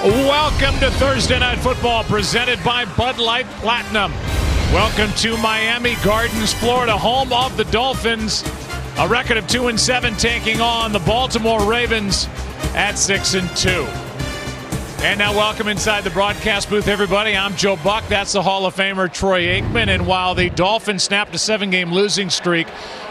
Welcome to Thursday Night Football, presented by Bud Light Platinum. Welcome to Miami Gardens, Florida, home of the Dolphins. A record of 2-7, taking on the Baltimore Ravens at 6-2. And now welcome inside the broadcast booth, everybody. I'm Joe Buck. That's the Hall of Famer Troy Aikman. And while the Dolphins snapped a 7-game losing streak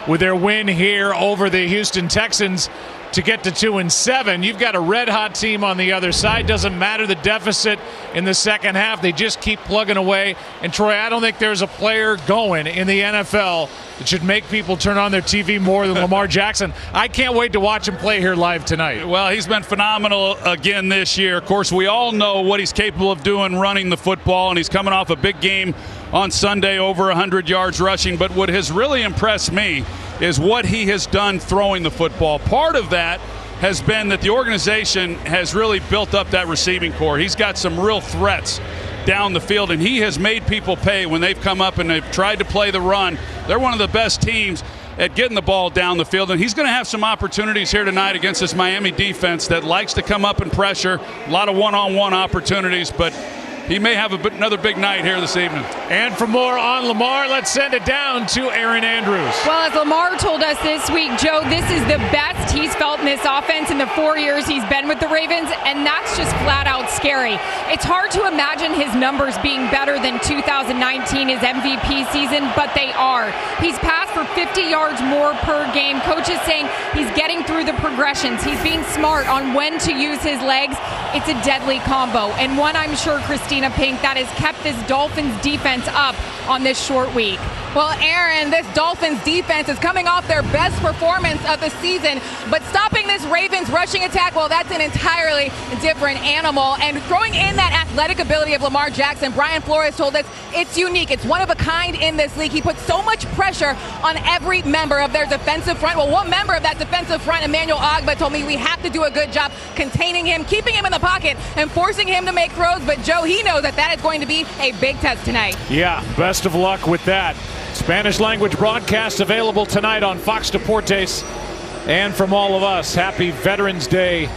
with their win here over the Houston Texans to get to 2-7, you've got a red-hot team on the other side. Doesn't matter the deficit in the second half. They just keep plugging away. And, Troy, I don't think there's a player going in the NFL that should make people turn on their TV more than Lamar Jackson. I can't wait to watch him play here live tonight. Well, he's been phenomenal again this year. Of course, we all know what he's capable of doing running the football, and he's coming off a big game on Sunday, over 100 yards rushing. But what has really impressed me is what he has done throwing the football. Part of that has been that the organization has really built up that receiving core. He's got some real threats down the field, and he has made people pay when they've come up and they've tried to play the run. They're one of the best teams at getting the ball down the field, and he's going to have some opportunities here tonight against this Miami defense that likes to come up and pressure. A lot of one-on-one opportunities, but he may have another big night here this evening. And for more on Lamar, let's send it down to Aaron Andrews. Well, as Lamar told us this week, Joe, this is the best he's felt in this offense in the 4 years he's been with the Ravens, and that's just flat out scary. It's hard to imagine his numbers being better than 2019, his MVP season, but they are. He's passed for 50 yards more per game. Coaches saying he's getting through the progressions. He's being smart on when to use his legs. It's a deadly combo, and one I'm sure Christina Pink that has kept this Dolphins defense up on this short week. Well, Aaron, this Dolphins defense is coming off their best performance of the season, but stopping this Ravens rushing attack, well, that's an entirely different animal. And throwing in that athletic ability of Lamar Jackson, Brian Flores told us it's unique. It's one of a kind in this league. He puts so much pressure on every member of their defensive front. Well, one member of that defensive front, Emmanuel Ogbah, told me we have to do a good job containing him, keeping him in the pocket, and forcing him to make throws. But, Joe, he knows that is going to be a big test tonight. Yeah, best of luck with that. Spanish language broadcast available tonight on Fox Deportes. And from all of us, happy Veterans Day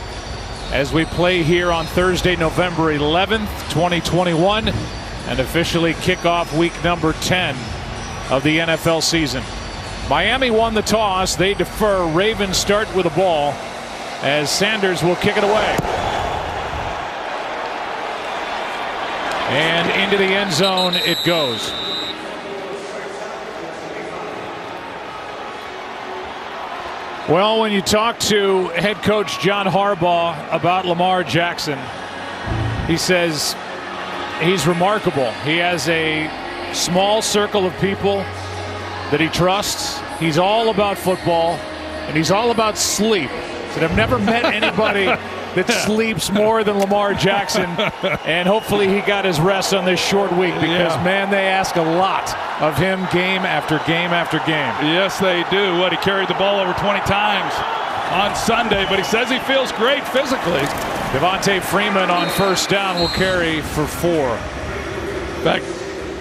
as we play here on Thursday, November 11th, 2021, and officially kick off week number 10 of the NFL season. Miami won the toss. They defer. Ravens start with the ball as Sanders will kick it away. And into the end zone it goes. Well, when you talk to head coach John Harbaugh about Lamar Jackson, he says he's remarkable. He has a small circle of people that he trusts. He's all about football, and he's all about sleep. He said, I've never met anybody that sleeps more than Lamar Jackson, and hopefully he got his rest on this short week because, man, they ask a lot of him game after game after game. Yes, they do. He carried the ball over 20 times on Sunday, but he says he feels great physically. Devontae Freeman on first down will carry for 4. In fact,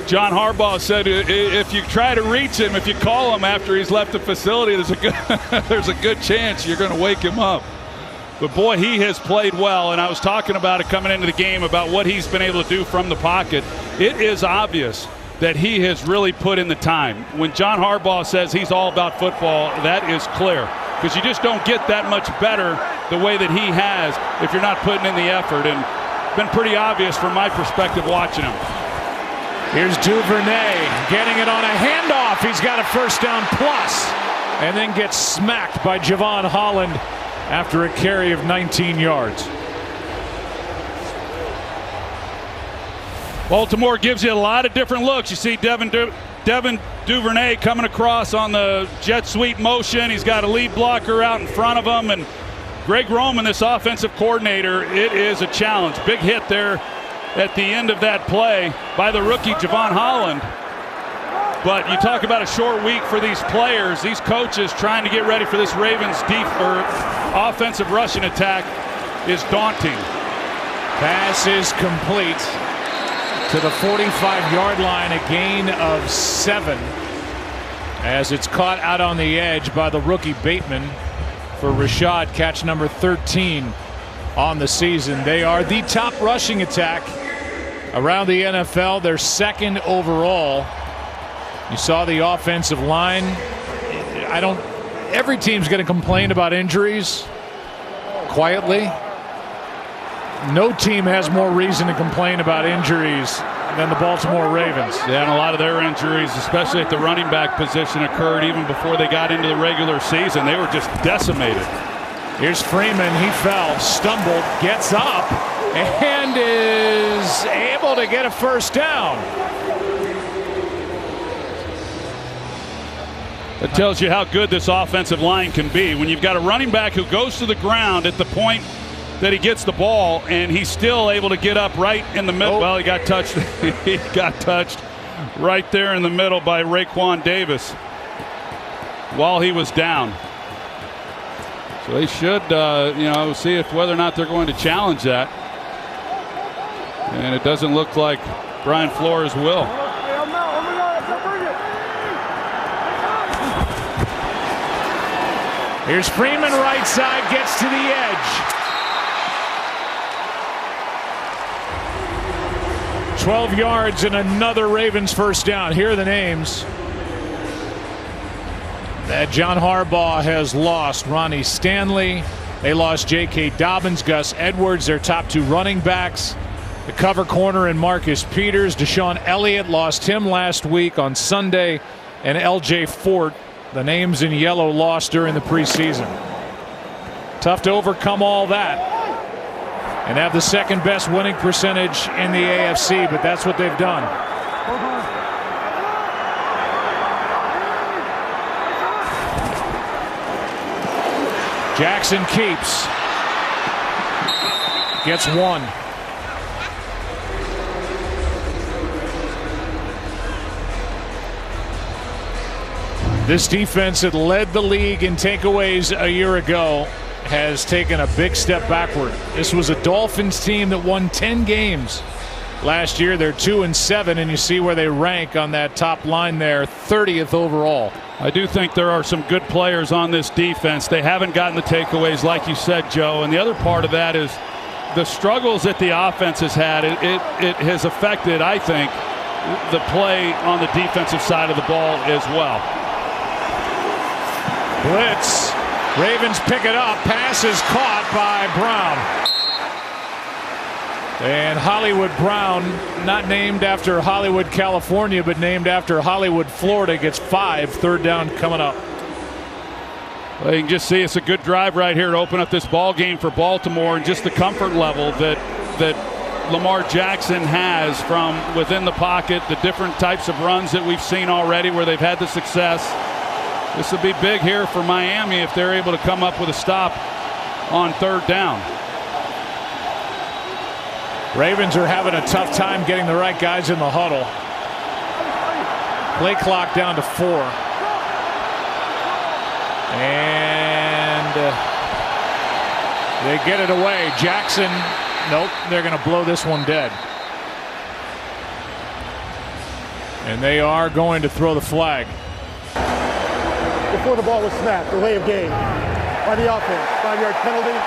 John Harbaugh said if you try to reach him, if you call him after he's left the facility, there's a good chance you're going to wake him up. But, boy, he has played well, and I was talking about it coming into the game about what he's been able to do from the pocket. It is obvious that he has really put in the time. When John Harbaugh says he's all about football, that is clear, because you just don't get that much better the way that he has if you're not putting in the effort, and it's been pretty obvious from my perspective watching him. Here's Duvernay getting it on a handoff. He's got a first down plus, and then gets smacked by Javon Holland after a carry of 19 yards. Baltimore gives you a lot of different looks. You see Devin Duvernay coming across on the jet sweep motion. He's got a lead blocker out in front of him. And Greg Roman, this offensive coordinator, it is a challenge. Big hit there at the end of that play by the rookie Javon Holland. But you talk about a short week for these players, these coaches trying to get ready for this Ravens offensive rushing attack is daunting. Pass is complete to the 45-yard line, a gain of 7 as it's caught out on the edge by the rookie Bateman for Rashad, catch number 13 on the season. They are the top rushing attack around the NFL. They're second overall. You saw the offensive line. Every team's going to complain about injuries quietly. No team has more reason to complain about injuries than the Baltimore Ravens. Yeah, and a lot of their injuries, especially at the running back position, occurred even before they got into the regular season. They were just decimated. Here's Freeman. He fell, stumbled, gets up, and is able to get a first down. That tells you how good this offensive line can be. When you've got a running back who goes to the ground at the point that he gets the ball, and he's still able to get up right in the middle. Well, he got touched. He got touched right there in the middle by Raekwon Davis while he was down. So they should, see whether or not they're going to challenge that. And it doesn't look like Brian Flores will. Here's Freeman, right side, gets to the edge. 12 yards and another Ravens first down. Here are the names that John Harbaugh has lost. Ronnie Stanley. They lost J.K. Dobbins, Gus Edwards, their top two running backs. The cover corner and Marcus Peters. Deshaun Elliott, lost him last week on Sunday. And L.J. Fort, the names in yellow, lost during the preseason. Tough to overcome all that and have the second best winning percentage in the AFC, but that's what they've done. Jackson keeps. Gets one. This defense that led the league in takeaways a year ago has taken a big step backward. This was a Dolphins team that won 10 games last year. They're 2-7, and you see where they rank on that top line there, 30th overall. I do think there are some good players on this defense. They haven't gotten the takeaways, like you said, Joe. And the other part of that is the struggles that the offense has had. It has affected, I think, the play on the defensive side of the ball as well. Blitz. Ravens pick it up. Pass is caught by Brown. And Hollywood Brown, not named after Hollywood, California, but named after Hollywood, Florida, gets 5. Third down coming up. Well, you can just see it's a good drive right here to open up this ball game for Baltimore, and just the comfort level that Lamar Jackson has from within the pocket, the different types of runs that we've seen already where they've had the success. This will be big here for Miami if they're able to come up with a stop on third down. Ravens are having a tough time getting the right guys in the huddle. Play clock down to 4. And they get it away. Jackson, nope, they're going to blow this one dead. And they are going to throw the flag. Before the ball was snapped, delay of game by the offense. 5-yard penalty.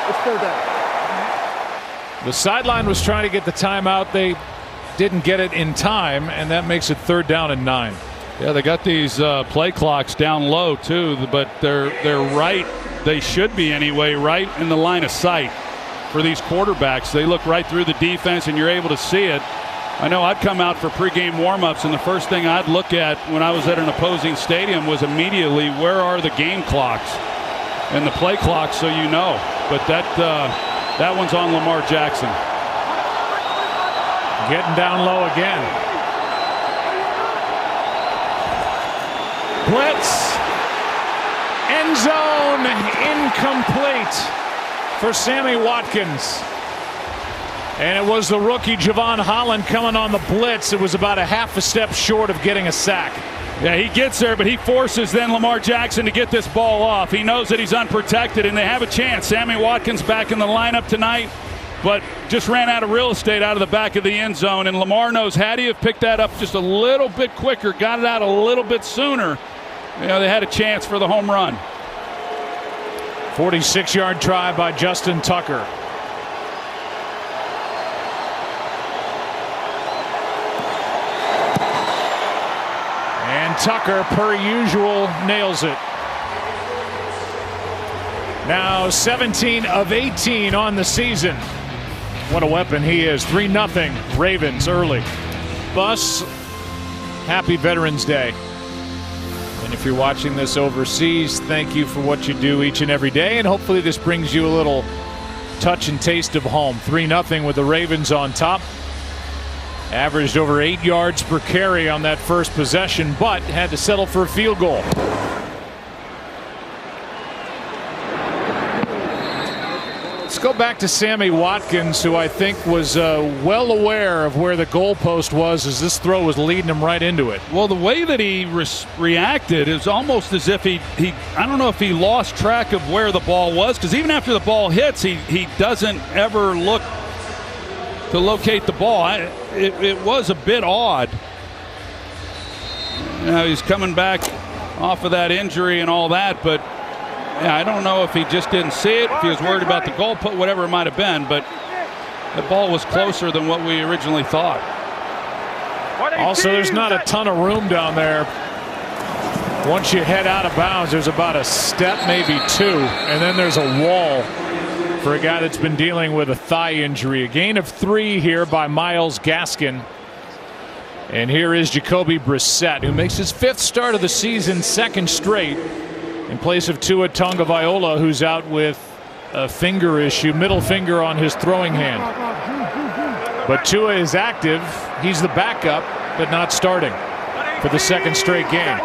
It's third down. The sideline was trying to get the timeout. They didn't get it in time, and that makes it third down and 9. Yeah, they got these play clocks down low too, but they're right. They should be anyway, right in the line of sight for these quarterbacks. They look right through the defense, and you're able to see it. I know I'd come out for pregame warmups, and the first thing I'd look at when I was at an opposing stadium was immediately where are the game clocks and the play clocks, so you know. But that one's on Lamar Jackson. Getting down low again. Blitz. End zone incomplete for Sammy Watkins. And it was the rookie Javon Holland coming on the blitz. It was about a half a step short of getting a sack. Yeah, he gets there, but he forces then Lamar Jackson to get this ball off. He knows that he's unprotected, and they have a chance. Sammy Watkins back in the lineup tonight, but just ran out of real estate out of the back of the end zone. And Lamar knows, had he have picked that up just a little bit quicker, got it out a little bit sooner, they had a chance for the home run. 46-yard try by Justin Tucker. And Tucker, per usual, nails it. Now 17 of 18 on the season. What a weapon he is. 3-0 Ravens early. Bus, happy Veterans Day. And if you're watching this overseas, thank you for what you do each and every day. And hopefully this brings you a little touch and taste of home. 3-0 with the Ravens on top. Averaged over 8 yards per carry on that first possession, but had to settle for a field goal. Let's go back to Sammy Watkins, who I think was well aware of where the goalpost was as this throw was leading him right into it. Well, the way that he reacted is almost as if he I don't know if he lost track of where the ball was, because even after the ball hits, he doesn't ever look to locate the ball. It was a bit odd. Now he's coming back off of that injury and all that, but yeah, I don't know if he just didn't see it, if he was worried about the goal, whatever it might have been, but the ball was closer than what we originally thought. Also, there's not a ton of room down there. Once you head out of bounds, there's about a step, maybe two, and then there's a wall for a guy that's been dealing with a thigh injury. A gain of 3 here by Myles Gaskin. And here is Jacoby Brissett, who makes his 5th start of the season, 2nd straight, in place of Tua Tagovailoa, who's out with a finger issue, middle finger on his throwing hand. But Tua is active. He's the backup, but not starting for the 2nd straight game.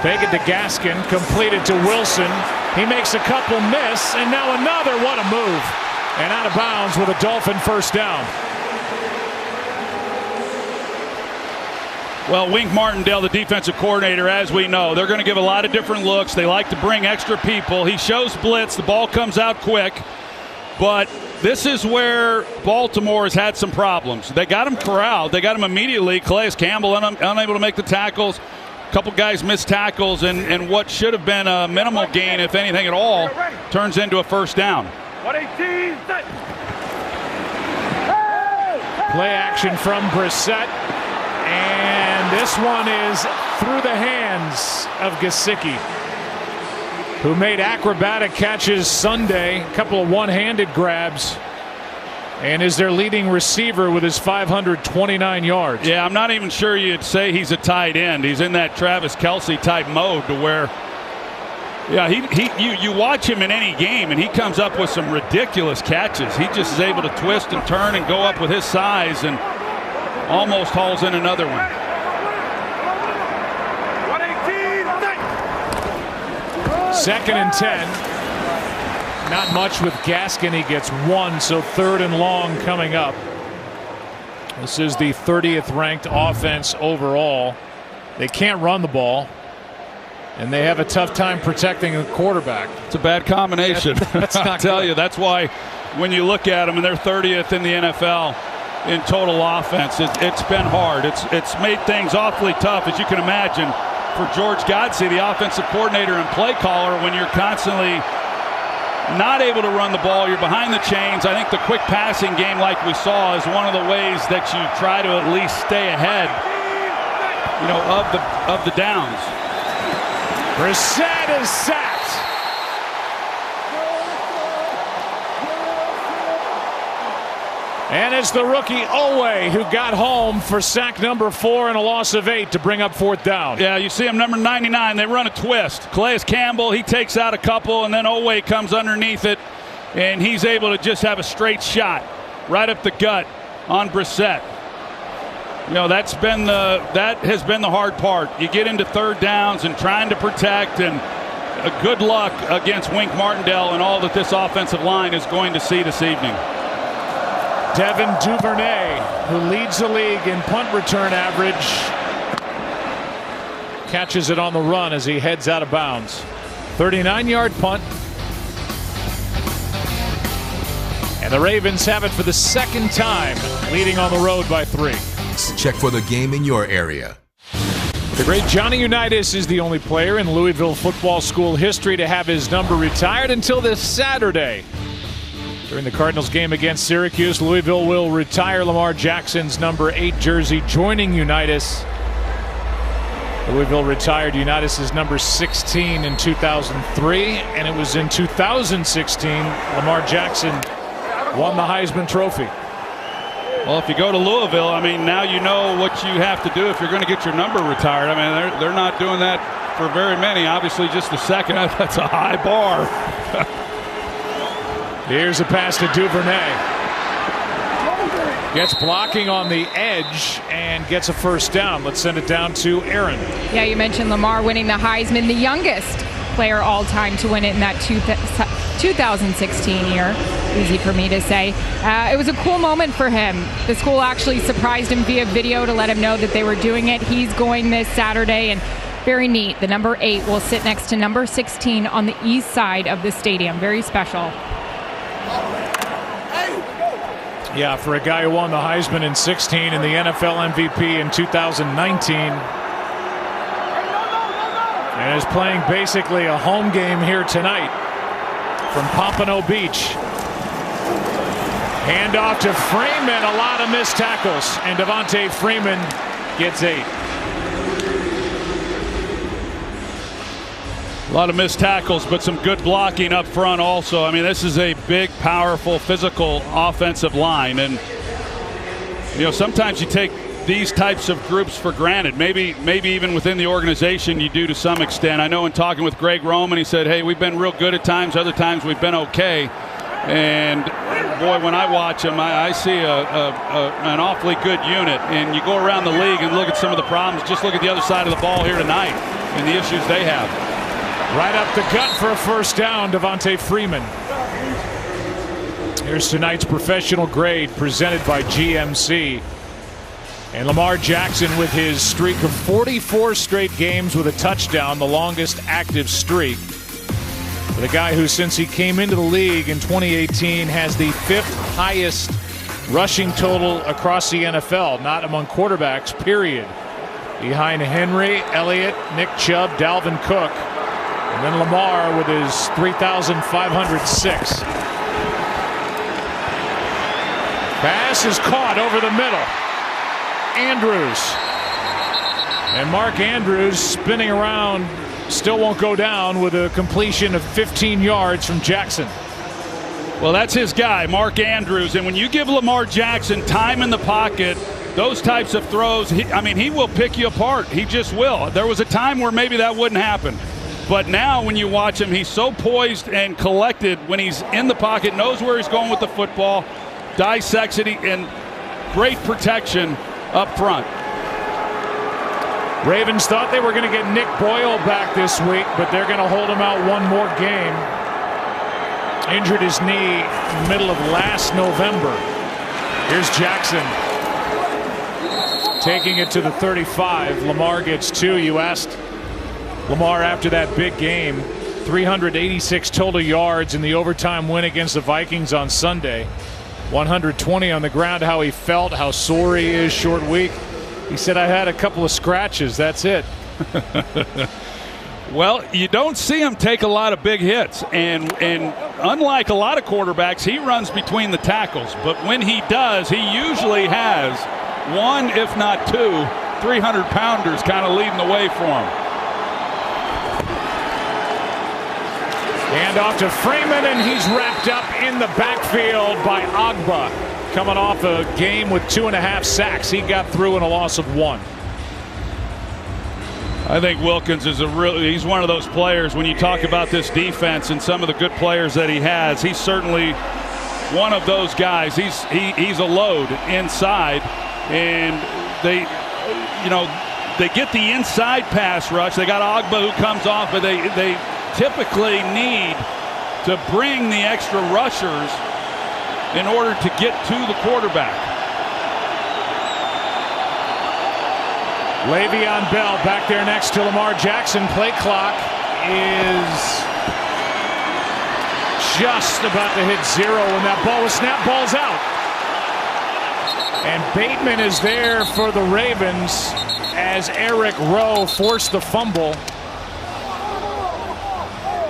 Take it to Gaskin, completed to Wilson. He makes a couple miss, and now another. What a move. And out of bounds with a Dolphin first down. Well, Wink Martindale, the defensive coordinator, as we know, they're going to give a lot of different looks. They like to bring extra people. He shows blitz. The ball comes out quick. But this is where Baltimore has had some problems. They got him corralled. They got him immediately. Calais Campbell unable to make the tackles. A couple guys missed tackles, and what should have been a minimal gain, if anything at all, turns into a first down. 118. Play action from Brissett. And this one is through the hands of Gesicki, who made acrobatic catches Sunday, a couple of one-handed grabs, and is their leading receiver with his 529 yards. Yeah, I'm not even sure you'd say he's a tight end. He's in that Travis Kelce type mode to where, yeah, you watch him in any game and he comes up with some ridiculous catches. He just is able to twist and turn and go up with his size and almost hauls in another one. 2nd and 10. Not much with Gaskin. He gets 1, so 3rd and long coming up. This is the 30th ranked offense overall. They can't run the ball, and they have a tough time protecting the quarterback. It's a bad combination. I'll tell you, that's why when you look at them and they're 30th in the NFL in total offense, it's been hard. It's made things awfully tough, as you can imagine, for George Godsey, the offensive coordinator and play caller, when you're constantly not able to run the ball, you're behind the chains. I think the quick passing game like we saw is one of the ways that you try to at least stay ahead, you know, of the downs. Brissett is sacked. And it's the rookie Owe who got home for sack number 4 and a loss of 8 to bring up 4th down. Yeah, you see him, number 99. They run a twist. Calais Campbell, he takes out a couple, and then Owe comes underneath it, and he's able to just have a straight shot right up the gut on Brissett. You know, that has been the hard part. You get into 3rd downs and trying to protect, and good luck against Wink Martindale and all that this offensive line is going to see this evening. Devin Duvernay, who leads the league in punt return average, catches it on the run as he heads out of bounds. 39-yard punt. And the Ravens have it for the 2nd time, leading on the road by 3. Check for the game in your area. The great Johnny Unitas is the only player in Louisville football school history to have his number retired until this Saturday. During the Cardinals game against Syracuse, Louisville will retire Lamar Jackson's number 8 jersey, joining Unitas. Louisville retired Unitas' number 16 in 2003, and it was in 2016 Lamar Jackson won the Heisman Trophy. Well, if you go to Louisville, I mean, now you know what you have to do if you're going to get your number retired. I mean, they're not doing that for very many. Obviously, just a second. That's a high bar. Here's a pass to Duvernay. Gets blocking on the edge and gets a first down. Let's send it down to Aaron. Yeah, you mentioned Lamar winning the Heisman, the youngest player all time to win it in that 2016 year. Easy for me to say. It was a cool moment for him. The school actually surprised him via video to let him know that they were doing it. He's going this Saturday, and very neat. The number 8 will sit next to number 16 on the east side of the stadium. Very special. Yeah, for a guy who won the Heisman in 16 and the NFL MVP in 2019. And is playing basically a home game here tonight from Pompano Beach. Handoff to Freeman, a lot of missed tackles, and Devontae Freeman gets 8. A lot of missed tackles, but some good blocking up front also. I mean, this is a big, powerful, physical offensive line. And, you know, sometimes you take these types of groups for granted. Maybe even within the organization you do to some extent. I know in talking with Greg Roman, he said, hey, we've been real good at times. Other times we've been okay. And, boy, when I watch them, I see an awfully good unit. And you go around the league and look at some of the problems. Just look at the other side of the ball here tonight and the issues they have. Right up the gut for a first down, Devontae Freeman. Here's tonight's professional grade presented by GMC. And Lamar Jackson with his streak of 44 straight games with a touchdown, the longest active streak. For the guy who, since he came into the league in 2018, has the 5th highest rushing total across the NFL, not among quarterbacks, period. Behind Henry, Elliott, Nick Chubb, Dalvin Cook. And then Lamar with his 3,506. Pass is caught over the middle. Andrews. And Mark Andrews spinning around, still won't go down with a completion of 15 yards from Jackson. Well, that's his guy, Mark Andrews. And when you give Lamar Jackson time in the pocket, those types of throws, he will pick you apart. He just will. There was a time where maybe that wouldn't happen. But now when you watch him, he's so poised and collected when he's in the pocket, knows where he's going with the football, dissects it, and great protection up front. Ravens thought they were going to get Nick Boyle back this week, but they're going to hold him out one more game. Injured his knee middle of last November. Here's Jackson taking it to the 35. Lamar gets 2. You asked Lamar after that big game, 386 total yards in the overtime win against the Vikings on Sunday. 120 on the ground, how he felt, how sore he is, short week. He said, I had a couple of scratches, that's it. Well, you don't see him take a lot of big hits, and unlike a lot of quarterbacks, he runs between the tackles. But when he does, he usually has 1, if not 2, 300-pounders kind of leading the way for him. Hand off to Freeman, and he's wrapped up in the backfield by Agba. Coming off a game with 2.5 sacks. He got through in a loss of 1. I think Wilkins is he's one of those players, when you talk about this defense and some of the good players that he has, he's certainly one of those guys. He's a load inside, and they get the inside pass rush. They got Agba who comes off, but they typically need to bring the extra rushers in order to get to the quarterback. Le'Veon Bell back there next to Lamar Jackson. Play clock is just about to hit 0 when that ball was snapped. Ball's out. And Bateman is there for the Ravens as Eric Rowe forced the fumble.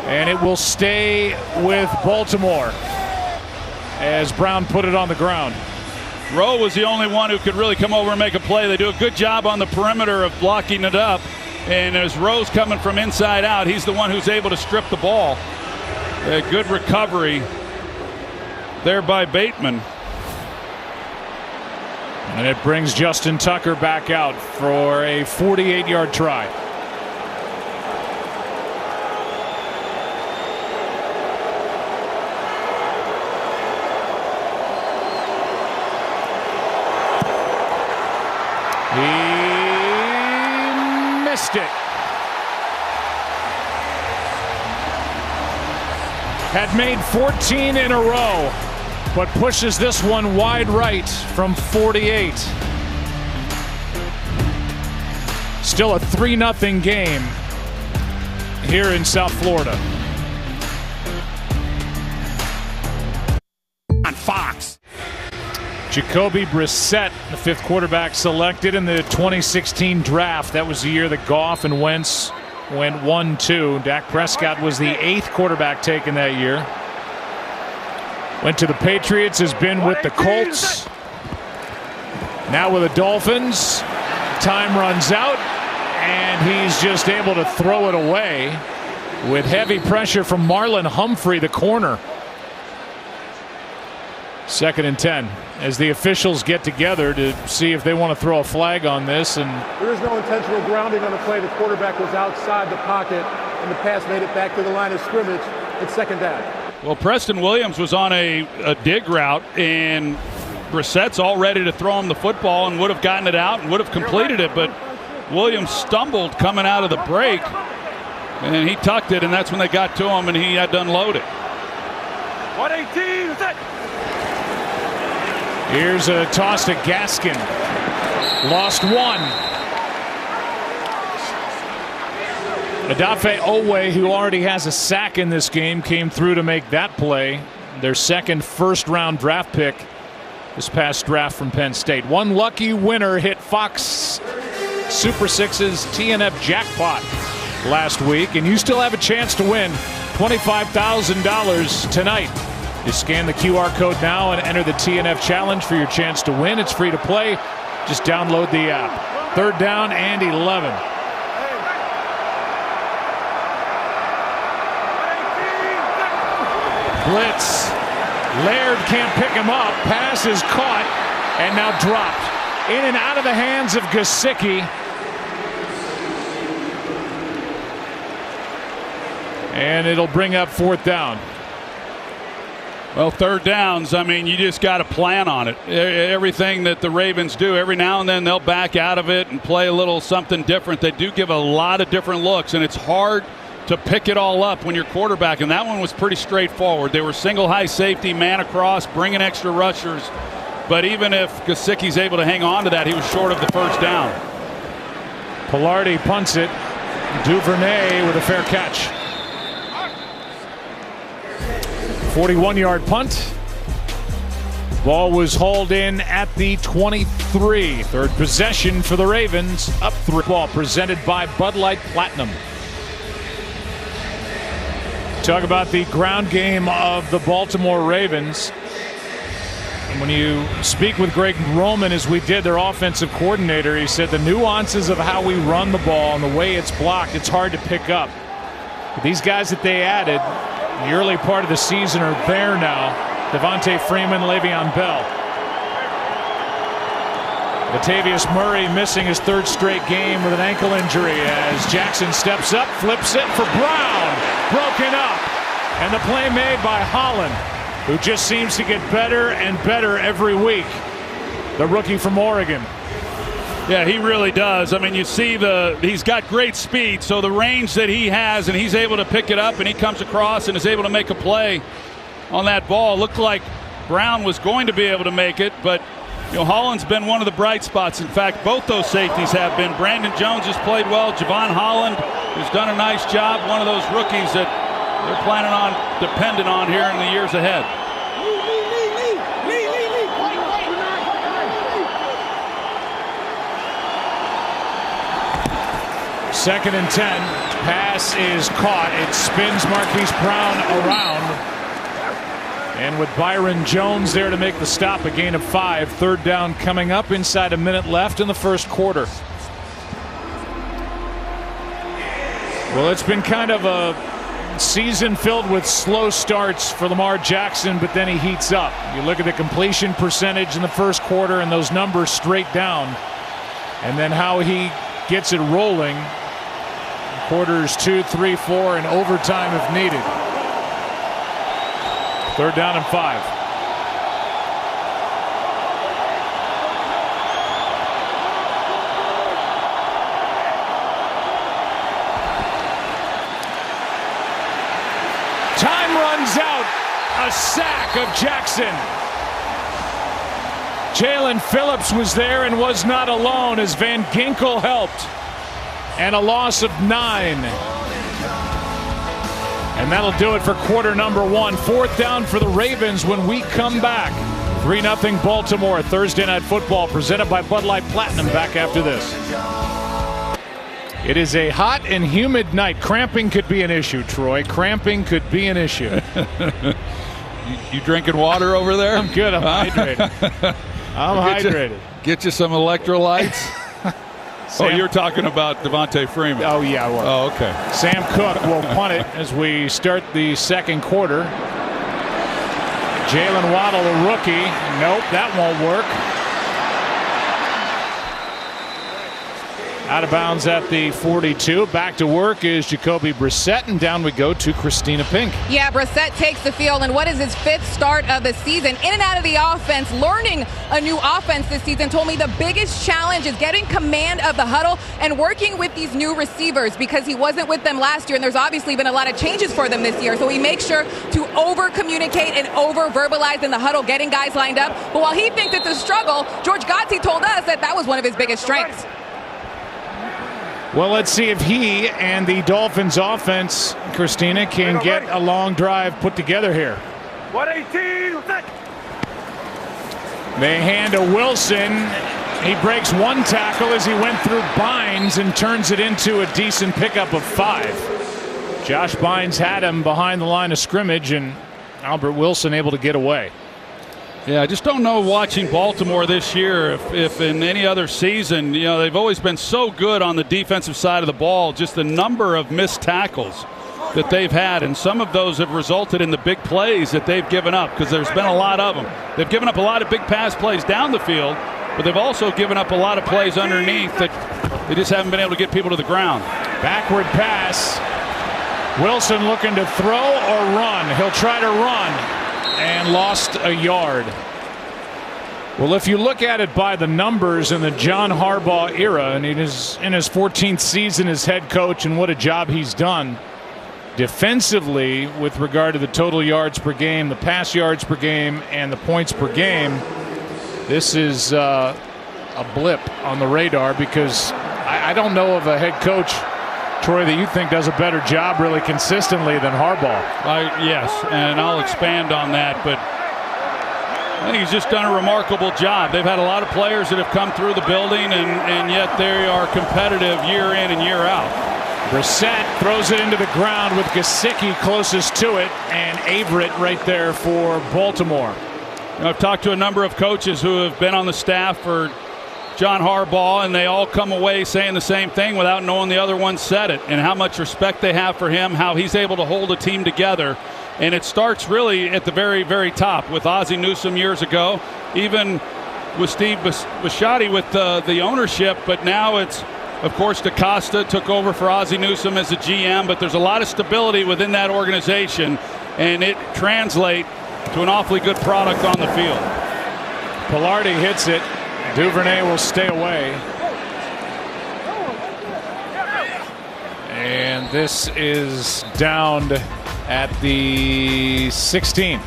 And it will stay with Baltimore as Brown put it on the ground. Rowe was the only one who could really come over and make a play. They do a good job on the perimeter of blocking it up. And as Rowe's coming from inside out, he's the one who's able to strip the ball. A good recovery there by Bateman. And it brings Justin Tucker back out for a 48-yard try. He missed it. Had made 14 in a row, but pushes this one wide right from 48. Still a 3-0 game here in South Florida. On Fox. Jacoby Brissett, the 5th quarterback selected in the 2016 draft. That was the year that Goff and Wentz went 1-2. Dak Prescott was the 8th quarterback taken that year. Went to the Patriots, has been with the Colts. Now with the Dolphins. Time runs out, and he's just able to throw it away with heavy pressure from Marlon Humphrey, the corner. 2nd and 10 as the officials get together to see if they want to throw a flag on this. And there is no intentional grounding on the play. The quarterback was outside the pocket, and the pass made it back to the line of scrimmage. It's 2nd down. Well, Preston Williams was on a dig route, and Brissett's all ready to throw him the football and would have gotten it out and would have completed it, but Williams stumbled coming out of the break, and he tucked it, and that's when they got to him, and he had to unload it. 118, that's it. Here's a toss to Gaskin. Lost one. Odafe Owe, who already has a sack in this game, came through to make that play. Their second first-round draft pick this past draft from Penn State. One lucky winner hit Fox Super 6's TNF jackpot last week, and you still have a chance to win $25,000 tonight. You scan the QR code now and enter the TNF challenge for your chance to win. It's free to play. Just download the app. 3rd down and 11. Blitz. Laird can't pick him up. Pass is caught and now dropped. In and out of the hands of Gesicki. And it'll bring up 4th down. Well, 3rd downs, I mean, you just got to plan on it. Everything that the Ravens do, every now and then they'll back out of it and play a little something different. They do give a lot of different looks, and it's hard to pick it all up when you're quarterback, and that one was pretty straightforward. They were single high safety, man across, bringing extra rushers. But even if Gesicki's able to hang on to that, he was short of the 1st down. Pilardi punts it. Duvernay with a fair catch. 41-yard punt. Ball was hauled in at the 23. 3rd possession for the Ravens. Up 3. Ball presented by Bud Light Platinum. Talk about the ground game of the Baltimore Ravens. And when you speak with Greg Roman, as we did, their offensive coordinator, he said the nuances of how we run the ball and the way it's blocked, it's hard to pick up. But these guys that they added in the early part of the season are there now. Devontae Freeman, Le'Veon Bell. Latavius Murray missing his 3rd straight game with an ankle injury as Jackson steps up, flips it for Brown. Broken up. And the play made by Holland, who just seems to get better and better every week. The rookie from Oregon. Yeah, he really does. I mean, you see he's got great speed, so the range that he has, and he's able to pick it up, and he comes across and is able to make a play on that ball. Looked like Brown was going to be able to make it, but Holland's been one of the bright spots. In fact, both those safeties have been. Brandon Jones has played well. Javon Holland has done a nice job. One of those rookies that they're planning on depending on here in the years ahead. 2nd and 10. Pass is caught. It spins Marquise Brown around. And with Byron Jones there to make the stop, a gain of 5. 3rd down coming up, inside a minute left in the first quarter. Well, it's been kind of a season filled with slow starts for Lamar Jackson, but then he heats up. You look at the completion percentage in the first quarter and those numbers straight down, and then how he gets it rolling. Quarters 2, 3, 4, and overtime if needed. 3rd down and 5. Time runs out. A sack of Jackson. Jalen Phillips was there and was not alone as Van Ginkel helped. And a loss of 9. And that'll do it for quarter number 1. 4th down for the Ravens when we come back. 3-0 Baltimore. Thursday Night Football presented by Bud Light Platinum. Back after this. It is a hot and humid night. Cramping could be an issue, Troy. Cramping could be an issue. You drinking water over there? I'm good. I'm hydrated. I'm hydrated. Get you some electrolytes. Oh, you're talking about Devontae Freeman. Oh, yeah. Oh, okay. Sam Cook will punt it as we start the second quarter. Jalen Waddle, a rookie. Nope, that won't work. Out of bounds at the 42. Back to work is Jacoby Brissett, and down we go to Christina Pink. Yeah, Brissett takes the field, and what is his 5th start of the season? In and out of the offense, learning a new offense this season. Told me the biggest challenge is getting command of the huddle and working with these new receivers because he wasn't with them last year, and there's obviously been a lot of changes for them this year. So he makes sure to over-communicate and over-verbalize in the huddle, getting guys lined up. But while he thinks it's a struggle, George Godsey told us that was one of his biggest strengths. Well, let's see if he and the Dolphins offense, Christina, can get a long drive put together here. 118. They hand to Wilson. He breaks one tackle as he went through Bynes and turns it into a decent pickup of 5. Josh Bynes had him behind the line of scrimmage, and Albert Wilson able to get away. Yeah, I just don't know watching Baltimore this year if in any other season, they've always been so good on the defensive side of the ball, just the number of missed tackles that they've had, and some of those have resulted in the big plays that they've given up because there's been a lot of them. They've given up a lot of big pass plays down the field, but they've also given up a lot of plays underneath that they just haven't been able to get people to the ground. Backward pass. Wilson looking to throw or run. He'll try to run. And lost a yard. Well, if you look at it by the numbers in the John Harbaugh era, and it is in his 14th season as head coach, and what a job he's done defensively with regard to the total yards per game, the pass yards per game, and the points per game, this is a blip on the radar because I don't know of a head coach, Troy, that you think does a better job really consistently than Harbaugh. Yes, and I'll expand on that, but I think he's just done a remarkable job. They've had a lot of players that have come through the building, and yet they are competitive year in and year out. Brissett throws it into the ground with Gesicki closest to it, and Averett right there for Baltimore. I've talked to a number of coaches who have been on the staff for John Harbaugh, and they all come away saying the same thing without knowing the other one said it, and how much respect they have for him, how he's able to hold a team together. And it starts really at the very, very top with Ozzie Newsome years ago, even with Steve Bisciotti with the ownership, but now it's, of course, DaCosta took over for Ozzie Newsome as a GM, but there's a lot of stability within that organization, and it translates to an awfully good product on the field. Pilardi hits it. Duvernay will stay away. And this is downed at the 16.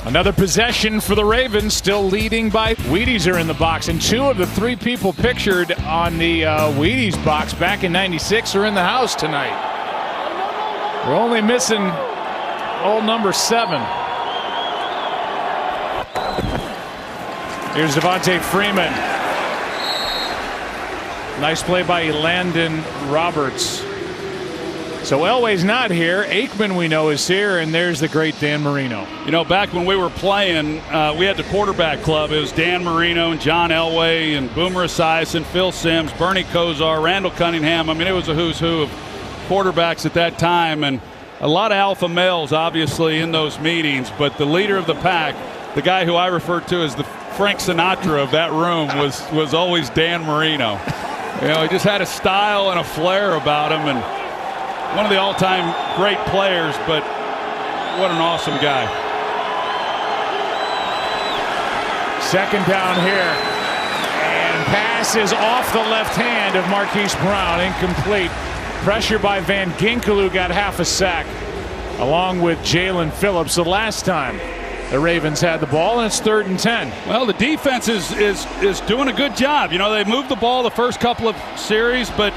Another possession for the Ravens, still leading by Wheaties are in the box. And 2 of the 3 people pictured on the Wheaties box back in '96 are in the house tonight. We're only missing old number 7. Here's Devontae Freeman. Nice play by Landon Roberts. So Elway's not here. Aikman, we know, is here, and there's the great Dan Marino. You know, back when we were playing, we had the quarterback club. It was Dan Marino and John Elway and Boomer Esiason, Phil Simms, Bernie Kosar, Randall Cunningham. I mean, it was a who's who of quarterbacks at that time, and a lot of alpha males, obviously, in those meetings. But the leader of the pack, the guy who I refer to as the Frank Sinatra of that room, was always Dan Marino. You know, he just had a style and a flair about him, and one of the all-time great players, but what an awesome guy. Second down here, and pass is off the left hand of Marquise Brown, incomplete. Pressure by Van Ginkel, who got half a sack, along with Jalen Phillips. The last time the Ravens had the ball, and it's 3rd and 10. Well, the defense is doing a good job. You know, they moved the ball the first couple of series, but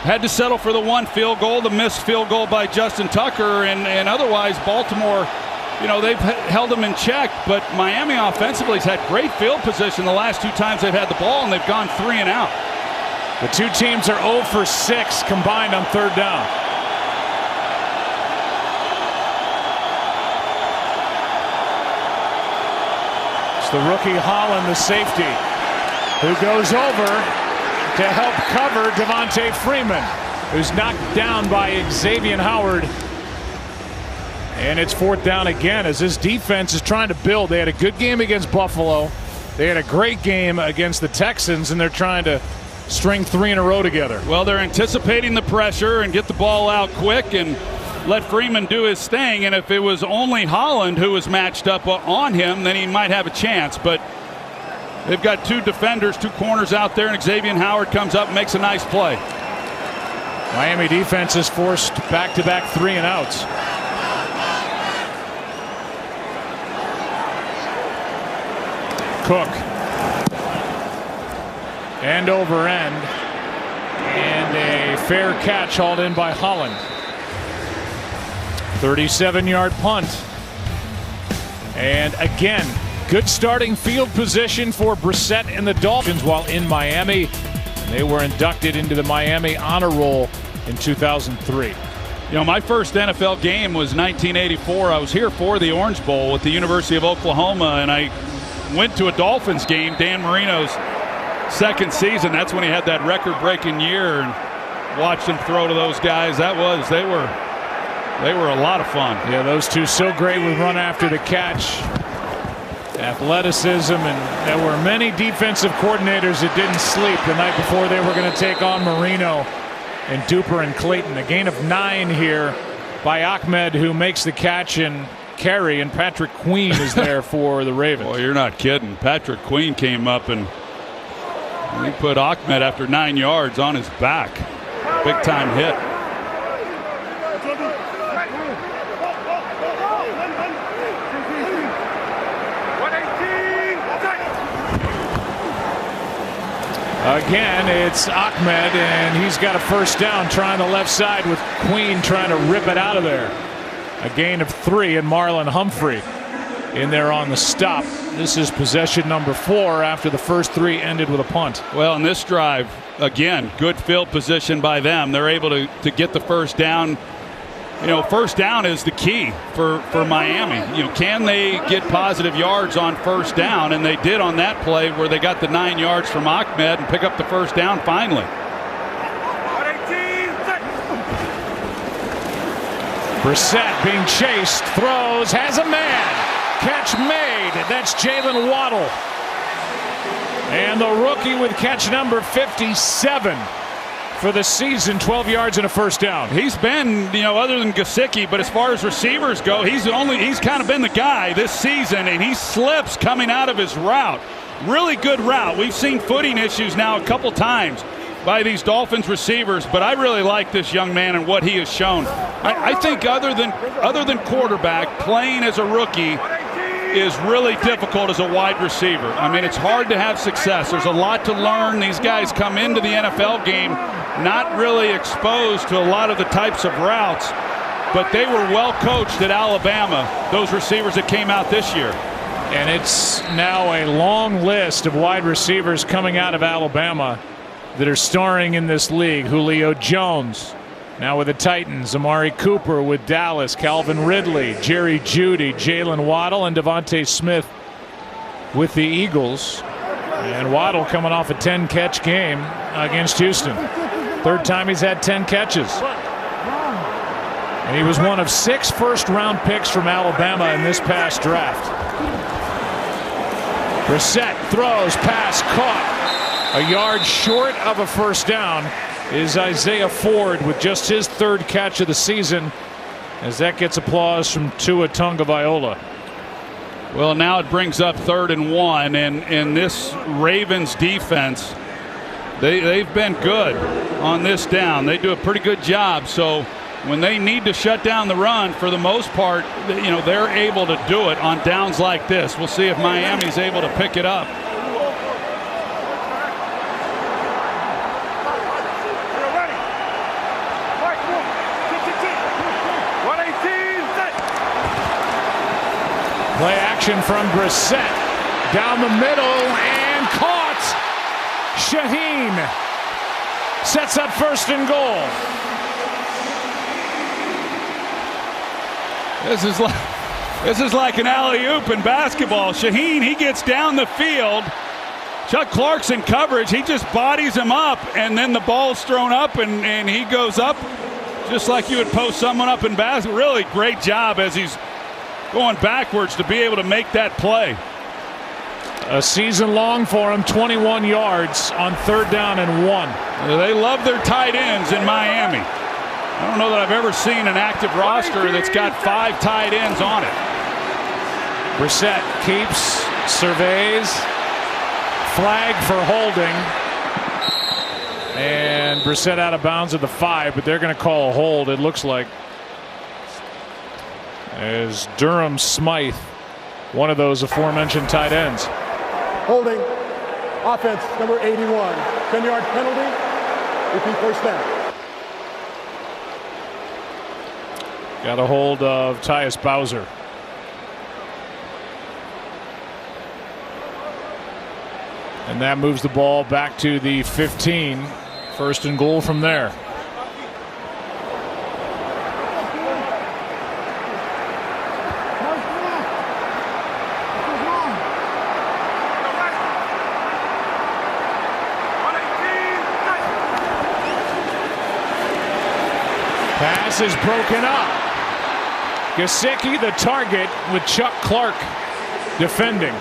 had to settle for the one field goal, the missed field goal by Justin Tucker, and otherwise Baltimore, you know, they've held them in check. But Miami offensively has had great field position the last 2 times they've had the ball, and they've gone 3 and out. The 2 teams are 0 for 6 combined on 3rd down. It's the rookie Holland, the safety, who goes over to help cover Devontae Freeman, who's knocked down by Xavier Howard. And it's 4th down again as this defense is trying to build. They had a good game against Buffalo. They had a great game against the Texans, and they're trying to string 3 in a row together. Well, they're anticipating the pressure and get the ball out quick and let Freeman do his thing. And if it was only Holland who was matched up on him, then he might have a chance. But they've got 2 defenders, 2 corners out there, and Xavier Howard comes up and makes a nice play. Miami defense has forced back-to-back 3 and outs. Cook. End over end. And a fair catch hauled in by Holland. 37-yard punt. And again, good starting field position for Brissett and the Dolphins while in Miami. And they were inducted into the Miami Honor Roll in 2003. You know, my first NFL game was 1984. I was here for the Orange Bowl with the University of Oklahoma, and I went to a Dolphins game, Dan Marino's second season. That's when he had that record-breaking year, and watched him throw to those guys. They were a lot of fun. Yeah, those 2 so great with run after the catch. Athleticism, and there were many defensive coordinators that didn't sleep the night before they were going to take on Marino and Duper and Clayton. A gain of 9 here by Ahmed, who makes the catch and carry, and Patrick Queen is there for the Ravens. Well, you're not kidding. Patrick Queen came up and he put Ahmed after 9 yards on his back. Big time hit. Again, it's Ahmed, and he's got a first down trying the left side with Queen trying to rip it out of there. A gain of 3, and Marlon Humphrey in there on the stop. This is possession number 4 after the first 3 ended with a punt. Well, in this drive, again, good field position by them. They're able to get the first down. You know, first down is the key for Miami. You know, can they get positive yards on first down? And they did on that play where they got the 9 yards from Ahmed and pick up the first down finally. Brissett being chased, throws, has a man. Catch made. That's Jalen Waddle. And the rookie with catch number 57 for the season, 12 yards and a first down. He's been, you know, other than Gesicki, but as far as receivers go, he's kind of been the guy this season, and he slips coming out of his route. Really good route. We've seen footing issues now a couple times by these Dolphins receivers, but I really like this young man and what he has shown. I think other than quarterback, playing as a rookie is really difficult as a wide receiver. I mean, it's hard to have success. There's a lot to learn. These guys come into the NFL game not really exposed to a lot of the types of routes, but they were well coached at Alabama, those receivers that came out this year. And it's now a long list of wide receivers coming out of Alabama that are starring in this league. Julio Jones now with the Titans, Amari Cooper with Dallas, Calvin Ridley, Jerry Jeudy, Jalen Waddle, and Devontae Smith with the Eagles. And Waddle coming off a 10-catch game against Houston. Third time he's had 10 catches. And he was one of 6 first-round picks from Alabama in this past draft. Brissett throws, pass caught. A yard short of a first down is Isaiah Ford with just his 3rd catch of the season, as that gets applause from Tua Tagovailoa. Well, now it brings up 3rd and 1, and this Ravens defense, they've been good on this down. They do a pretty good job. So when they need to shut down the run, for the most part, they're able to do it on downs like this. We'll see if Miami's able to pick it up. Play action from Brissett down the middle and caught. Shaheen sets up 1st and goal. This is like an alley-oop in basketball. Shaheen, he gets down the field. Chuck Clark's in coverage. He just bodies him up, and then the ball's thrown up, and he goes up just like you would post someone up in basketball. Really great job as he's going backwards to be able to make that play. A season long for him, 21 yards on 3rd down and 1. They love their tight ends in Miami. I don't know that I've ever seen an active roster that's got 5 tight ends on it. Brissett keeps, surveys, flag for holding, and Brissett out of bounds at the 5, but they're going to call a hold, it looks like, as Durham Smythe, one of those aforementioned tight ends. Holding. Offense, number 81. 10-yard penalty. Repeat first down. Got a hold of Tyus Bowser. And that moves the ball back to the 15. 1st and goal from there. Pass is broken up. Gesicki the target with Chuck Clark defending.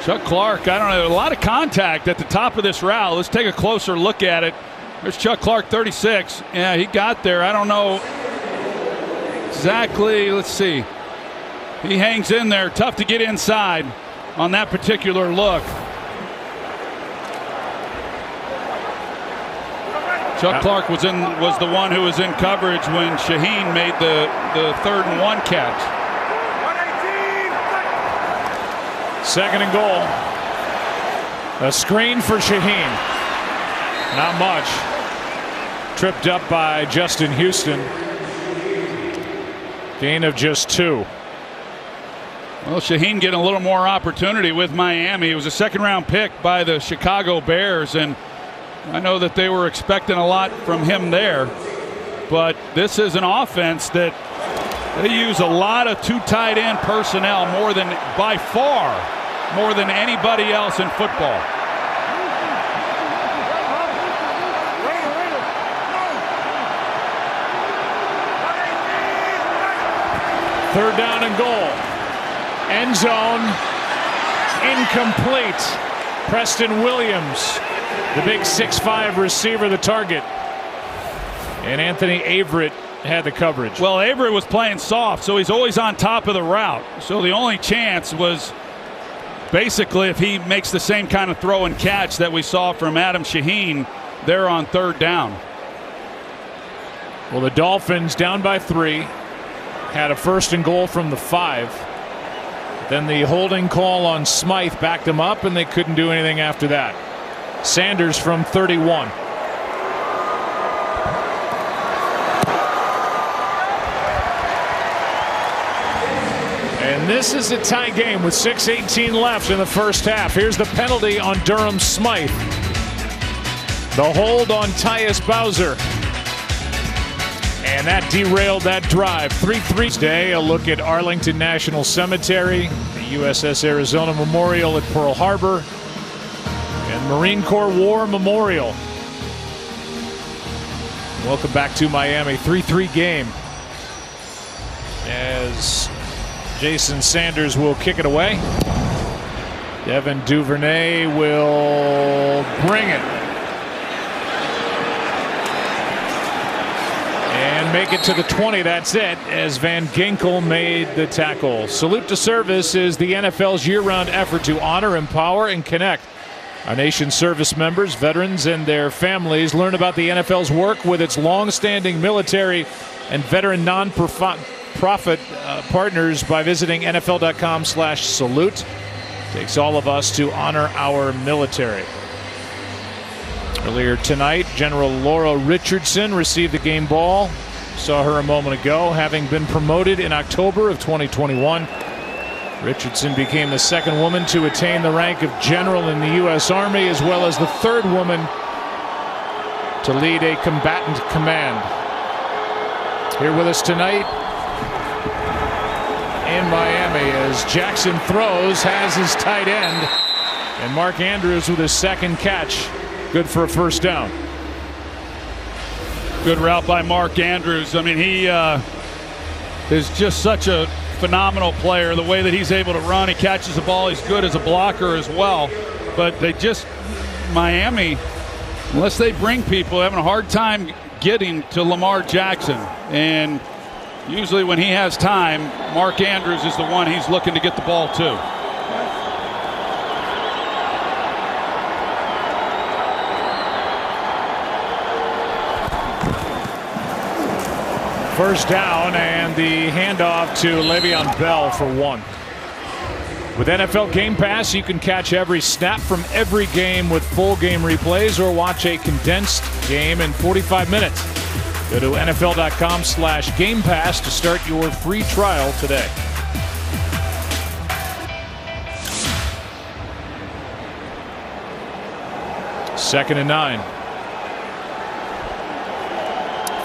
Chuck Clark, I don't know, a lot of contact at the top of this route. Let's take a closer look at it. There's Chuck Clark, 36. Yeah, he got there. I don't know exactly. Let's see. He hangs in there. Tough to get inside on that particular look. Chuck Clark was the one who was in coverage when Shaheen made the 3rd and 1 catch. 2nd and goal. A screen for Shaheen. Not much. Tripped up by Justin Houston. Gain of just 2. Well, Shaheen getting a little more opportunity with Miami. He was a 2nd-round pick by the Chicago Bears, and I know that they were expecting a lot from him there, but this is an offense that they use a lot of 2 tight end personnel, by far more than anybody else in football. Third down and goal. End zone. Incomplete. Preston Williams, the big 6'5" receiver, the target. And Anthony Averett had the coverage. Well, Averett was playing soft, so he's always on top of the route. So the only chance was basically if he makes the same kind of throw and catch that we saw from Adam Shaheen there on 3rd down. Well, the Dolphins down by 3, had a 1st and goal from the 5. Then the holding call on Smythe backed them up, and they couldn't do anything after that. Sanders from 31. And this is a tie game with 6:18 left in the first half. Here's the penalty on Durham Smythe. The hold on Tyus Bowser. And that derailed that drive. 3-3 day. A look at Arlington National Cemetery, the USS Arizona Memorial at Pearl Harbor, and Marine Corps War Memorial. Welcome back to Miami. 3-3 game. As Jason Sanders will kick it away. Devin Duvernay will bring it. And make it to the 20. That's it, as Van Ginkel made the tackle. Salute to Service is the NFL's year-round effort to honor, empower, and connect our nation's service members, veterans, and their families. Learn about the NFL's work with its long-standing military and veteran non-profit partners by visiting NFL.com/salute. Takes all of us to honor our military. Earlier tonight, General Laura Richardson received the game ball. Saw her a moment ago. Having been promoted in October of 2021, Richardson became the second woman to attain the rank of general in the U.S. Army, as well as the third woman to lead a combatant command. Here with us tonight in Miami as Jackson throws, has his tight end, and Mark Andrews with his second catch. Good for a first down. Good route by Mark Andrews. I mean, he is just such a phenomenal player. The way that he's able to run, he catches the ball. He's good as a blocker as well. But they just, Miami, unless they bring people, having a hard time getting to Lamar Jackson. And usually when he has time, Mark Andrews is the one he's looking to get the ball to. First down, and the handoff to Le'Veon Bell for 1. With NFL Game Pass, you can catch every snap from every game with full game replays or watch a condensed game in 45 minutes. Go to NFL.com/Game Pass to start your free trial today. Second and 9.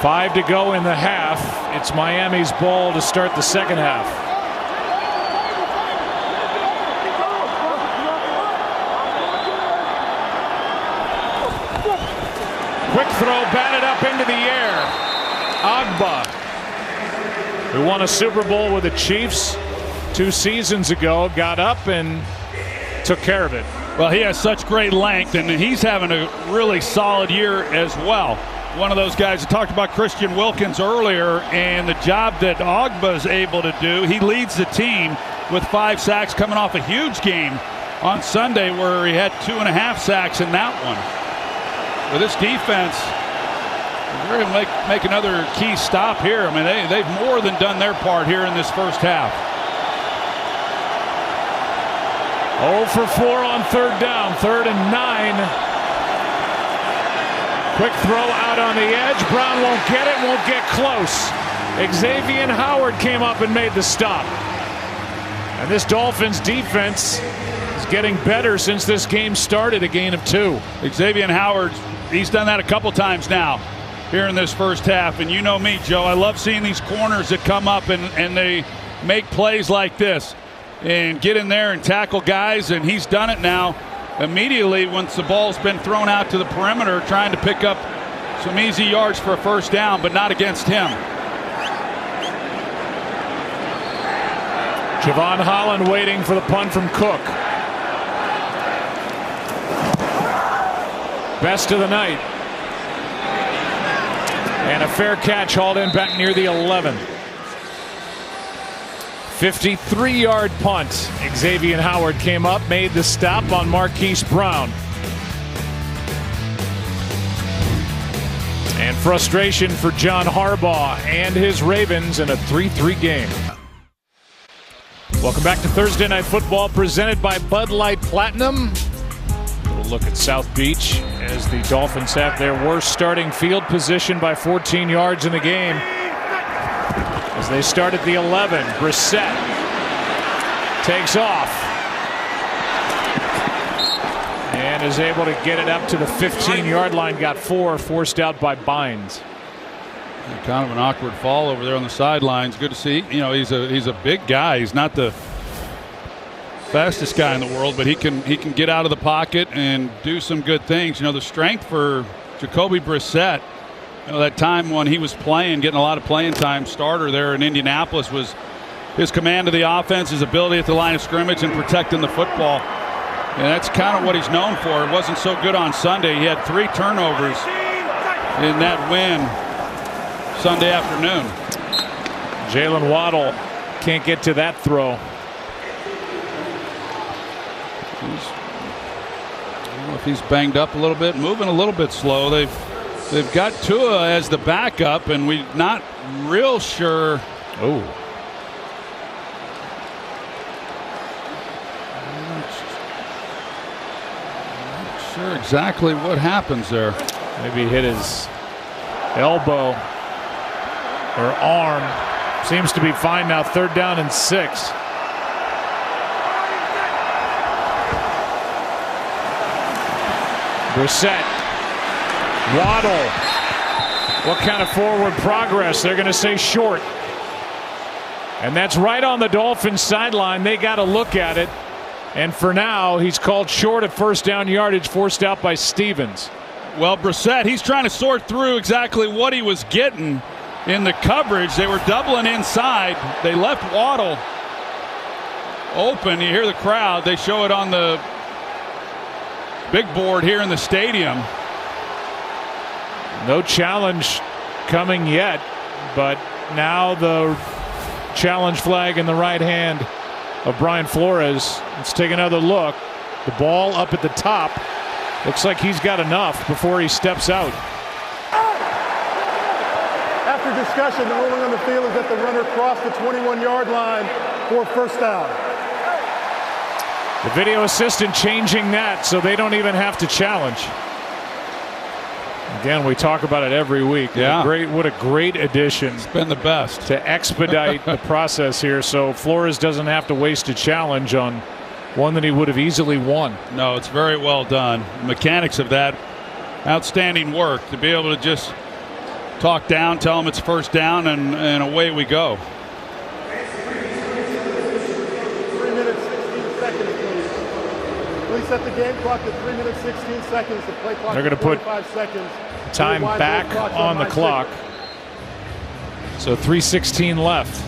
5 to go in the half. It's Miami's ball to start the second half. Quick throw, batted up into the air. Agba, who won a Super Bowl with the Chiefs 2 seasons ago, got up and took care of it. Well, he has such great length, and he's having a really solid year as well. One of those guys, I talked about Christian Wilkins earlier, and the job that Agba is able to do. He leads the team with 5 sacks, coming off a huge game on Sunday where he had 2.5 sacks in that one. With this defense, they're going to make another key stop here. I mean, they've more than done their part here in this first half. 0 for 4 on third down, 3rd and 9. Quick throw out on the edge. Brown won't get it, won't get close. Xavier Howard came up and made the stop. And this Dolphins defense is getting better since this game started, a gain of 2. Xavier Howard, he's done that a couple times now here in this first half. And you know me, Joe, I love seeing these corners that come up and they make plays like this and get in there and tackle guys, and he's done it now. Immediately once the ball's been thrown out to the perimeter, trying to pick up some easy yards for a first down, but not against him. Javon Holland waiting for the punt from Cook. Best of the night. And a fair catch hauled in back near the 11. 53-yard punt. Xavier Howard came up, made the stop on Marquise Brown. And frustration for John Harbaugh and his Ravens in a 3-3 game. Welcome back to Thursday Night Football, presented by Bud Light Platinum. We'll look at South Beach as the Dolphins have their worst starting field position by 14 yards in the game. As they start at the 11, Brissett takes off. And is able to get it up to the 15-yard line. Got 4, forced out by Bynes. Kind of an awkward fall over there on the sidelines. Good to see. You know, he's a big guy. He's not the fastest guy in the world, but he can get out of the pocket and do some good things. You know, the strength for Jacoby Brissett, you know, that time when he was playing, getting a lot of playing time, starter there in Indianapolis, was his command of the offense, his ability at the line of scrimmage, and protecting the football. And that's kind of what he's known for. It wasn't so good on Sunday. He had 3 turnovers in that win Sunday afternoon. Jalen Waddle can't get to that throw. I don't know if he's banged up a little bit, moving a little bit slow. They've got Tua as the backup, and we're not real sure. Oh. Not sure exactly what happens there. Maybe he hit his elbow or arm. Seems to be fine now. 3rd down and 6. Brissett, Waddle. What kind of forward progress? They're going to say short. And that's right on the Dolphins sideline. They got to look at it. And for now, he's called short of 1st down yardage, forced out by Stevens. Well, Brissett, he's trying to sort through exactly what he was getting in the coverage. They were doubling inside. They left Waddle open. You hear the crowd. They show it on the big board here in the stadium. No challenge coming yet, but now the challenge flag in the right hand of Brian Flores. Let's take another look. The ball up at the top. Looks like he's got enough before he steps out. After discussion, the ruling on the field is that the runner crossed the 21-yard line for 1st down. The video assistant changing that so they don't even have to challenge. Again, we talk about it every week. Yeah. What a great addition. It's been the best to expedite the process here, so Flores doesn't have to waste a challenge on one that he would have easily won. No, it's very well done. The mechanics of that, outstanding work to be able to just talk down, tell him it's 1st down, and away we go. 3 minutes, 16 seconds, please. Please set the game clock to 3 minutes, 16 seconds. The play clock. They're going to put 25 seconds. time back on the clock. So 3:16 left.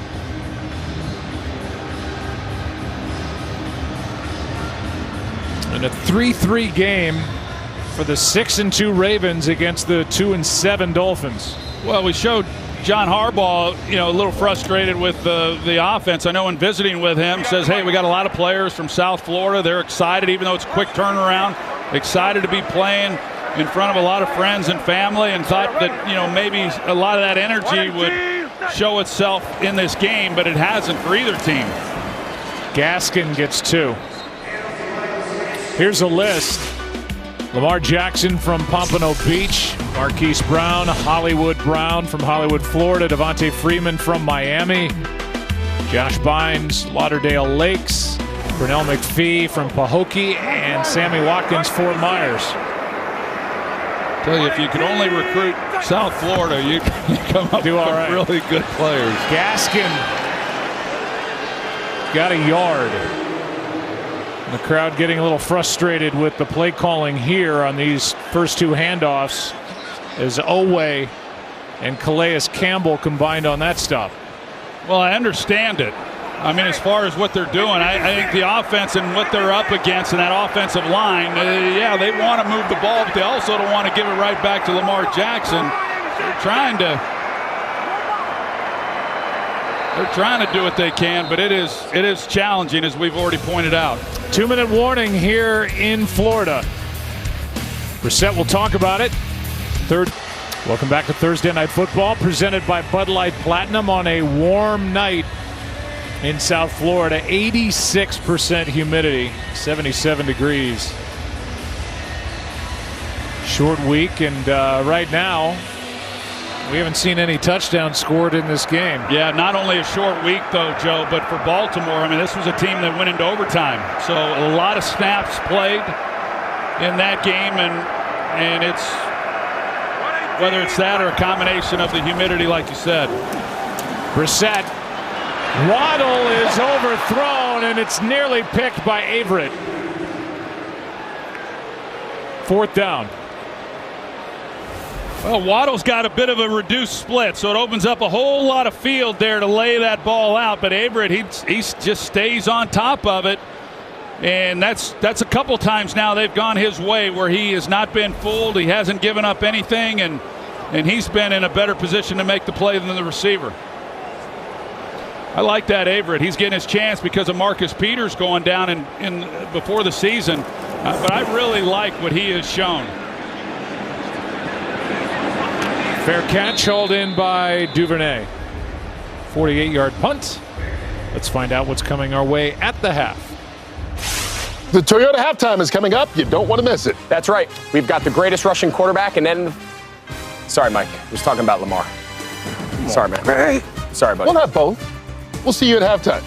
And a 3-3 game for the 6-2 Ravens against the 2-7 Dolphins. Well, we showed John Harbaugh, you know, a little frustrated with the offense. I know in visiting with him, says, hey, we got a lot of players from South Florida. They're excited, even though it's a quick turnaround, excited to be playing in front of a lot of friends and family, and thought that, you know, maybe a lot of that energy would show itself in this game, but it hasn't for either team. Gaskin gets 2. Here's a list. Lamar Jackson from Pompano Beach, Marquise Brown, Hollywood Brown from Hollywood, Florida, Devontae Freeman from Miami, Josh Bynes, Lauderdale Lakes, Brunel McPhee from Pahokee, and Sammy Watkins, Fort Myers. Tell you, if you could only recruit South Florida, you come up with really good players. Gaskin got a yard. The crowd getting a little frustrated with the play calling here on these first 2 handoffs as Oweh and Calais Campbell combined on that stop. Well, I understand it. I mean, as far as what they're doing, I think the offense and what they're up against in that offensive line, yeah, they want to move the ball, but they also don't want to give it right back to Lamar Jackson. They're trying to do what they can, but it is challenging, as we've already pointed out. 2-minute warning here in Florida. Brissett will talk about it. Welcome back to Thursday Night Football, presented by Bud Light Platinum on a warm night in South Florida. 86% humidity, 77 degrees. Short week, and right now, we haven't seen any touchdowns scored in this game. Yeah, not only a short week, though, Joe, but for Baltimore, I mean, this was a team that went into overtime. So a lot of snaps played in that game, and it's whether it's that or a combination of the humidity, like you said. Brissett. Waddle is overthrown, and it's nearly picked by Averett. 4th down. Well, Waddle's got a bit of a reduced split, so it opens up a whole lot of field there to lay that ball out. But Averett, he just stays on top of it, and that's a couple times now they've gone his way where he has not been fooled. He hasn't given up anything, and he's been in a better position to make the play than the receiver. I like that Averett. He's getting his chance because of Marcus Peters going down in before the season, but I really like what he has shown. Fair catch, hauled in by Duvernay. 48-yard punt. Let's find out what's coming our way at the half. The Toyota halftime is coming up. You don't want to miss it. That's right. We've got the greatest rushing quarterback, and then... Sorry, Mike. I was talking about Lamar. Sorry, man. Hey. Sorry, buddy. We'll have both. We'll see you at halftime.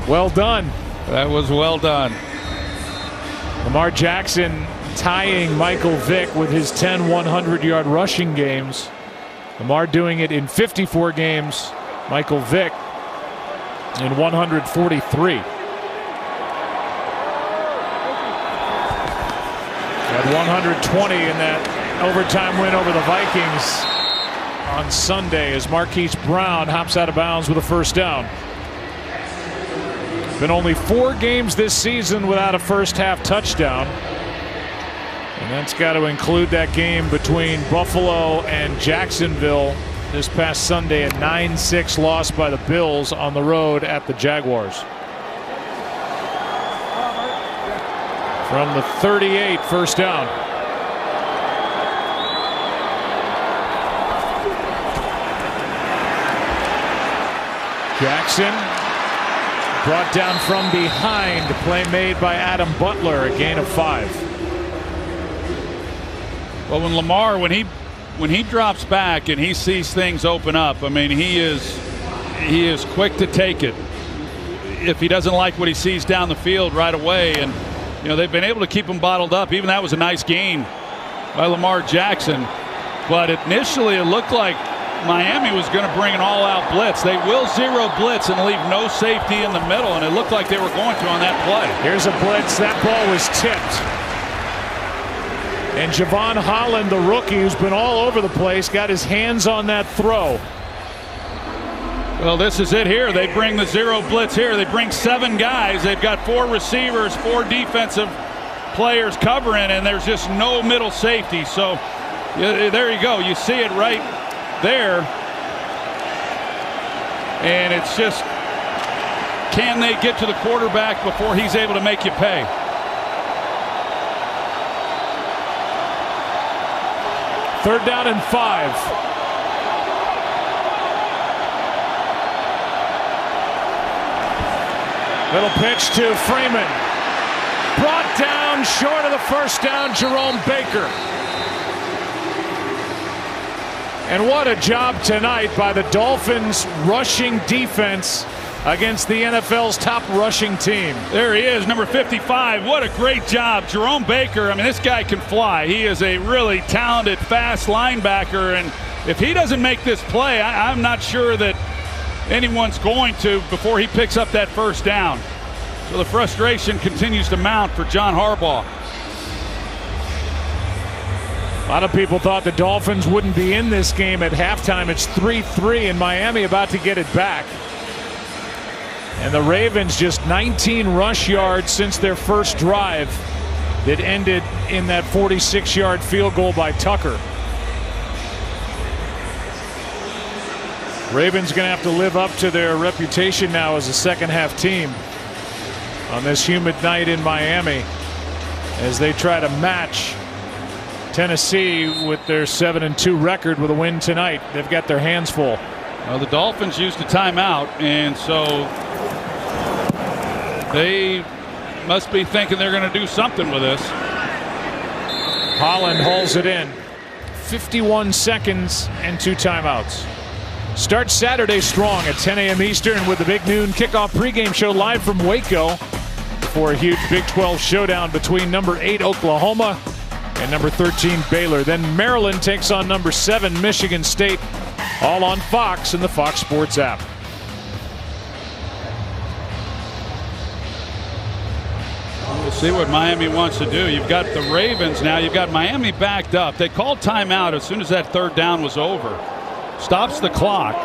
Well done. That was well done. Lamar Jackson tying Michael Vick with his 10 100-yard rushing games. Lamar doing it in 54 games. Michael Vick in 143. Had 120 in that overtime win over the Vikings on Sunday as Marquise Brown hops out of bounds with a 1st down. Been only 4 games this season without a first-half touchdown. And that's got to include that game between Buffalo and Jacksonville this past Sunday, a 9-6 loss by the Bills on the road at the Jaguars. From the 38, 1st down. Jackson brought down from behind. Play made by Adam Butler, a gain of 5. Well, when Lamar, when he drops back and he sees things open up, I mean, he is quick to take it if he doesn't like what he sees down the field right away. And they've been able to keep him bottled up. Even that was a nice gain by Lamar Jackson. But initially it looked like Miami was going to bring an all-out blitz. They will zero blitz and leave no safety in the middle, and it looked like they were going to on that play. Here's a blitz. That ball was tipped. And Javon Holland, the rookie, who's been all over the place, got his hands on that throw. Well, this is it here. They bring the zero blitz here. They bring 7 guys. They've got 4 receivers, 4 defensive players covering, and there's just no middle safety. So there you go. You see it right there. And it's just, can they get to the quarterback before he's able to make you pay? Third down and 5. Little pitch to Freeman. Brought down short of the 1st down, Jerome Baker. And what a job tonight by the Dolphins rushing defense against the NFL's top rushing team. There he is, number 55. What a great job. Jerome Baker, I mean, this guy can fly. He is a really talented, fast linebacker, and if he doesn't make this play, I'm not sure that anyone's going to before he picks up that 1st down. So the frustration continues to mount for John Harbaugh. A lot of people thought the Dolphins wouldn't be in this game at halftime. It's 3-3 and Miami about to get it back. And the Ravens just 19 rush yards since their first drive that ended in that 46-yard field goal by Tucker. Ravens going to have to live up to their reputation now as a second-half team on this humid night in Miami as they try to match Tennessee with their 7-2 record with a win tonight. They've got their hands full. Well, the Dolphins used a timeout, and so they must be thinking they're going to do something with this. Holland hauls it in. 51 seconds and 2 timeouts. Start Saturday strong at 10 a.m. Eastern with the Big Noon Kickoff pregame show live from Waco. for a huge Big 12 showdown between number 8 Oklahoma and number 13 Baylor. Then Maryland takes on number 7 Michigan State, all on Fox and the Fox Sports app. We'll see what Miami wants to do. You've got the Ravens now. You've got Miami backed up. They called timeout as soon as that third down was over. Stops the clock.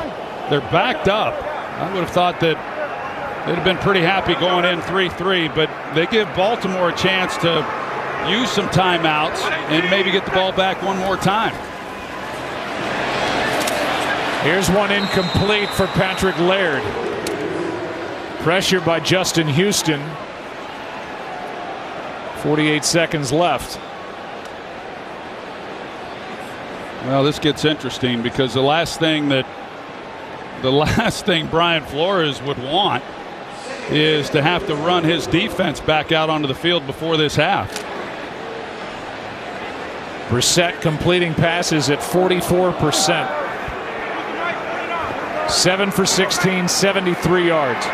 They're backed up. I would have thought that they'd have been pretty happy going in 3-3, but they give Baltimore a chance to use some timeouts and maybe get the ball back one more time. Here's one incomplete for Patrick Laird. Pressure by Justin Houston. 48 seconds left. Well, this gets interesting because the last thing Brian Flores would want is to have to run his defense back out onto the field before this half. Brissett completing passes at 44%. 7 for 16, 73 yards.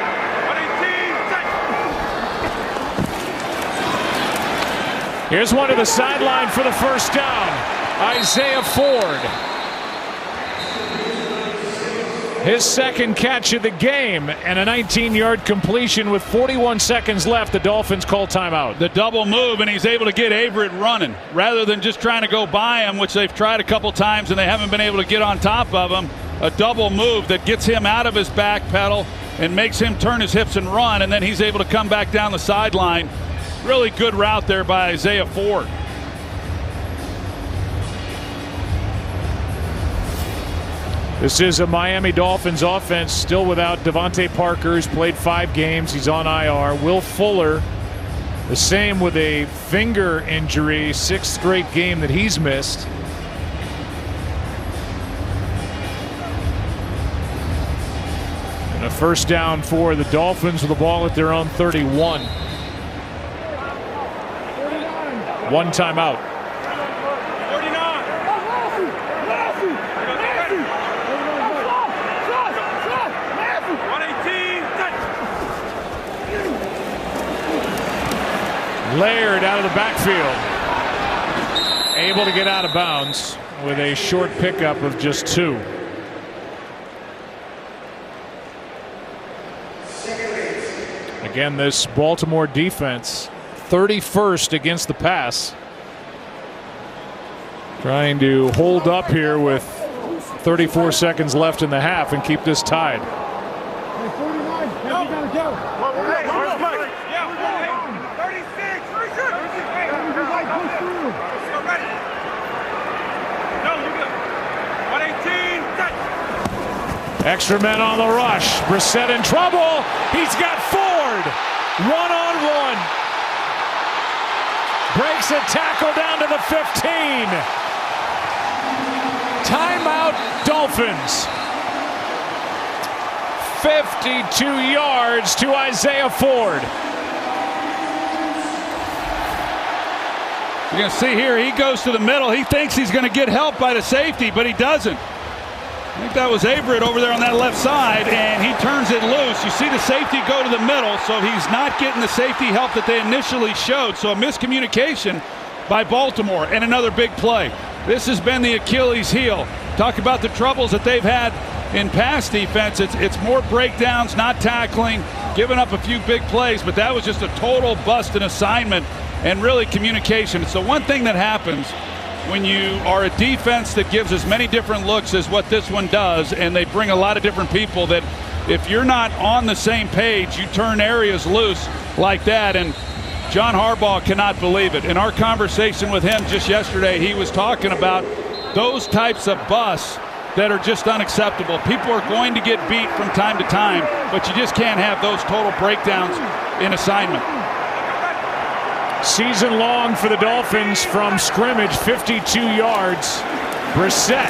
Here's one to the sideline for the first down. Isaiah Ford. His second catch of the game and a 19-yard completion with 41 seconds left. The Dolphins call timeout. The double move, and he's able to get Averett running rather than just trying to go by him, which they've tried a couple times and they haven't been able to get on top of him. A double move that gets him out of his back pedal and makes him turn his hips and run, and then he's able to come back down the sideline. Really good route there by Isaiah Ford. This is a Miami Dolphins offense still without Devontae Parker, who's played 5 games. He's on IR. Will Fuller, the same with a finger injury, 6th straight game that he's missed. And a first down for the Dolphins with the ball at their own 31. One timeout. 49. Laird out of the backfield. Able to get out of bounds with a short pickup of just 2. Again, this Baltimore defense 31st against the pass. Trying to hold up here with 34 seconds left in the half and keep this tied. Extra men on the rush. Brissett in trouble. He's got Ford. One-on-one. Breaks a tackle down to the 15. Timeout, Dolphins. 52 yards to Isaiah Ford. You're going to see here, he goes to the middle. He thinks he's going to get help by the safety, but he doesn't. I think that was Averett over there on that left side, and he turns it loose. You see the safety go to the middle, so he's not getting the safety help that they initially showed. So a miscommunication by Baltimore, and another big play. This has been the Achilles heel. Talk about the troubles that they've had in pass defense. It's more breakdowns, not tackling, giving up a few big plays, but that was just a total bust in assignment and really communication. It's the one thing that happens when you are a defense that gives as many different looks as what this one does, and they bring a lot of different people, that if you're not on the same page, you turn areas loose like that. And John Harbaugh cannot believe it. In our conversation with him just yesterday, he was talking about those types of busts that are just unacceptable. People are going to get beat from time to time, but you just can't have those total breakdowns in assignment. Season long for the Dolphins from scrimmage, 52 yards. Brissett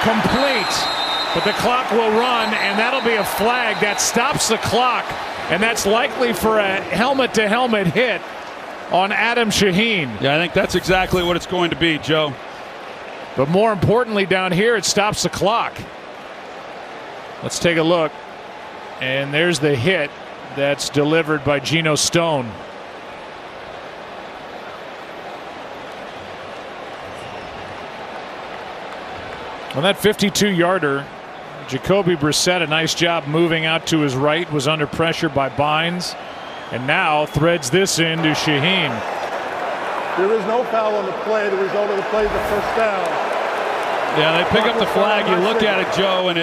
complete, but the clock will run, and that'll be a flag that stops the clock, and that's likely for a helmet-to-helmet hit on Adam Shaheen. Yeah, I think that's exactly what it's going to be, Joe. But more importantly, down here, it stops the clock. Let's take a look, and there's the hit. that's delivered by Geno Stone. On that 52-yarder, Jacoby Brissett, a nice job moving out to his right, was under pressure by Bynes, and now threads this into Shaheen. There is no foul on the play. The result of the play is the first down. Yeah, they pick up the flag. You look at it, Joe, and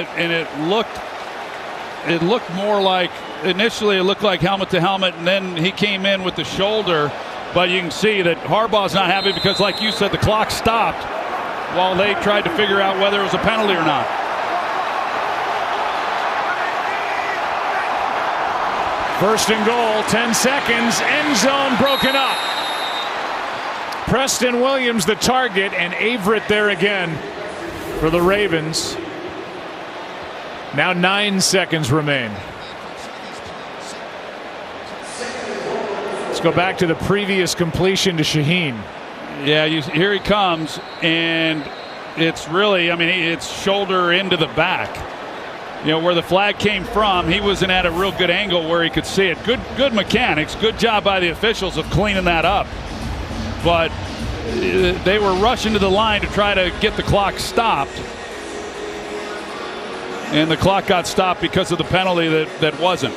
it looked more like, initially it looked like helmet to helmet, and then he came in with the shoulder. But you can see that Harbaugh's not happy because, like you said, the clock stopped while they tried to figure out whether it was a penalty or not. First and goal, 10 seconds, end zone broken up. Preston Williams the target, and Averett there again for the Ravens. Now 9 seconds remain. Let's go back to the previous completion to Shaheen. Yeah, here he comes, and it's really, I mean, it's shoulder into the back. You know, where the flag came from, he wasn't at a real good angle where he could see it. Good mechanics, good job by the officials of cleaning that up. But they were rushing to the line to try to get the clock stopped. And the clock got stopped because of the penalty that wasn't.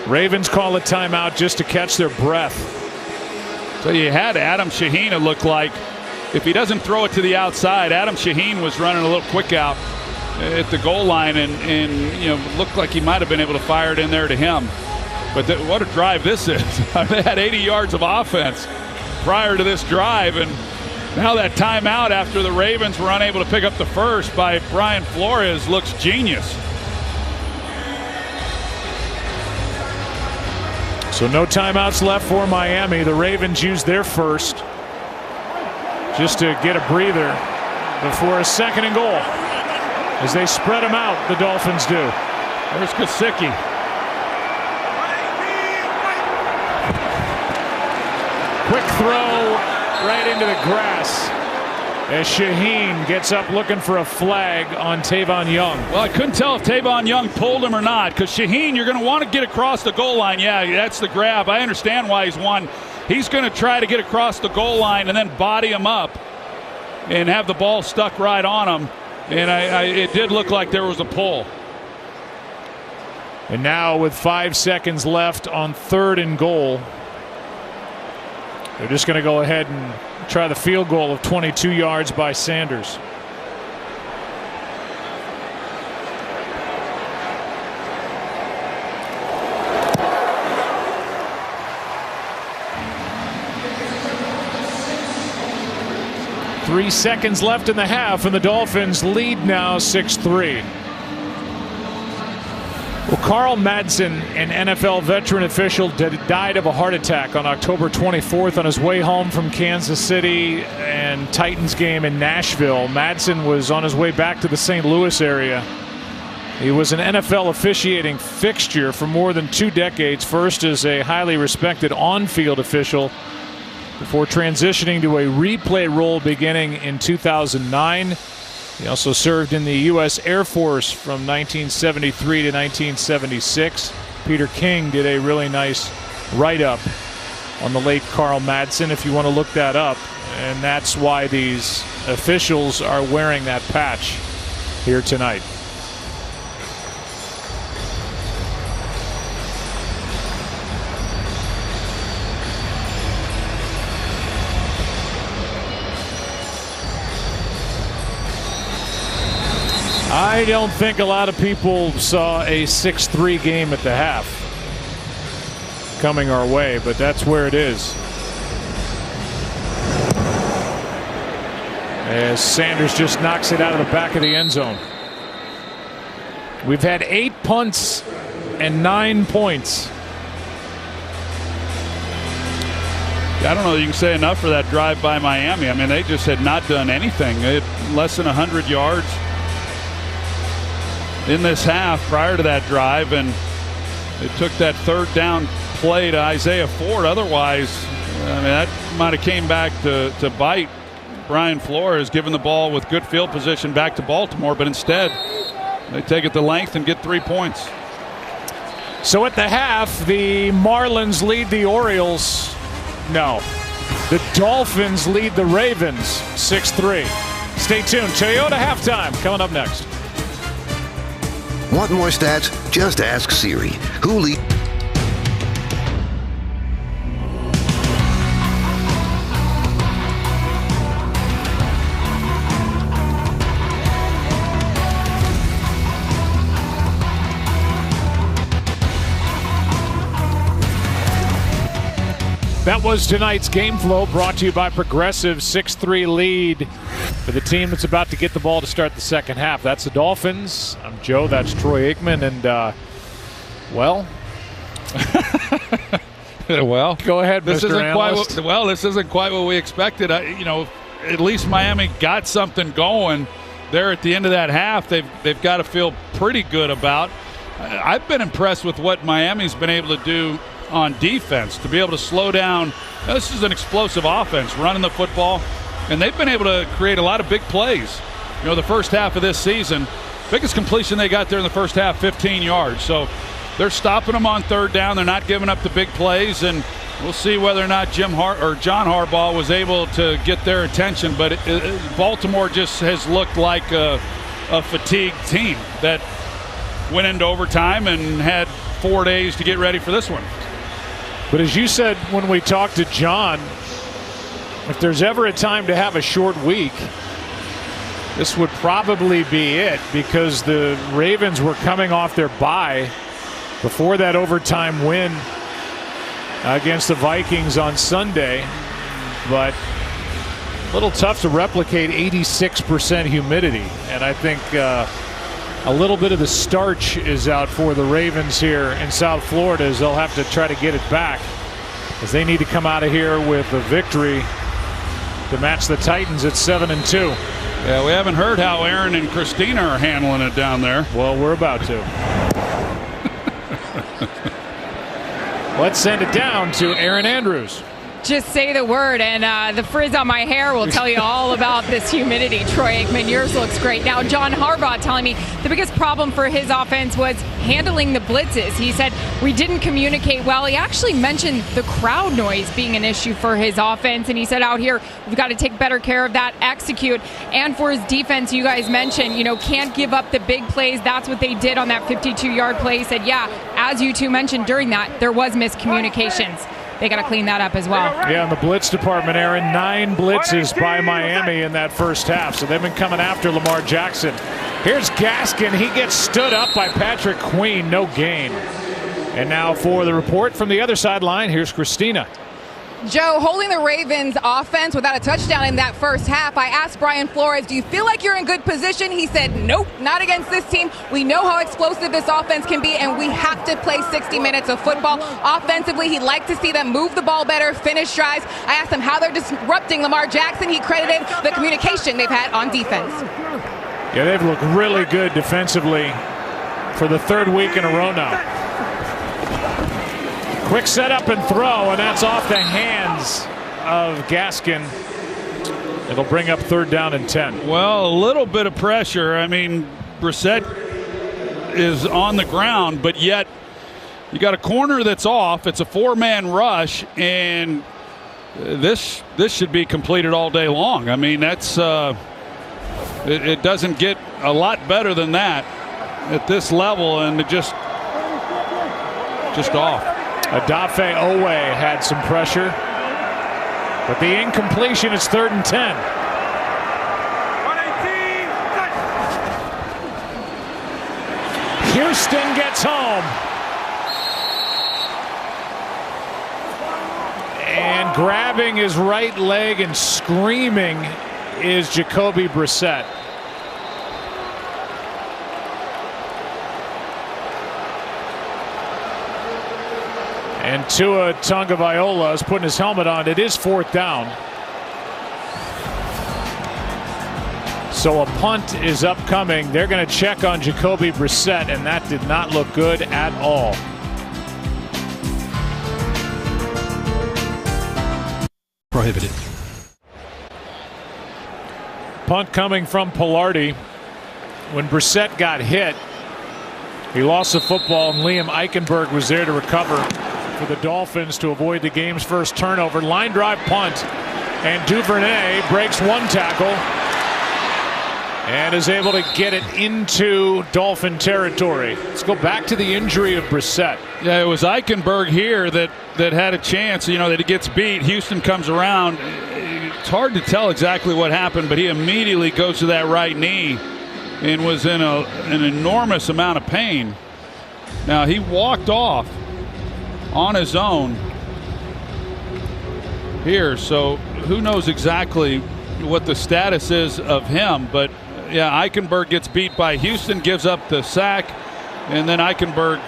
Ravens call a timeout just to catch their breath. So you had Adam Shaheen, it looked like. If he doesn't throw it to the outside, Adam Shaheen was running a little quick out at the goal line, and you know, looked like he might have been able to fire it in there to him. But what a drive this is. They had 80 yards of offense prior to this drive, and now that timeout after the Ravens were unable to pick up the first by Brian Flores looks genius. So no timeouts left for Miami. The Ravens used their first just to get a breather before a second and goal. As they spread them out, the Dolphins do. There's Gesicki. Quick throw right into the grass as Shaheen gets up looking for a flag on Tavon Young. Well, I couldn't tell if Tavon Young pulled him or not, because Shaheen, you're going to want to get across the goal line. Yeah, that's the grab. I understand why he's won. He's going to try to get across the goal line and then body him up and have the ball stuck right on him. And it did look like there was a pull. And now with 5 seconds left on 3rd and goal, they're just going to go ahead and try the field goal of 22 yards by Sanders. Three seconds left in the half, and the Dolphins lead now 6-3. Well, Carl Madsen, an NFL veteran official, died of a heart attack on October 24th on his way home from Kansas City and Titans game in Nashville. Madsen was on his way back to the St. Louis area. He was an NFL officiating fixture for more than 2 decades, first as a highly respected on-field official before transitioning to a replay role beginning in 2009. He also served in the U.S. Air Force from 1973 to 1976. Peter King did a really nice write-up on the late Carl Madsen, if you want to look that up. And that's why these officials are wearing that patch here tonight. I don't think a lot of people saw a 6-3 game at the half coming our way, but that's where it is. As Sanders just knocks it out of the back of the end zone. We've had 8 punts and 9 points. I don't know that you can say enough for that drive by Miami. I mean, they just had not done anything. They had less than 100 yards in this half prior to that drive, and it took that 3rd down play to Isaiah Ford. Otherwise, I mean, that might have came back to bite Brian Flores, giving the ball with good field position back to Baltimore, but instead they take it the length and get 3 points. So at the half, the Marlins lead the Orioles. No. The Dolphins lead the Ravens 6-3. Stay tuned. Toyota halftime coming up next. Want more stats? Just ask Siri. Who leads? That was tonight's game flow, brought to you by Progressive. 6-3 lead for the team that's about to get the ball to start the second half. That's the Dolphins. I'm Joe. That's Troy Aikman. And, well, go ahead, this Mr. isn't Analyst. this isn't quite what we expected. At least Miami got something going there at the end of that half. They've got to feel pretty good about. I've been impressed with what Miami's been able to do on defense, to be able to slow down. This is an explosive offense, running the football, and they've been able to create a lot of big plays. The first half of this season, biggest completion they got there in the first half, 15 yards. So they're stopping them on third down. They're not giving up the big plays, and we'll see whether or not John Harbaugh was able to get their attention. But Baltimore just has looked like a fatigued team that went into overtime and had 4 days to get ready for this one. But as you said when we talked to John, if there's ever a time to have a short week, this would probably be it, because the Ravens were coming off their bye before that overtime win against the Vikings on Sunday. But a little tough to replicate 86% humidity. And I think a little bit of the starch is out for the Ravens here in South Florida, as they'll have to try to get it back, as they need to come out of here with a victory to match the Titans at 7-2. Yeah, we haven't heard how Aaron and Christina are handling it down there. Well, we're about to. Let's send it down to Aaron Andrews. Just say the word, and the frizz on my hair will tell you all about this humidity. Troy Aikman, yours looks great. Now, John Harbaugh telling me the biggest problem for his offense was handling the blitzes. He said we didn't communicate well. He actually mentioned the crowd noise being an issue for his offense, and he said out here we've got to take better care of that, execute. And for his defense, you guys mentioned, can't give up the big plays. That's what they did on that 52-yard play. He said, yeah, as you two mentioned during that, there was miscommunications. They got to clean that up as well. Yeah, in the blitz department, Aaron, 9 blitzes by Miami in that first half. So they've been coming after Lamar Jackson. Here's Gaskin. He gets stood up by Patrick Queen. No gain. And now for the report from the other sideline, here's Christina. Joe, holding the Ravens offense without a touchdown in that first half, I asked Brian Flores, do you feel like you're in good position? He said, nope, not against this team. We know how explosive this offense can be, and we have to play 60 minutes of football. Offensively, he'd like to see them move the ball better, finish drives. I asked him how they're disrupting Lamar Jackson. He credited the communication they've had on defense. Yeah, they've looked really good defensively for the third week in a row now. Quick setup and throw, and that's off the hands of Gaskin. It'll bring up third down and 10. Well, a little bit of pressure. I mean, Brissett is on the ground, but yet you got a corner that's off. It's a 4-man rush, and this should be completed all day long. I mean, that's it doesn't get a lot better than that at this level, and it just off. Adafe Owe had some pressure, but the incompletion is 3rd and 10. 118. Houston gets home. And grabbing his right leg and screaming is Jacoby Brissett. And Tua Tagovailoa is putting his helmet on. It is 4th down. So a punt is upcoming. They're going to check on Jacoby Brissett, and that did not look good at all. Prohibited. Punt coming from Pilardi. When Brissett got hit, He lost the football, and Liam Eichenberg was there to recover for the Dolphins to avoid the game's first turnover. Line drive punt, and Duvernay breaks one tackle and is able to get it into Dolphin territory. Let's go back to the injury of Brissett. Yeah, it was Eichenberg here that had a chance, that he gets beat. Houston comes around. It's hard to tell exactly what happened, but he immediately goes to that right knee and was in an enormous amount of pain. Now, he walked off on his own here, so who knows exactly what the status is of him. But, yeah, Eichenberg gets beat by Houston, gives up the sack, and then Eichenberg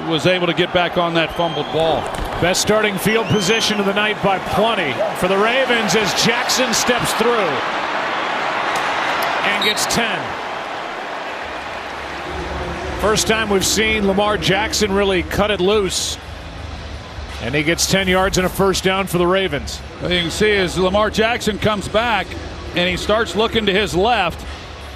was able to get back on that fumbled ball. Best starting field position of the night by plenty for the Ravens as Jackson steps through and gets 10. First time we've seen Lamar Jackson really cut it loose. And he gets 10 yards and a first down for the Ravens. What you can see is Lamar Jackson comes back and he starts looking to his left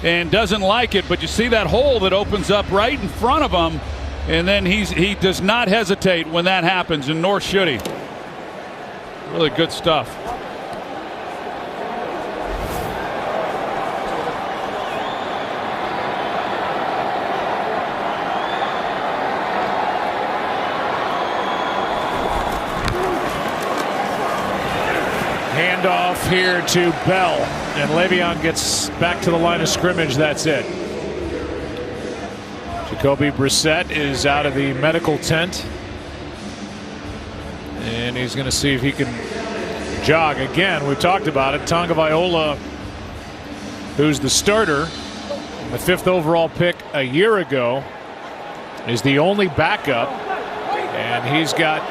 and doesn't like it, but you see that hole that opens up right in front of him, and then he does not hesitate when that happens, and nor should he. Really good stuff. Handoff here to Bell, and Le'Veon gets back to the line of scrimmage. That's it. Jacoby Brissett is out of the medical tent, and he's going to see if he can jog again. We've talked about it. Tagovailoa, who's the starter, the 5th overall pick a year ago, is the only backup, and he's got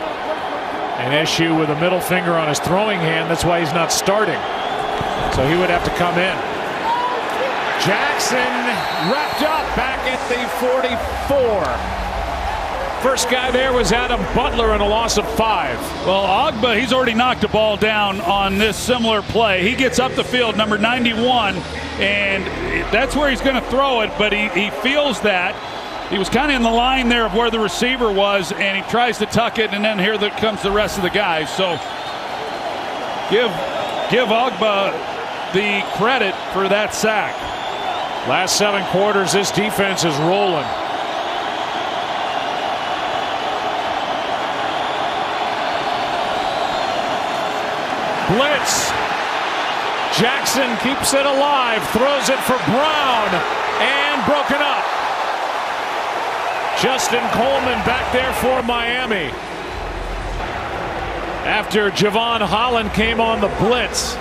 an issue with a middle finger on his throwing hand. That's why he's not starting. So he would have to come in. Jackson wrapped up back at the 44. First guy there was Adam Butler in a loss of 5. Well, Ogba, he's already knocked a ball down on this similar play. He gets up the field, number 91, and that's where he's going to throw it, but he feels that. He was kind of in the line there of where the receiver was, and he tries to tuck it, and then here comes the rest of the guys. So give Ogba the credit for that sack. Last 7 quarters, this defense is rolling. Blitz. Jackson keeps it alive, throws it for Brown, and broken up. Justin Coleman back there for Miami. After Javon Holland came on the blitz.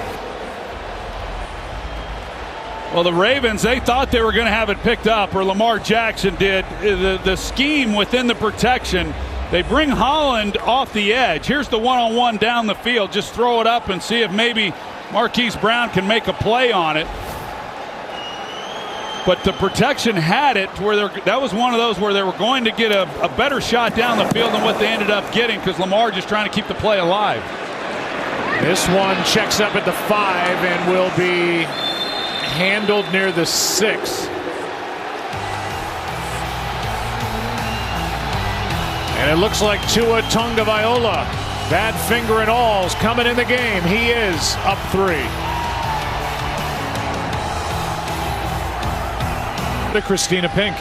Well, the Ravens, they thought they were going to have it picked up, or Lamar Jackson did. The scheme within the protection, they bring Holland off the edge. Here's the one-on-one down the field. Just throw it up and see if maybe Marquise Brown can make a play on it. But the protection had it to where that was one of those where they were going to get a better shot down the field than what they ended up getting, because Lamar just trying to keep the play alive. This one checks up at the 5 and will be handled near the 6. And it looks like Tua Tagovailoa, bad finger and all, is coming in the game. He is up 3. To Christina Pink.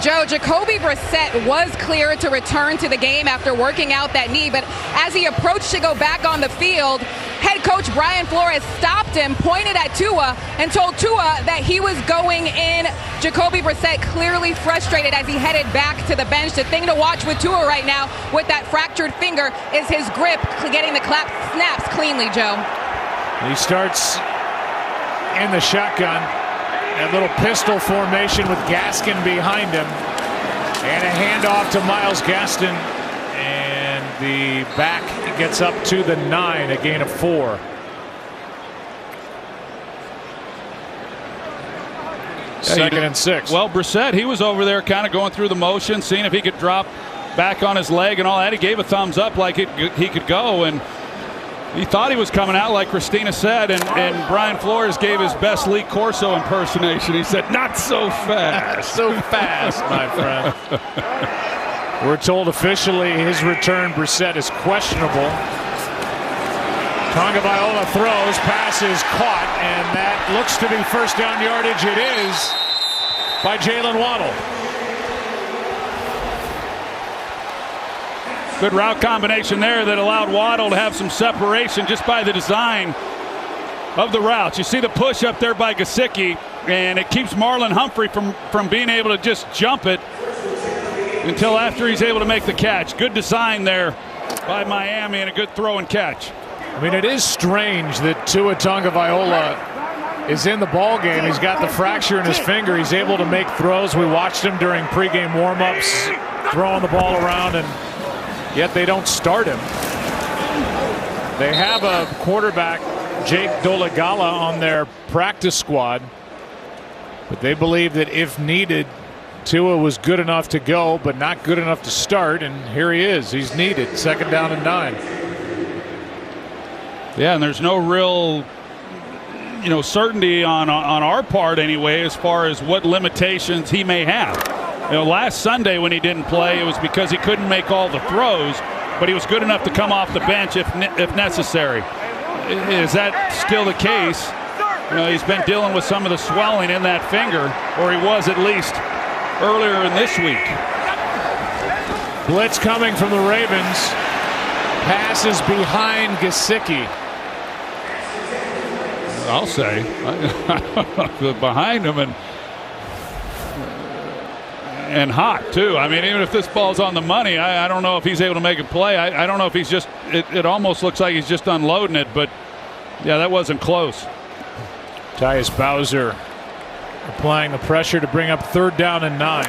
Joe, Jacoby Brissett was cleared to return to the game after working out that knee, but as he approached to go back on the field, head coach Brian Flores stopped him, pointed at Tua, and told Tua that he was going in. Jacoby Brissett clearly frustrated as he headed back to the bench. The thing to watch with Tua right now with that fractured finger is his grip, getting the snaps cleanly, Joe. He starts in the shotgun. A little pistol formation with Gaskin behind him. And a handoff to Myles Gaston. And the back gets up to the 9, a gain of 4. Second and 6. Well, Brissett, he was over there kind of going through the motion, seeing if he could drop back on his leg and all that. He gave a thumbs up like he could go. And He thought he was coming out, like Christina said, and Brian Flores gave his best Lee Corso impersonation. He said, "Not so fast." So fast, my friend. We're told officially his return, Brissett, is questionable. Tagovailoa throws, pass is caught, and that looks to be first down yardage. It is by Jalen Waddle. Good route combination there that allowed Waddle to have some separation just by the design of the routes. You see the push up there by Gesicki, and it keeps Marlon Humphrey from being able to just jump it until after he's able to make the catch. Good design there by Miami and a good throw and catch. I mean, it is strange that Tua Tagovailoa is in the ball game. He's got the fracture in his finger. He's able to make throws. We watched him during pregame warm-ups throwing the ball around, and yet they don't start him. They have a quarterback, Jake Dolegala, on their practice squad, but they believe that if needed, Tua was good enough to go, but not good enough to start, and here he is. He's needed. Second down and 9. Yeah, and there's no real, certainty on our part anyway as far as what limitations he may have. Last Sunday when he didn't play, it was because he couldn't make all the throws, but he was good enough to come off the bench if necessary. Is that still the case? He's been dealing with some of the swelling in that finger, or he was at least earlier in this week. Blitz coming from the Ravens. Pass is behind Gesicki. I'll say behind him and hot too. I mean, even if this ball's on the money, I don't know if he's able to make a play. I don't know if he's just. It almost looks like he's just unloading it, but yeah, that wasn't close. Tyus Bowser applying the pressure to bring up third down and 9.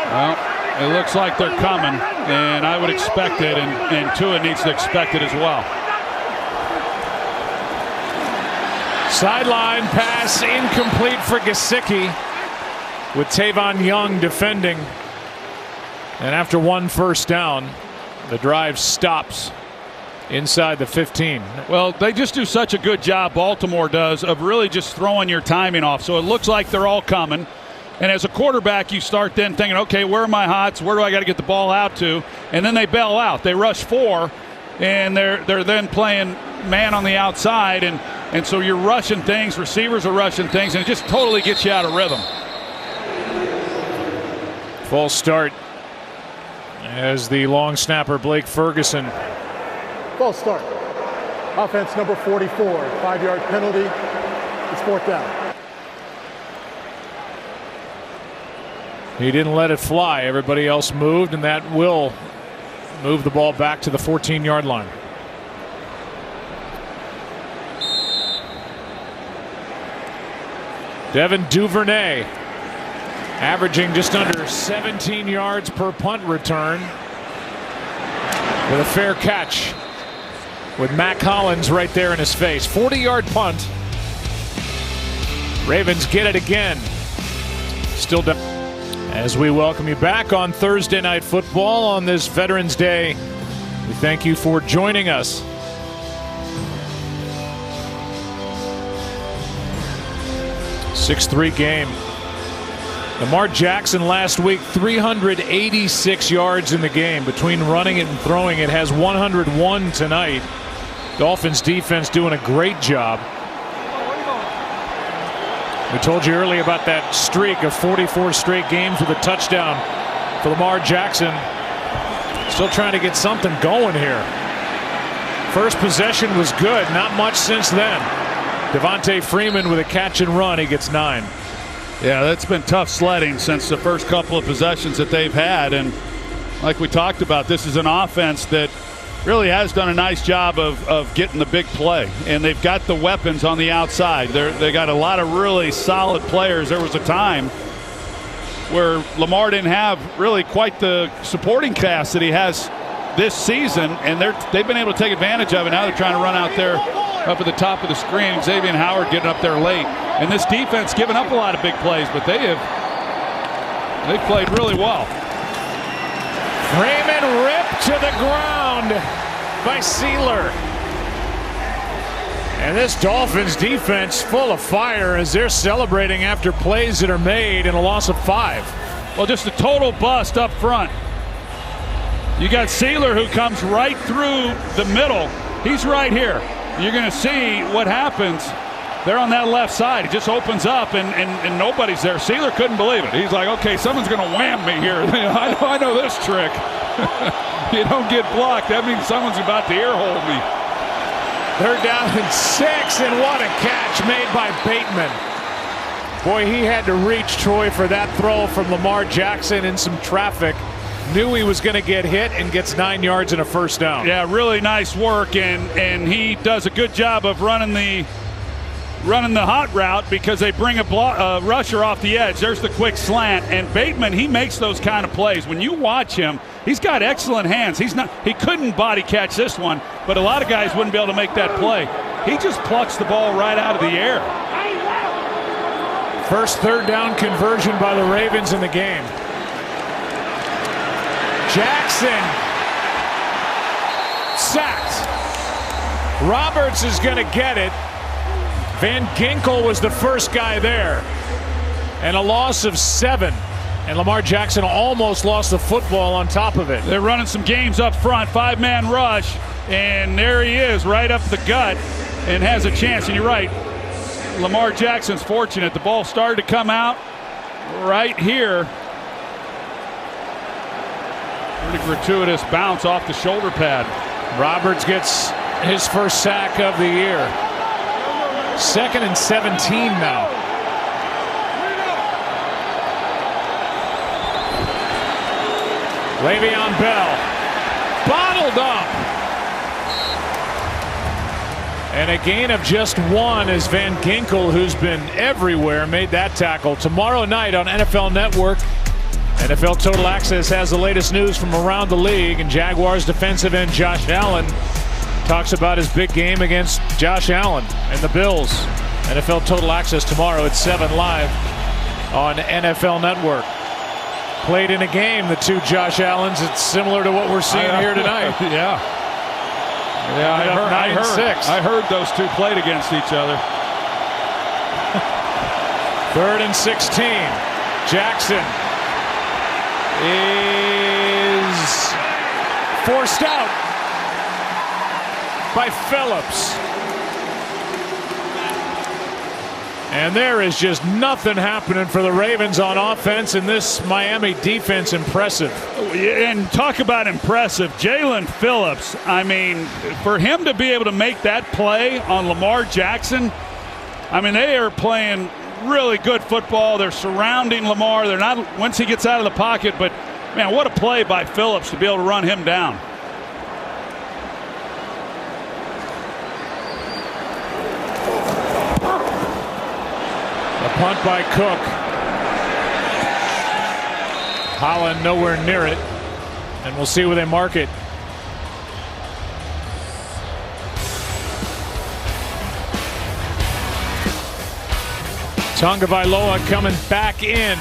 Well, it looks like they're coming, and I would expect it, and Tua needs to expect it as well. Sideline pass incomplete for Gesicki, with Tavon Young defending. And after one first down, the drive stops inside the 15. Well, they just do such a good job, Baltimore does, of really just throwing your timing off. So it looks like they're all coming. And as a quarterback, you start then thinking, okay, where are my hots? Where do I got to get the ball out to? And then they bail out. They rush 4, and they're then playing man on the outside. And so you're rushing things. Receivers are rushing things, and it just totally gets you out of rhythm. False start as the long snapper Blake Ferguson. False start. Offense number 44. 5-yard penalty. It's fourth down. He didn't let it fly. Everybody else moved, and that will move the ball back to the 14-yard line. Devin Duvernay averaging just under 17 yards per punt return with a fair catch with Matt Collins right there in his face. 40-yard punt. Ravens get it again. Still down. As we welcome you back on Thursday Night Football on this Veterans Day, we thank you for joining us. Six-3 game. Lamar Jackson last week, 386 yards in the game. Between running it and throwing it, has 101 tonight. Dolphins defense doing a great job. We told you earlier about that streak of 44 straight games with a touchdown for Lamar Jackson. Still trying to get something going here. First possession was good. Not much since then. Devontae Freeman with a catch and run. He gets 9. Yeah, that's been tough sledding since the first couple of possessions that they've had. And like we talked about, this is an offense that really has done a nice job of getting the big play. And they've got the weapons on the outside. They got a lot of really solid players. There was a time where Lamar didn't have really quite the supporting cast that he has this season, and they've been able to take advantage of it. Now they're trying to run out there up at the top of the screen. Xavier Howard getting up there late. And this defense giving up a lot of big plays, but they've played really well. Raymond ripped to the ground by Sealer. And this Dolphins defense full of fire as they're celebrating after plays that are made and a loss of 5. Well, just a total bust up front. You got Sealer who comes right through the middle. He's right here. You're going to see what happens. They're on that left side. It just opens up, and nobody's there. Sealer couldn't believe it. He's like, okay, someone's going to wham me here. I know this trick. You don't get blocked. That means someone's about to earhole me. They're down in 6, and what a catch made by Bateman. Boy, he had to reach, Troy, for that throw from Lamar Jackson in some traffic. Knew he was going to get hit and gets 9 yards and a first down. Yeah, really nice work, and he does a good job of running the hot route because they bring a rusher off the edge. There's the quick slant, and Bateman, he makes those kind of plays. When you watch him, he's got excellent hands. He couldn't body catch this one, but a lot of guys wouldn't be able to make that play. He just plucks the ball right out of the air. First third down conversion by the Ravens in the game. Jackson sacked. Roberts is going to get it. Van Ginkel was the first guy there. And a loss of 7. And Lamar Jackson almost lost the football on top of it. They're running some games up front, 5-man rush, and there he is right up the gut and has a chance. And you're right, Lamar Jackson's fortunate. The ball started to come out right here. Pretty gratuitous bounce off the shoulder pad. Roberts gets his first sack of the year. 2nd and 17 now. Le'Veon Bell bottled up. And a gain of just 1 as Van Ginkel, who's been everywhere, made that tackle. Tomorrow night on NFL Network, NFL Total Access has the latest news from around the league, and Jaguars defensive end Josh Allen talks about his big game against Josh Allen and the Bills. NFL Total Access tomorrow at 7 live on NFL Network. Played in a game, the two Josh Allens. It's similar to what we're seeing here tonight. Yeah, I heard those two played against each other. 3rd and 16. Jackson is forced out by Phillips. And there is just nothing happening for the Ravens on offense, and this Miami defense impressive. And talk about impressive. Jalen Phillips, I mean, for him to be able to make that play on Lamar Jackson, I mean, they are playing really good football. They're surrounding Lamar. They're not once he gets out of the pocket, but man, what a play by Phillips to be able to run him down. A punt by Cook. Holland nowhere near it, and we'll see where they mark it. Tagovailoa coming back in.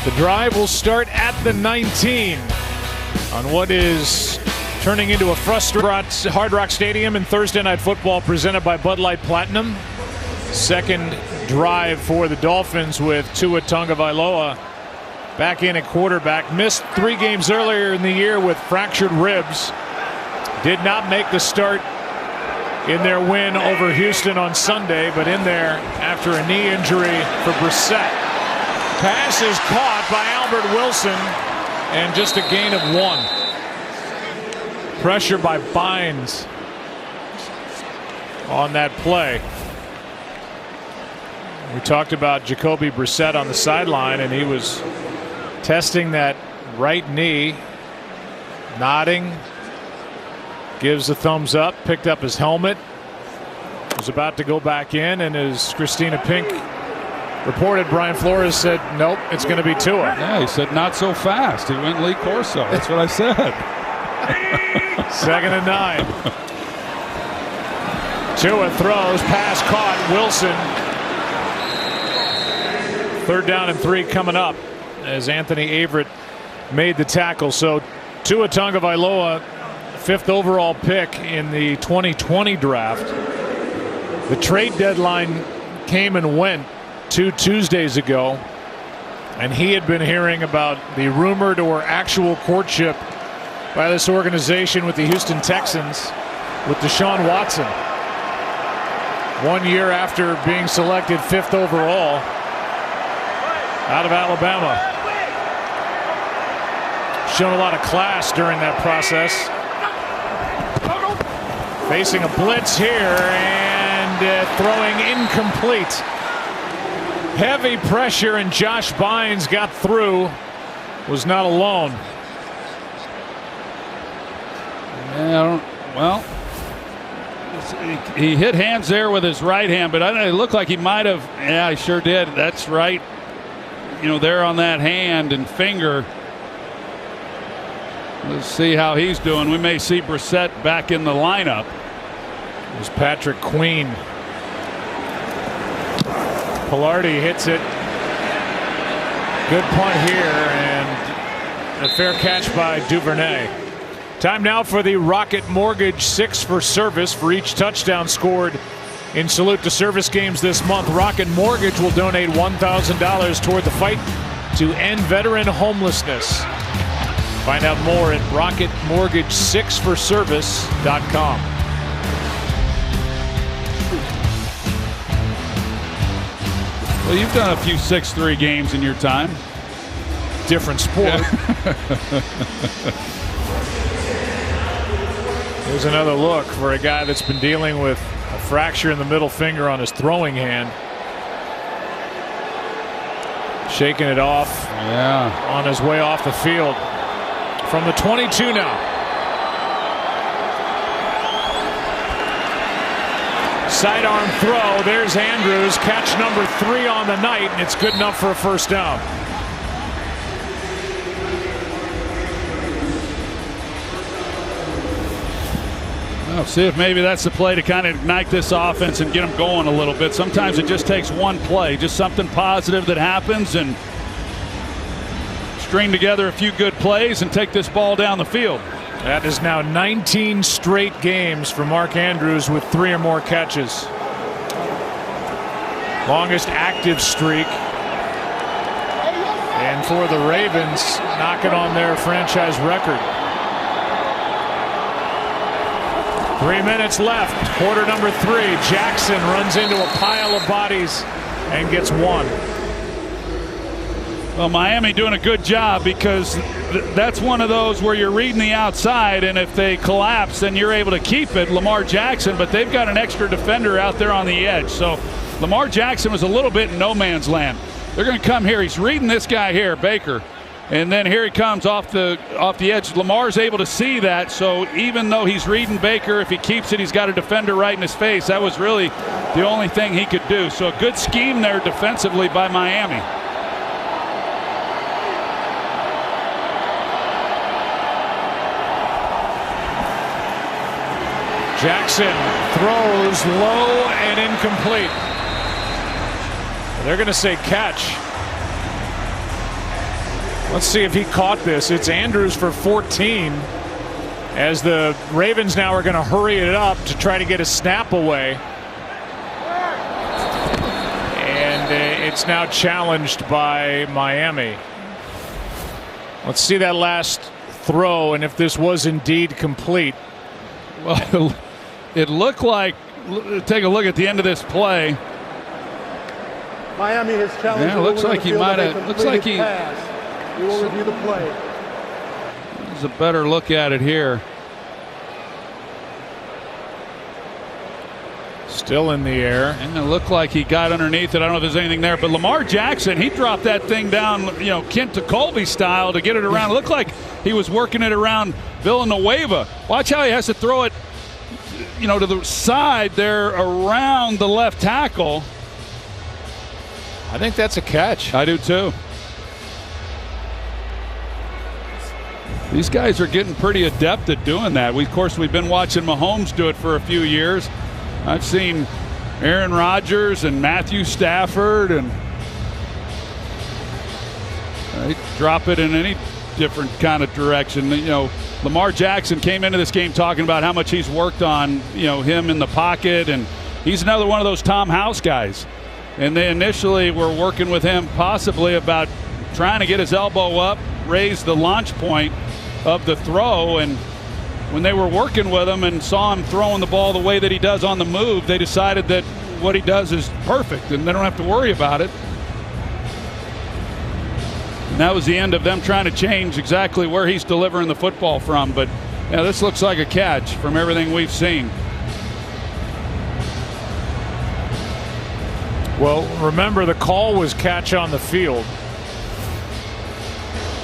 The drive will start at the 19 on what is turning into a frustrating Hard Rock Stadium in Thursday Night Football presented by Bud Light Platinum. Second drive for the Dolphins with Tua Tagovailoa back in at quarterback. Missed 3 games earlier in the year with fractured ribs. Did not make the start in their win over Houston on Sunday, but in there after a knee injury for Brissett. Pass is caught by Albert Wilson, and just a gain of 1. Pressure by Bynes on that play. We talked about Jacoby Brissett on the sideline, and he was testing that right knee, nodding, gives a thumbs up, picked up his helmet, was about to go back in, and as Christina Pink reported, Brian Flores said, nope, it's going to be Tua. Yeah, he said not so fast. He went Lee Corso. That's what I said. Second and 9. Tua throws, pass caught, Wilson. 3rd down and 3 coming up as Anthony Averett made the tackle. So Tua Tagovailoa, 5th overall pick in the 2020 draft. The trade deadline came and went 2 Tuesdays ago, and he had been hearing about the rumored or actual courtship by this organization with the Houston Texans with Deshaun Watson. 1 year after being selected 5th overall out of Alabama. Shown a lot of class during that process. Facing a blitz here and throwing incomplete. Heavy pressure, and Josh Bynes got through. Was not alone. Well, he hit hands there with his right hand, but it looked like he might have. Yeah, he sure did. That's right. There on that hand and finger. Let's see how he's doing. We may see Brissett back in the lineup. There's Patrick Queen. Pilardi hits it. Good punt here, and a fair catch by Duvernay. Time now for the Rocket Mortgage 6 for service for each touchdown scored in Salute to Service games this month. Rocket Mortgage will donate $1,000 toward the fight to end veteran homelessness. Find out more at rocketmortgage6forservice.com. Well, you've done a few 6-3 games in your time. Different sport. Yeah. Here's another look for a guy that's been dealing with a fracture in the middle finger on his throwing hand. Shaking it off. Yeah. On his way off the field. From the 22 now. Sidearm throw. There's Andrews. Catch number 3 on the night, and it's good enough for a first down. Well, see if maybe that's the play to kind of ignite this offense and get them going a little bit. Sometimes it just takes one play, just something positive that happens, and string together a few good plays and take this ball down the field. That is now 19 straight games for Mark Andrews with 3 or more catches. Longest active streak. And for the Ravens, knocking on their franchise record. 3 minutes left. Quarter number 3. Jackson runs into a pile of bodies and gets 1. Well, Miami doing a good job, because that's one of those where you're reading the outside, and if they collapse, then you're able to keep it, Lamar Jackson, but they've got an extra defender out there on the edge. So Lamar Jackson was a little bit in no man's land. They're going to come here. He's reading this guy here, Baker, and then here he comes off the edge. Lamar's able to see that, so even though he's reading Baker, if he keeps it, he's got a defender right in his face. That was really the only thing he could do. So a good scheme there defensively by Miami. Jackson throws low and incomplete. They're going to say catch. Let's see if he caught this. It's Andrews for 14, as the Ravens now are going to hurry it up to try to get a snap away. And it's now challenged by Miami. Let's see that last throw, and if this was indeed complete. Well, it looked like, take a look at the end of this play. Miami has challenged. Yeah, looks like he might have. Looks like he. We will review the play. There's a better look at it here. Still in the air. And it looked like he got underneath it. I don't know if there's anything there, but Lamar Jackson, he dropped that thing down, Kent to Colby style to get it around. It looked like he was working it around Villanueva. Watch how he has to throw it, to the side there around the left tackle. I think that's a catch. I do too. These guys are getting pretty adept at doing that. Of course, we've been watching Mahomes do it for a few years. I've seen Aaron Rodgers and Matthew Stafford, and they drop it in any different kind of direction. You know, Lamar Jackson came into this game talking about how much he's worked on, you know, him in the pocket, and he's another one of those Tom House guys. And they initially were working with him possibly about trying to get his elbow up, raise the launch point of the throw, and when they were working with him and saw him throwing the ball the way that he does on the move, they decided that what he does is perfect and they don't have to worry about it. And that was the end of them trying to change exactly where he's delivering the football from. But yeah, this looks like a catch from everything we've seen. Well, remember, the call was catch on the field.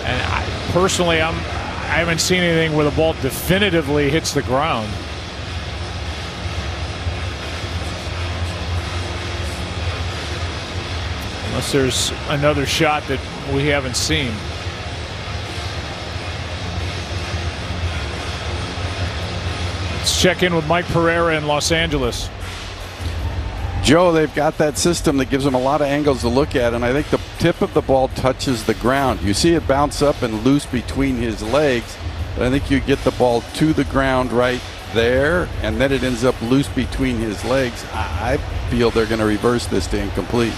And I haven't seen anything where the ball definitively hits the ground. Unless there's another shot that we haven't seen. Let's check in with Mike Pereira in Los Angeles. Joe, they've got that system that gives them a lot of angles to look at, and I think the tip of the ball touches the ground. You see it bounce up and loose between his legs, but I think you get the ball to the ground right there, and then it ends up loose between his legs. I feel they're going to reverse this to incomplete.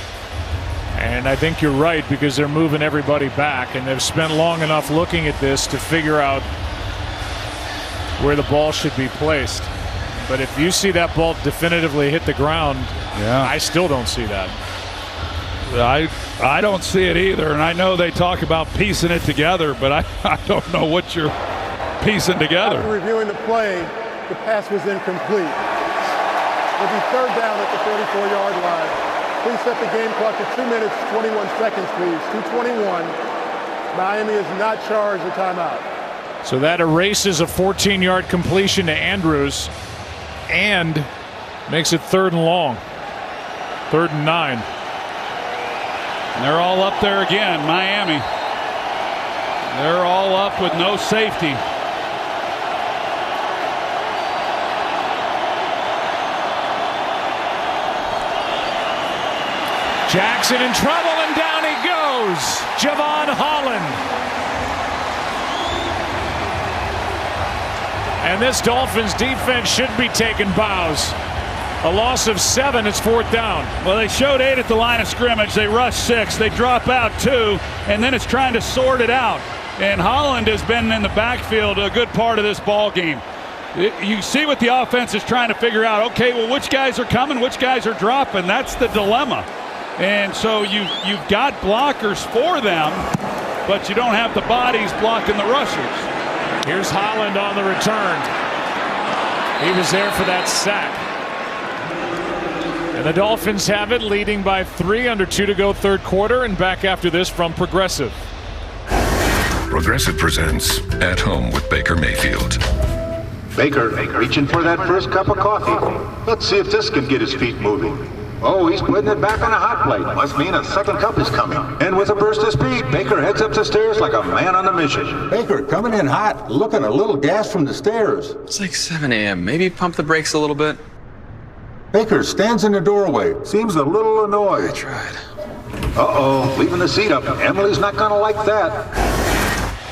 And I think you're right, because they're moving everybody back, and they've spent long enough looking at this to figure out where the ball should be placed. But if you see that ball definitively hit the ground, yeah, I still don't see that. I don't see it either, and I know they talk about piecing it together, but I don't know what you're piecing together. After reviewing the play, the pass was incomplete. It'll be third down at the 34-yard line. Please set the game clock to 2 minutes, 21 seconds, please. 2:21. Miami is not charged a timeout. So that erases a 14-yard completion to Andrews and makes it 3rd and long. 3rd and 9. And they're all up there again, Miami. They're all up with no safety. Jackson in trouble, and down he goes. Javon Holland. And this Dolphins defense should be taking bows. A loss of 7, it's 4th down. Well, they showed 8 at the line of scrimmage. They rush 6. They drop out 2, and then it's trying to sort it out. And Holland has been in the backfield a good part of this ball game. You see what the offense is trying to figure out. Okay, well, which guys are coming, which guys are dropping? That's the dilemma. And so you've got blockers for them, but you don't have the bodies blocking the rushers. Here's Holland on the return. He was there for that sack. And the Dolphins have it, leading by 3, under 2 to go, 3rd quarter, and back after this from Progressive. Progressive presents At Home with Baker Mayfield. Baker reaching for that first cup of coffee. Let's see if this can get his feet moving. Oh, he's putting it back on a hot plate. Must mean a second cup is coming. And with a burst of speed, Baker heads up the stairs like a man on a mission. Baker coming in hot, looking a little gas from the stairs. It's like 7 a.m. Maybe pump the brakes a little bit. Baker stands in the doorway. Seems a little annoyed. I tried. Uh-oh, leaving the seat up. Emily's not gonna like that.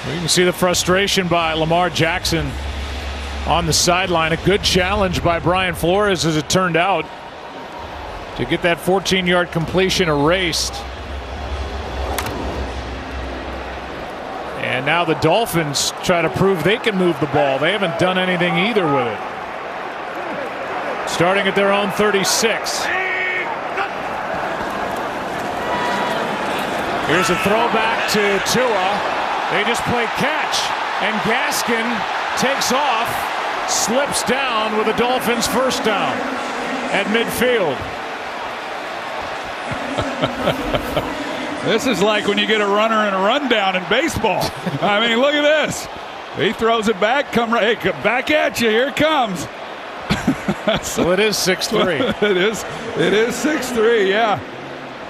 You can see the frustration by Lamar Jackson on the sideline. A good challenge by Brian Flores, as it turned out, to get that 14-yard completion erased. And now the Dolphins try to prove they can move the ball. They haven't done anything either with it. Starting at their own 36. Here's a throwback to Tua. They just play catch, and Gaskin takes off, slips down with a Dolphins first down at midfield. This is like when you get a runner in a rundown in baseball. I mean, look at this. He throws it back. Hey, back at you. Here it comes. Well, it is 6-3. It is 6-3, yeah.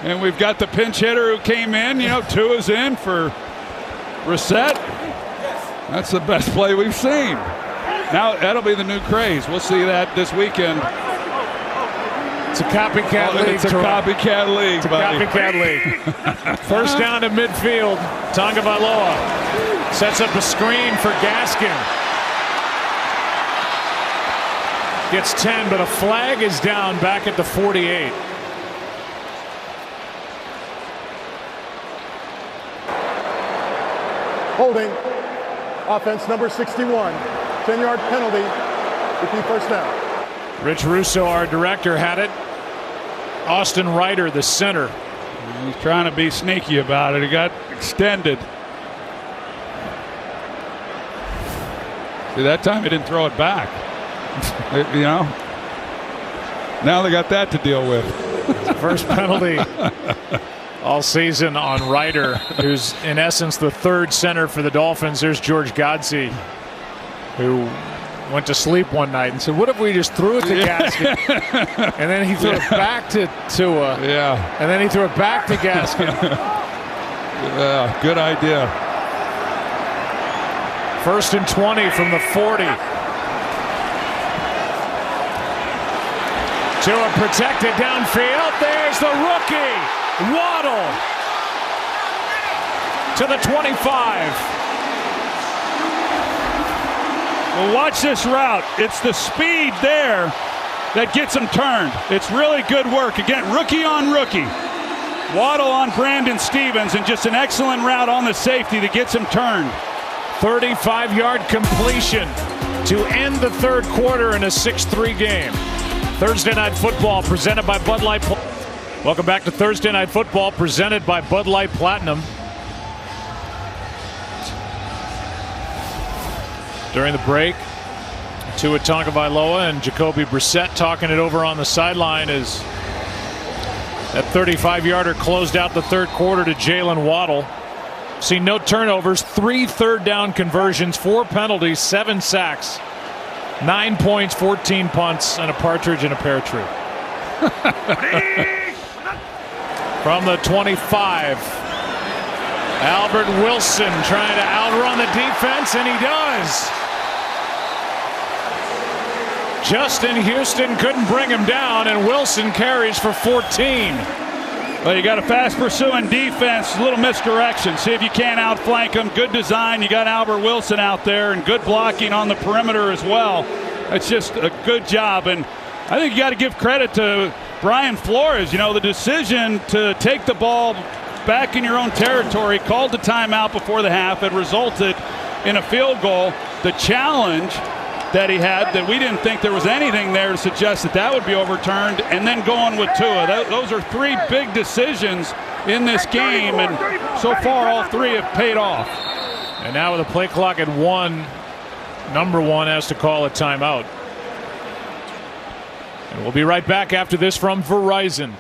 And we've got the pinch hitter who came in. You know, Tua's in for Reset. That's the best play we've seen. Now, that'll be the new craze. We'll see that this weekend. It's a copycat league. It's a copycat league, It's a copycat league. First down at midfield. Tagovailoa sets up a screen for Gaskin. Gets 10, but a flag is down back at the 48. Holding. Offense number 61. 10-yard penalty. Repeat first down. Rich Russo, our director, had it. Austin Ryder, the center. He's trying to be sneaky about it. It got extended. See, that time he didn't throw it back. You know, now they got that to deal with. First penalty all season on Ryder, who's in essence the third center for the Dolphins. There's George Godsey, who went to sleep one night and said, what if we just threw it to Gaskin? And then he threw it back to Tua. Yeah. And then he threw it back to Gaskin. Yeah, good idea. First and 20 from the 40. Tua protected downfield. There's the rookie. Waddle to the 25. Well, watch this route. It's the speed there that gets him turned. It's really good work. Again, rookie on rookie. Waddle on Brandon Stevens, and just an excellent route on the safety that gets him turned. 35-yard completion to end the third quarter in a 6-3 game. Thursday Night Football presented by Bud Light. Welcome back to Thursday Night Football presented by Bud Light Platinum. During the break, Tua Tagovailoa and Jacoby Brissett talking it over on the sideline as that 35-yarder closed out the third quarter to Jalen Waddle. Seen no turnovers, 3 third-down conversions, 4 penalties, 7 sacks, 9 points, 14 punts, and a partridge in a pear tree. From the 25, Albert Wilson trying to outrun the defense, and he does. Justin Houston couldn't bring him down, and Wilson carries for 14. Well, you got a fast pursuing defense, a little misdirection. See if you can't outflank them. Good design. You got Albert Wilson out there, and good blocking on the perimeter as well. It's just a good job, and I think you got to give credit to Brian Flores. You know, the decision to take the ball back in your own territory, called the timeout before the half. It resulted in a field goal. The challenge that he had, that we didn't think there was anything there to suggest that that would be overturned, and then going with Tua. Those are 3 big decisions in this game, and so far all 3 have paid off. And now with a play clock at 1, number 1 has to call a timeout. And we'll be right back after this from Verizon.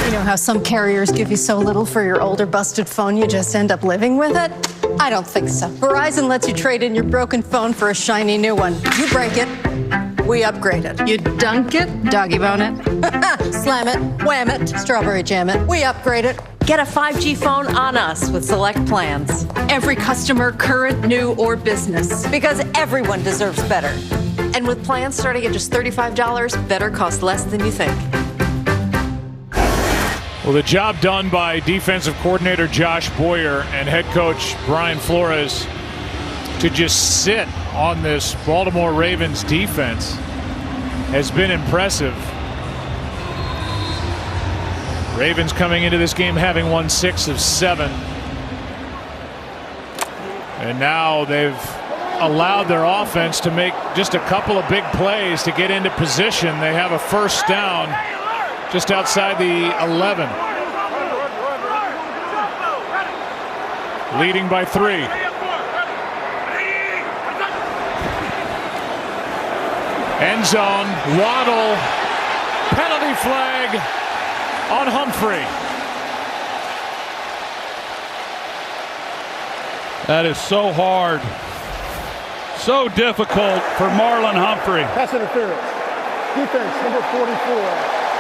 You know how some carriers give you so little for your older busted phone you just end up living with it? I don't think so. Verizon lets you trade in your broken phone for a shiny new one. You break it, we upgrade it. You dunk it, doggy bone it, slam it, wham it, strawberry jam it, we upgrade it. Get a 5G phone on us with select plans. Every customer, current, new, or business. Because everyone deserves better. And with plans starting at just $35, better costs less than you think. Well, the job done by defensive coordinator Josh Boyer and head coach Brian Flores to just sit on this Baltimore Ravens defense has been impressive. Ravens coming into this game having won 6 of 7. And now they've allowed their offense to make just a couple of big plays to get into position. They have a first down just outside the 11. Leading by 3. End zone. Waddle. Penalty flag on Humphrey. That is so hard. So difficult for Marlon Humphrey. Pass interference. Defense, number 44.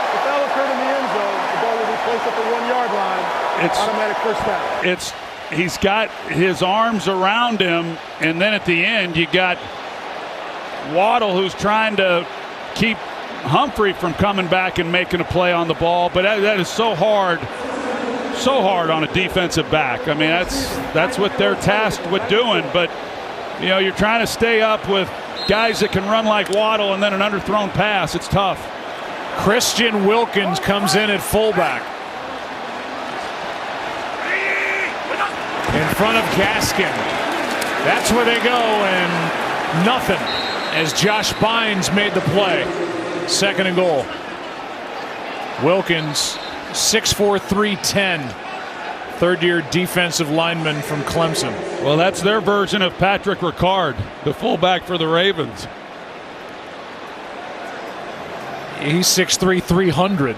The foul occurred in the end zone. The ball will be placed at the 1-yard line. It's automatic first down. It's he's got his arms around him, and then at the end you got Waddle, who's trying to keep Humphrey from coming back and making a play on the ball. But that is so hard on a defensive back. I mean, that's what they're tasked with doing. But you know, you're trying to stay up with guys that can run like Waddle, and then an underthrown pass. It's tough. Christian Wilkins comes in at fullback. In front of Gaskin. That's where they go, and nothing as Josh Bynes made the play. 2nd and goal. Wilkins, 6'4", 310. Third-year defensive lineman from Clemson. Well, that's their version of Patrick Ricard, the fullback for the Ravens. He's 6'3", 300.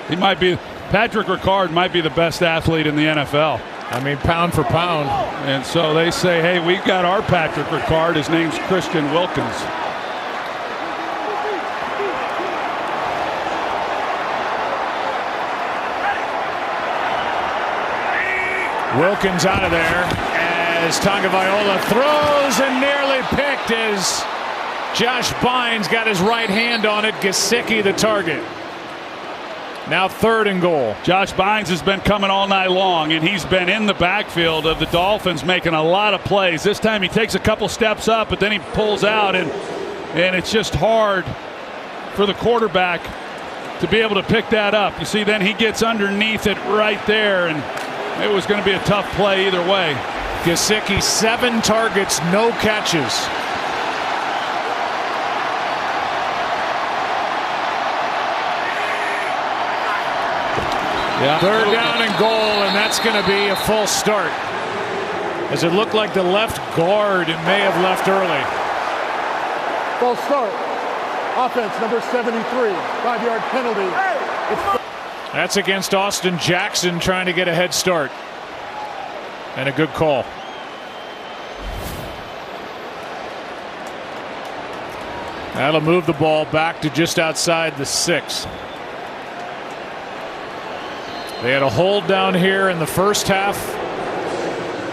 He might be, Patrick Ricard might be the best athlete in the NFL. I mean, pound for pound. And so they say, hey, we've got our Patrick Ricard. His name's Christian Wilkins. Wilkins out of there as Tagovailoa throws and nearly picked as Josh Bynes got his right hand on it. Gesicki the target. Now 3rd and goal. Josh Bynes has been coming all night long, and he's been in the backfield of the Dolphins making a lot of plays. This time he takes a couple steps up, but then he pulls out, and it's just hard for the quarterback to be able to pick that up. You see, then he gets underneath it right there, and it was going to be a tough play either way. Gesicki, 7 targets, no catches. Yeah. 3rd down and goal, and that's going to be a false start. As it looked like the left guard may have left early. False start. Offense number 73. 5-yard penalty. That's against Austin Jackson trying to get a head start. And a good call. That'll move the ball back to just outside the 6. They had a hold down here in the first half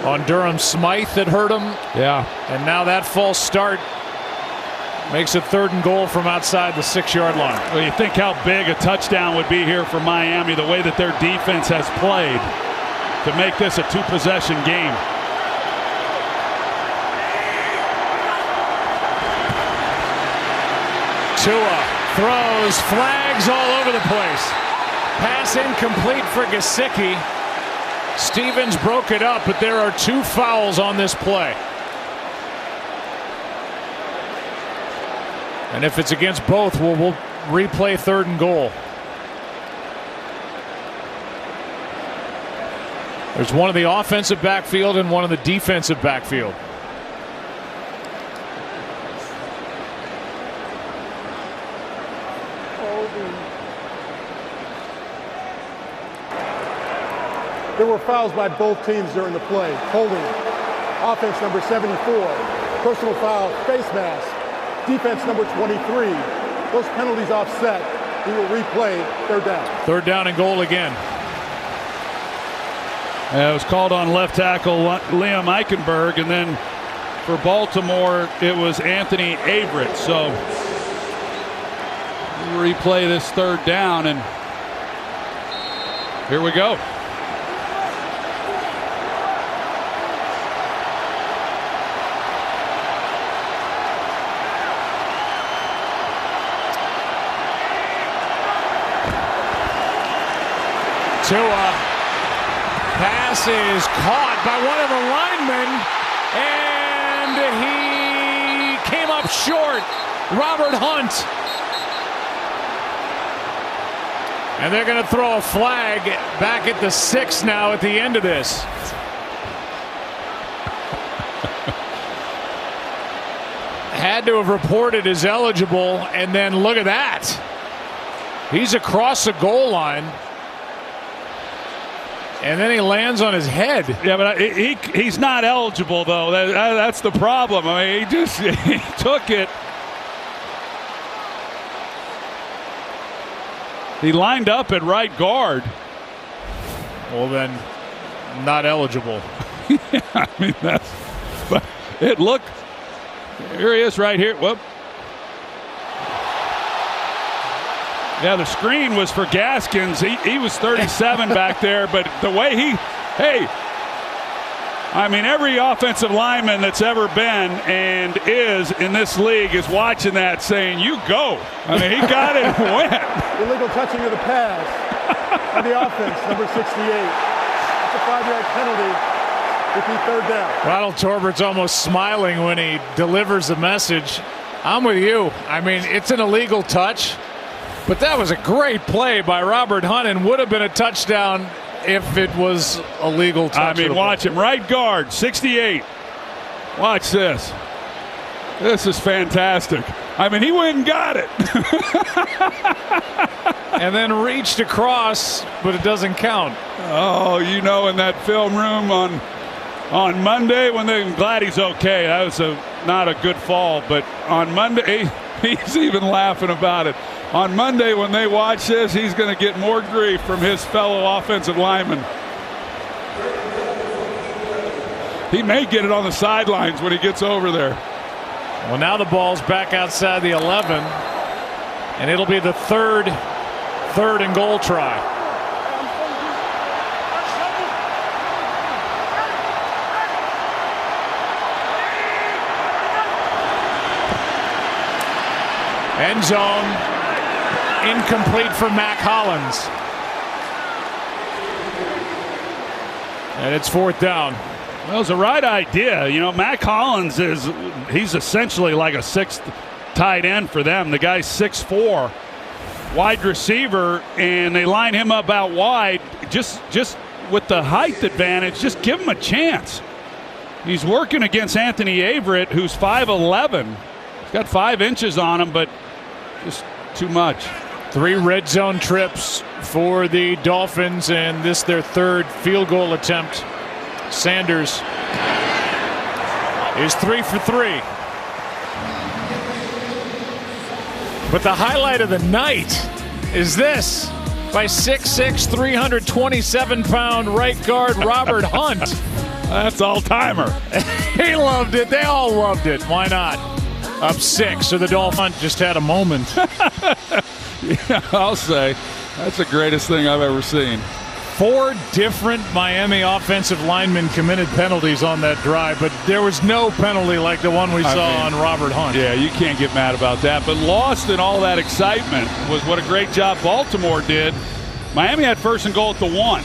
on Durham Smythe that hurt him. Yeah. And now that false start makes it 3rd and goal from outside the 6-yard line. Well, you think how big a touchdown would be here for Miami, the way that their defense has played to make this a 2-possession game. Tua throws, flags all over the place. Pass incomplete for Gesicki. Stevens broke it up, but there are 2 fouls on this play. And if it's against both, we'll replay 3rd and goal. There's one in the offensive backfield and one in the defensive backfield. There were fouls by both teams during the play. Holding. Offense number 74. Personal foul, face mask. Defense number 23. Those penalties offset. We will replay 3rd down. 3rd down and goal again. It was called on left tackle Liam Eichenberg, and then for Baltimore it was Anthony Averett. So replay this 3rd down, and here we go. Tua. Pass is caught by one of the linemen, and he came up short. Robert Hunt. And they're going to throw a flag back at the 6 now at the end of this. Had to have reported as eligible, and then look at that. He's across the goal line. And then he lands on his head. Yeah, but he's not eligible, though. That's the problem. I mean, he took it. He lined up at right guard. Well, then not eligible. Yeah, I mean, but it looked. Here he is right here. Whoop. Yeah, the screen was for Gaskins. He was 37 back there, but the way I mean, every offensive lineman that's ever been and is in this league is watching that saying, you go. I mean, he got it and went. Illegal touching of the pass on the offense, number 68. That's a 5-yard penalty. Repeat third down. Ronald Torbert's almost smiling when he delivers the message. I'm with you. I mean, it's an illegal touch, but that was a great play by Robert Hunt and would have been a touchdown if it was a legal touch. I mean, watch him. Right guard, 68. Watch this. This is fantastic. I mean, he went and got it. And then reached across, but it doesn't count. Oh, you know, in that film room on Monday, I'm glad he's okay. That was not a good fall, but on Monday, he's even laughing about it. On Monday, when they watch this, he's going to get more grief from his fellow offensive linemen. He may get it on the sidelines when he gets over there. Well, now the ball's back outside the 11, and it'll be the third and goal try. End zone. Incomplete for Mac Hollins. And it's fourth down. Well, it was the right idea. You know, Mac Hollins he's essentially like a sixth tight end for them. The guy's 6'4", wide receiver, and they line him up out wide. Just with the height advantage, just give him a chance. He's working against Anthony Averett, who's 5'11". He's got 5 inches on him, but just too much. 3 red zone trips for the Dolphins, and this their third field goal attempt. Sanders is 3 for 3. But the highlight of the night is this by 6'6", 327-pound right guard Robert Hunt. That's all-timer. He loved it. They all loved it. Why not? Up 6, so the Dolphins just had a moment. Yeah, I'll say that's the greatest thing I've ever seen. 4 different Miami offensive linemen committed penalties on that drive, but there was no penalty like the one we saw on Robert Hunt. Yeah, you can't get mad about that. But lost in all that excitement was what a great job Baltimore did. Miami had first and goal at the 1,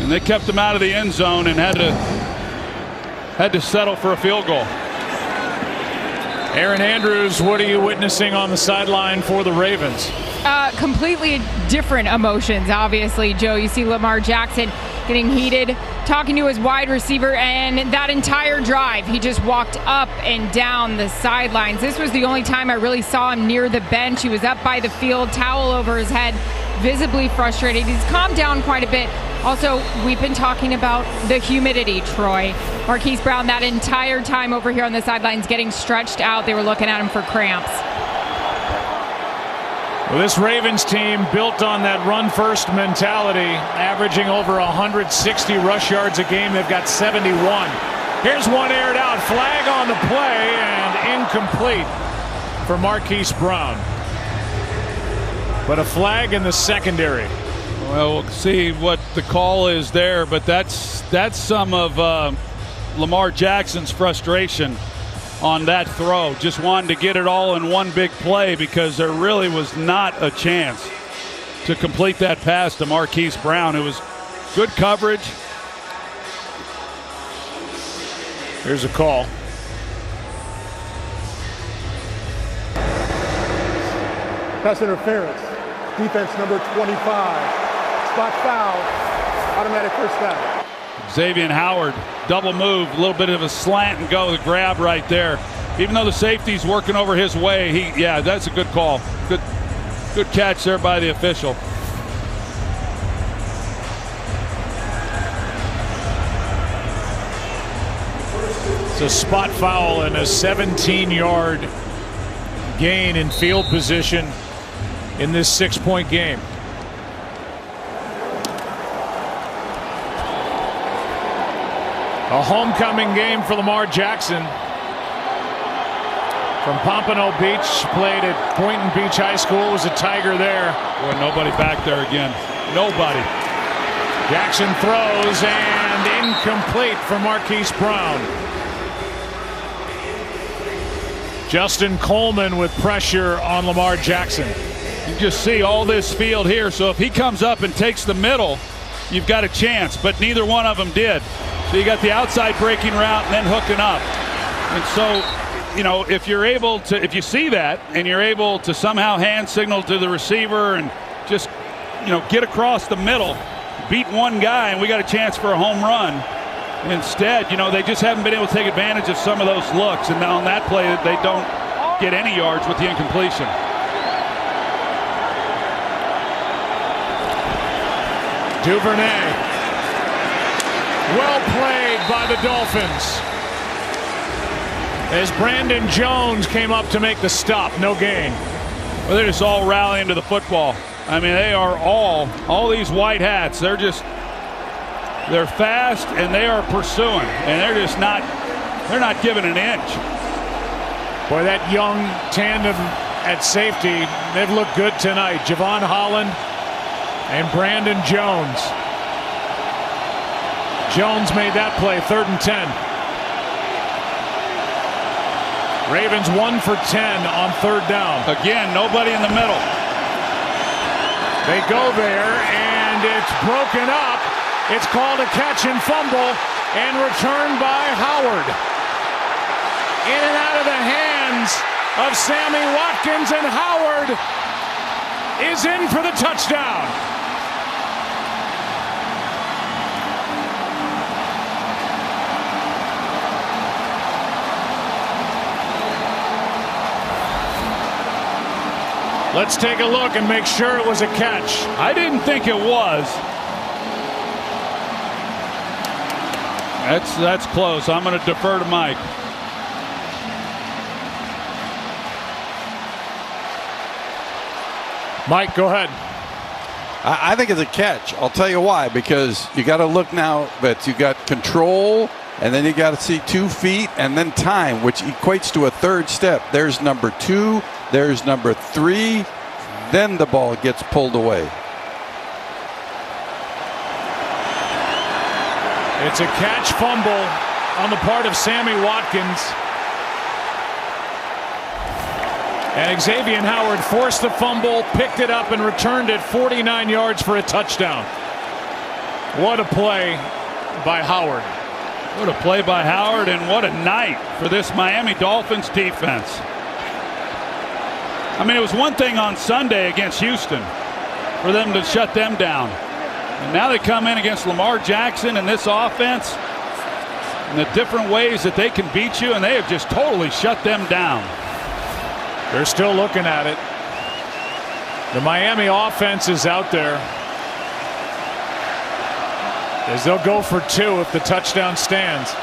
and they kept them out of the end zone and had to settle for a field goal. Aaron Andrews, what are you witnessing on the sideline for the Ravens? Completely different emotions, obviously, Joe. You see Lamar Jackson getting heated, talking to his wide receiver, and that entire drive, he just walked up and down the sidelines. This was the only time I really saw him near the bench. He was up by the field, towel over his head, visibly frustrated. He's calmed down quite a bit. Also, we've been talking about the humidity, Troy. Marquise Brown, that entire time over here on the sidelines getting stretched out, they were looking at him for cramps. Well, this Ravens team built on that run-first mentality, averaging over 160 rush yards a game. They've got 71. Here's one aired out. Flag on the play and incomplete for Marquise Brown. But a flag in the secondary. Well, we'll see what the call is there, but that's some of Lamar Jackson's frustration on that throw. Just wanted to get it all in one big play because there really was not a chance to complete that pass to Marquise Brown. It was good coverage. Here's a call. Pass interference. Defense number 25. Spot foul. Automatic first down. Xavier Howard, double move, a little bit of a slant and go, the grab right there. Even though the safety's working over his way, that's a good call. Good catch there by the official. It's a spot foul and a 17-yard gain in field position in this 6-point game. A homecoming game for Lamar Jackson. From Pompano Beach, played at Boynton Beach High School, was a Tiger there. Boy, nobody back there again. Nobody. Jackson throws and incomplete for Marquise Brown. Justin Coleman with pressure on Lamar Jackson. You just see all this field here, so if he comes up and takes the middle, you've got a chance, but neither one of them did. So you got the outside breaking route and then hooking up. And so, you know, if you're able to, if you see that and you're able to somehow hand signal to the receiver and just, you know, get across the middle, beat one guy, and we got a chance for a home run. Instead, you know, they just haven't been able to take advantage of some of those looks. And now on that play, they don't get any yards with the incompletion. Duvernay. Well played by the Dolphins. As Brandon Jones came up to make the stop, no gain. Well, they're just all rallying to the football. I mean, they are all these white hats. They're fast and they are pursuing, and they're not giving an inch. Boy, that young tandem at safety, they've looked good tonight. Javon Holland and Brandon Jones. Jones made that play, 3rd and 10. Ravens 1 for 10 on 3rd down. Again, nobody in the middle. They go there, and it's broken up. It's called a catch and fumble, and returned by Howard. In and out of the hands of Sammy Watkins, and Howard is in for the touchdown. Let's take a look and make sure it was a catch. I didn't think it was. That's close. I'm going to defer to Mike. Mike, go ahead. I think it's a catch. I'll tell you why. Because you got to look now that you got control, and then you got to see 2 feet, and then time, which equates to a 3rd step. There's number 2. There's number 3. Then the ball gets pulled away. It's a catch fumble on the part of Sammy Watkins. And Xavier Howard forced the fumble, picked it up, and returned it 49 yards for a touchdown. What a play by Howard. What a play by Howard, and what a night for this Miami Dolphins defense. I mean, it was one thing on Sunday against Houston for them to shut them down. And now they come in against Lamar Jackson and this offense and the different ways that they can beat you, and they have just totally shut them down. They're still looking at it. The Miami offense is out there, as they'll go for 2 if the touchdown stands.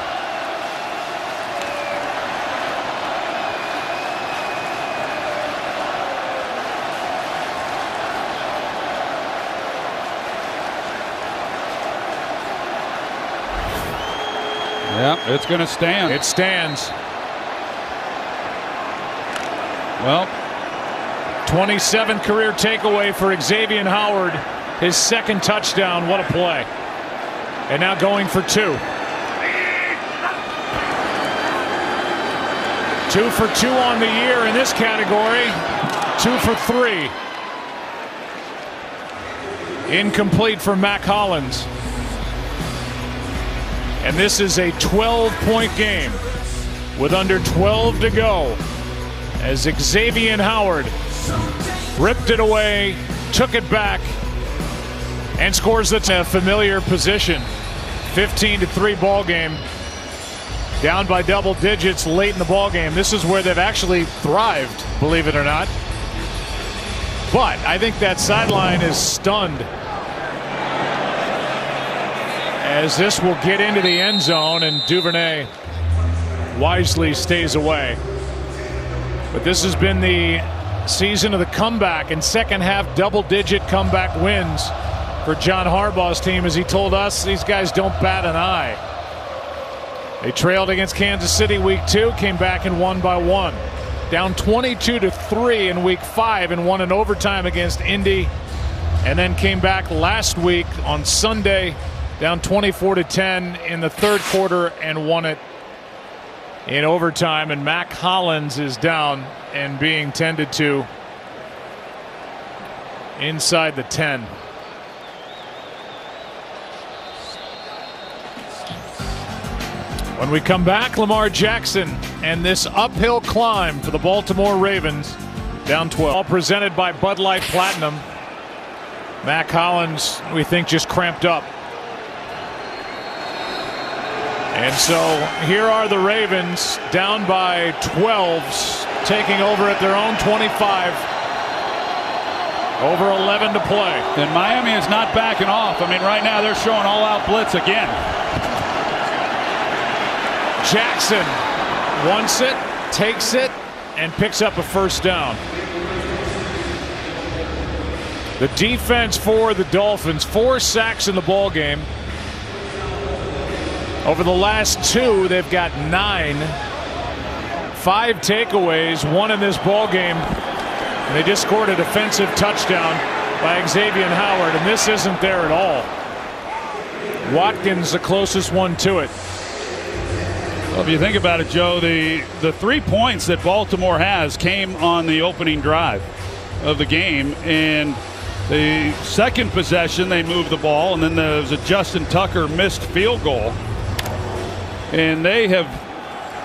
Yeah, it's going to stand. It stands. Well, 27th career takeaway for Xavier Howard. His 2nd touchdown. What a play. And now going for 2. 2 for 2 on the year in this category. 2 for 3. Incomplete for Mac Hollins. And this is a 12-point game with under 12 to go, as Xavier Howard ripped it away, took it back, and scores the familiar position. 15-3 ball game. Down by double digits late in the ball game. This is where they've actually thrived, believe it or not. But I think that sideline is stunned, as this will get into the end zone, and Duvernay wisely stays away. But this has been the season of the comeback, and second half double-digit comeback wins for John Harbaugh's team. As he told us, these guys don't bat an eye. They trailed against Kansas City week 2, came back and won by 1. Down 22-3 in week 5 and won in overtime against Indy. And then came back last week on Sunday, down 24-10 in the third quarter and won it in overtime. And Mac Hollins is down and being tended to inside the 10. When we come back, Lamar Jackson and this uphill climb for the Baltimore Ravens, down 12. All presented by Bud Light Platinum. Mac Hollins, we think, just cramped up. And so here are the Ravens down by 12s, taking over at their own 25. Over 11 to play. And Miami is not backing off. I mean, right now they're showing all-out blitz again. Jackson wants it, takes it, and picks up a first down. The defense for the Dolphins, 4 sacks in the ball game. Over the last 2, they've got 9. 5 takeaways, 1 in this ball game. And they just scored a defensive touchdown by Xavier Howard, and this isn't there at all. Watkins the closest one to it. Well, if you think about it, Joe, the 3 points that Baltimore has came on the opening drive of the game. And the second possession, they moved the ball, and then there was a Justin Tucker missed field goal. And they have,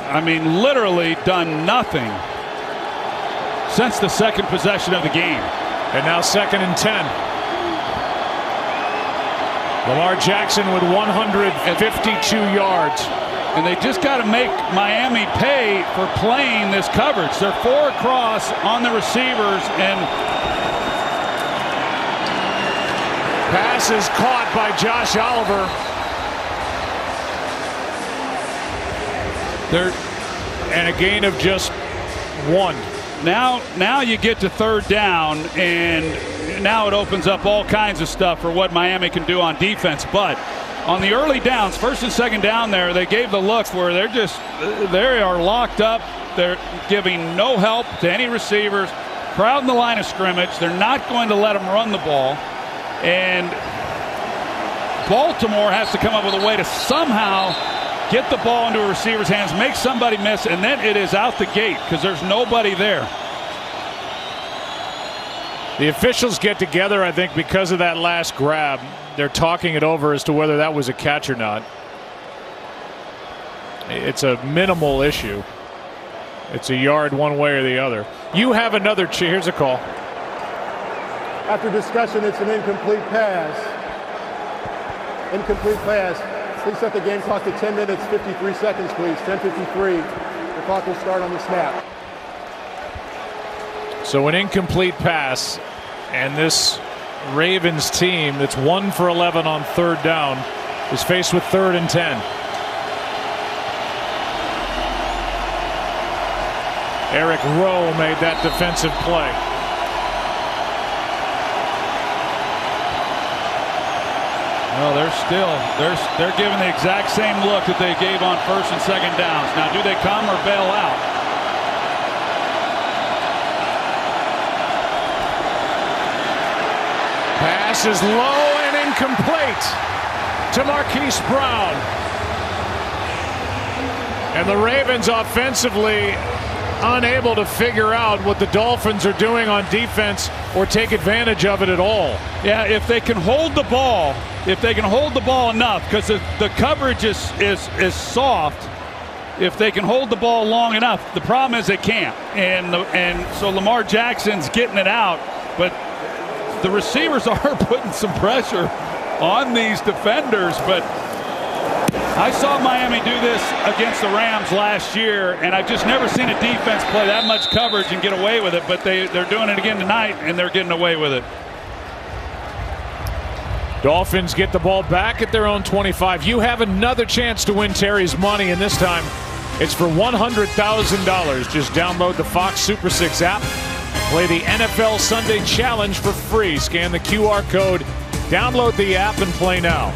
I mean, literally done nothing since the second possession of the game. And now 2nd and 10. Lamar Jackson with 152 yards. And they just got to make Miami pay for playing this coverage. They're 4 across on the receivers, and pass is caught by Josh Oliver. And a gain of just 1. Now you get to 3rd down, and now it opens up all kinds of stuff for what Miami can do on defense. But on the early downs, 1st and 2nd down there, they gave the look where they are locked up. They're giving no help to any receivers, crowding the line of scrimmage. They're not going to let them run the ball. And Baltimore has to come up with a way to somehow get the ball into a receiver's hands, make somebody miss, and then it is out the gate because there's nobody there. The officials get together, I think, because of that last grab. They're talking it over as to whether that was a catch or not. It's a minimal issue. It's a yard one way or the other. You have another. Here's a call. After discussion, it's an incomplete pass. Incomplete pass. Please set the game clock to 10 minutes, 53 seconds, please. 10:53. The clock will start on the snap. So an incomplete pass, and this Ravens team that's 1 for 11 on 3rd down is faced with 3rd and 10. Eric Rowe made that defensive play. No, they're giving the exact same look that they gave on 1st and 2nd downs. Now, do they come or bail out? Pass is low and incomplete to Marquise Brown. And the Ravens offensively unable to figure out what the Dolphins are doing on defense or take advantage of it at all. Yeah, if they can hold the ball, enough, because the coverage is soft. If they can hold the ball long enough, the problem is they can't. And so Lamar Jackson's getting it out, but the receivers are putting some pressure on these defenders. But I saw Miami do this against the Rams last year, and I've just never seen a defense play that much coverage and get away with it. But they're doing it again tonight, and they're getting away with it. Dolphins get the ball back at their own 25. You have another chance to win Terry's money, and this time it's for $100,000. Just download the Fox Super 6 app. Play the NFL Sunday Challenge for free. Scan the QR code, download the app, and play now.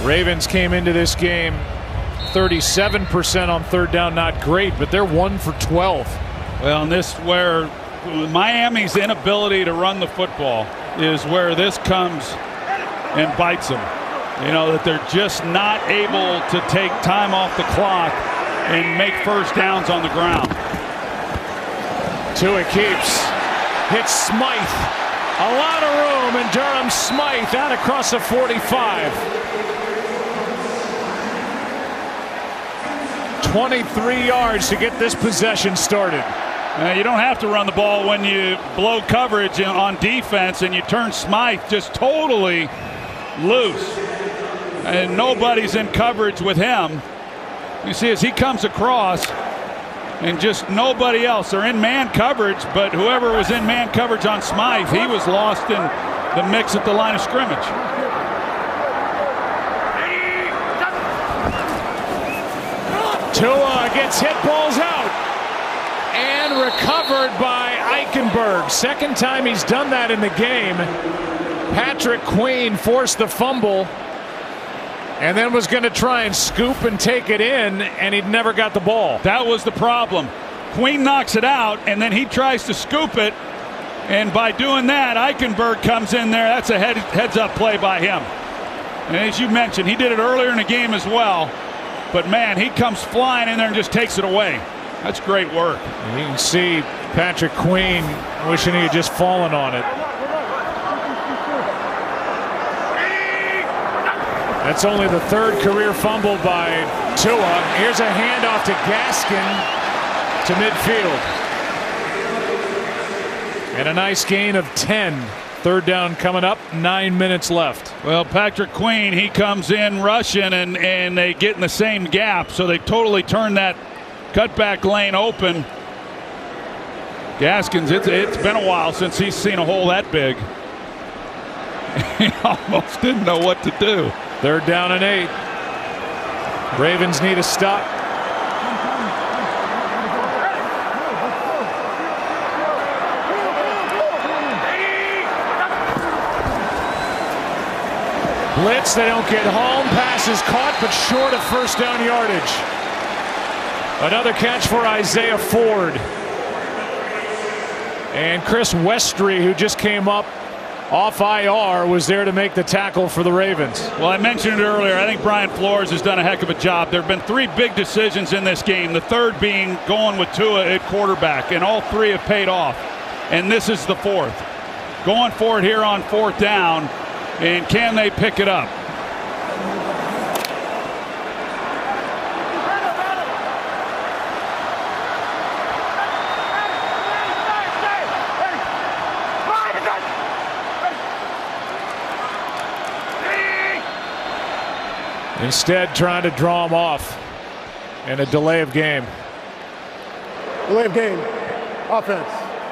Ravens came into this game 37% on third down, not great, but they're 1 for 12. Well, and this where Miami's inability to run the football is where this comes and bites them. You know, that they're just not able to take time off the clock and make first downs on the ground. Tua keeps, hits Smythe. A lot of room, and Durham Smythe out across the 45. 23 yards to get this possession started. You don't have to run the ball when you blow coverage on defense and you turn Smythe just totally loose. And nobody's in coverage with him. You see as he comes across and just nobody else. They're in man coverage, but whoever was in man coverage on Smythe, he was lost in the mix at the line of scrimmage. Tua gets hit, balls out, and recovered by Eichenberg. Second time he's done that in the game. Patrick Queen forced the fumble and then was going to try and scoop and take it in, and he'd never got the ball. That was the problem. Queen knocks it out, and then he tries to scoop it, and by doing that, Eichenberg comes in there. That's a heads-up play by him. And as you mentioned, he did it earlier in the game as well. But, man, he comes flying in there and just takes it away. That's great work. And you can see Patrick Queen wishing he had just fallen on it. That's only the third career fumble by Tua. Here's a handoff to Gaskin to midfield. And a nice gain of 10. Third down coming up, 9 minutes left. Well, Patrick Queen, he comes in rushing, and they get in the same gap, so they totally turn that cutback lane open. Gaskins, it's been a while since he's seen a hole that big. He almost didn't know what to do. Third down and 8. Ravens need a stop. Blitz, they don't get home. Pass is caught, but short of first down yardage. Another catch for Isaiah Ford. And Chris Westry, who just came up off IR, was there to make the tackle for the Ravens. Well, I mentioned it earlier. I think Brian Flores has done a heck of a job. There have been 3 big decisions in this game, the third being going with Tua at quarterback, and all 3 have paid off. And this is the 4th. Going for it here on 4th down, and can they pick it up? Instead, trying to draw him off in a delay of game. Delay of game. Offense.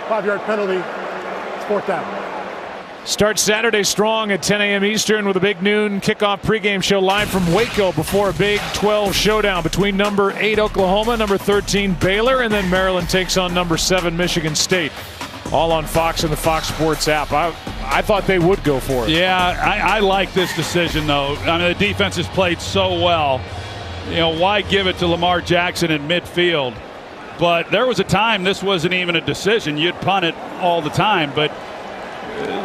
5-yard penalty. It's 4th down. Start Saturday strong at 10 a.m. Eastern with a big noon kickoff pregame show live from Waco before a Big 12 showdown between number 8 Oklahoma, number 13 Baylor, and then Maryland takes on number 7 Michigan State. All on Fox and the Fox Sports app. I thought they would go for it. Yeah, I like this decision, though. I mean, the defense has played so well. You know, why give it to Lamar Jackson in midfield? But there was a time this wasn't even a decision. You'd punt it all the time. But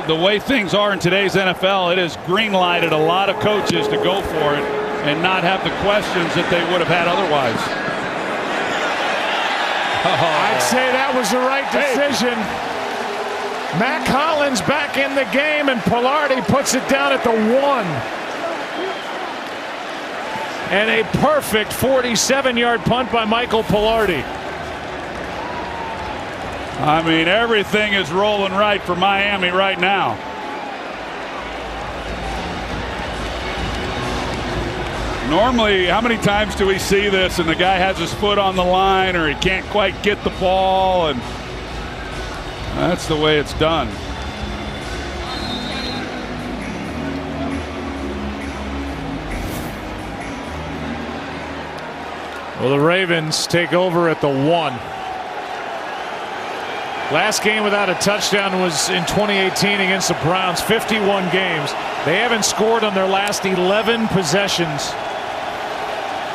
the way things are in today's NFL, it has green-lighted a lot of coaches to go for it and not have the questions that they would have had otherwise. I'd say that was the right decision. Mac Hollins back in the game, and Pilardi puts it down at the 1. And a perfect 47-yard punt by Michael Pilardi. I mean, everything is rolling right for Miami right now. Normally, how many times do we see this and the guy has his foot on the line or he can't quite get the ball, and that's the way it's done. Well, the Ravens take over at the 1. Last game without a touchdown was in 2018 against the Browns. 51 games. They haven't scored on their last 11 possessions.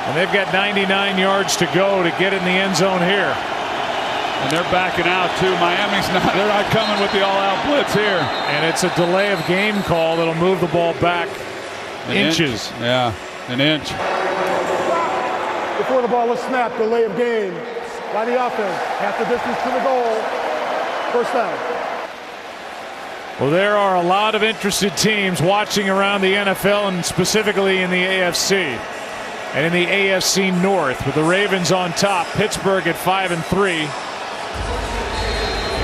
And they've got 99 yards to go to get in the end zone here. And they're backing out too. Miami's not, they're not coming with the all-out blitz here. And it's a delay of game call that'll move the ball back inches. Yeah, an inch. Before the ball was snapped, delay of game by the offense. Half the distance to the goal. First down. Well, there are a lot of interested teams watching around the NFL and specifically in the AFC. And in the AFC North with the Ravens on top, Pittsburgh at 5-3.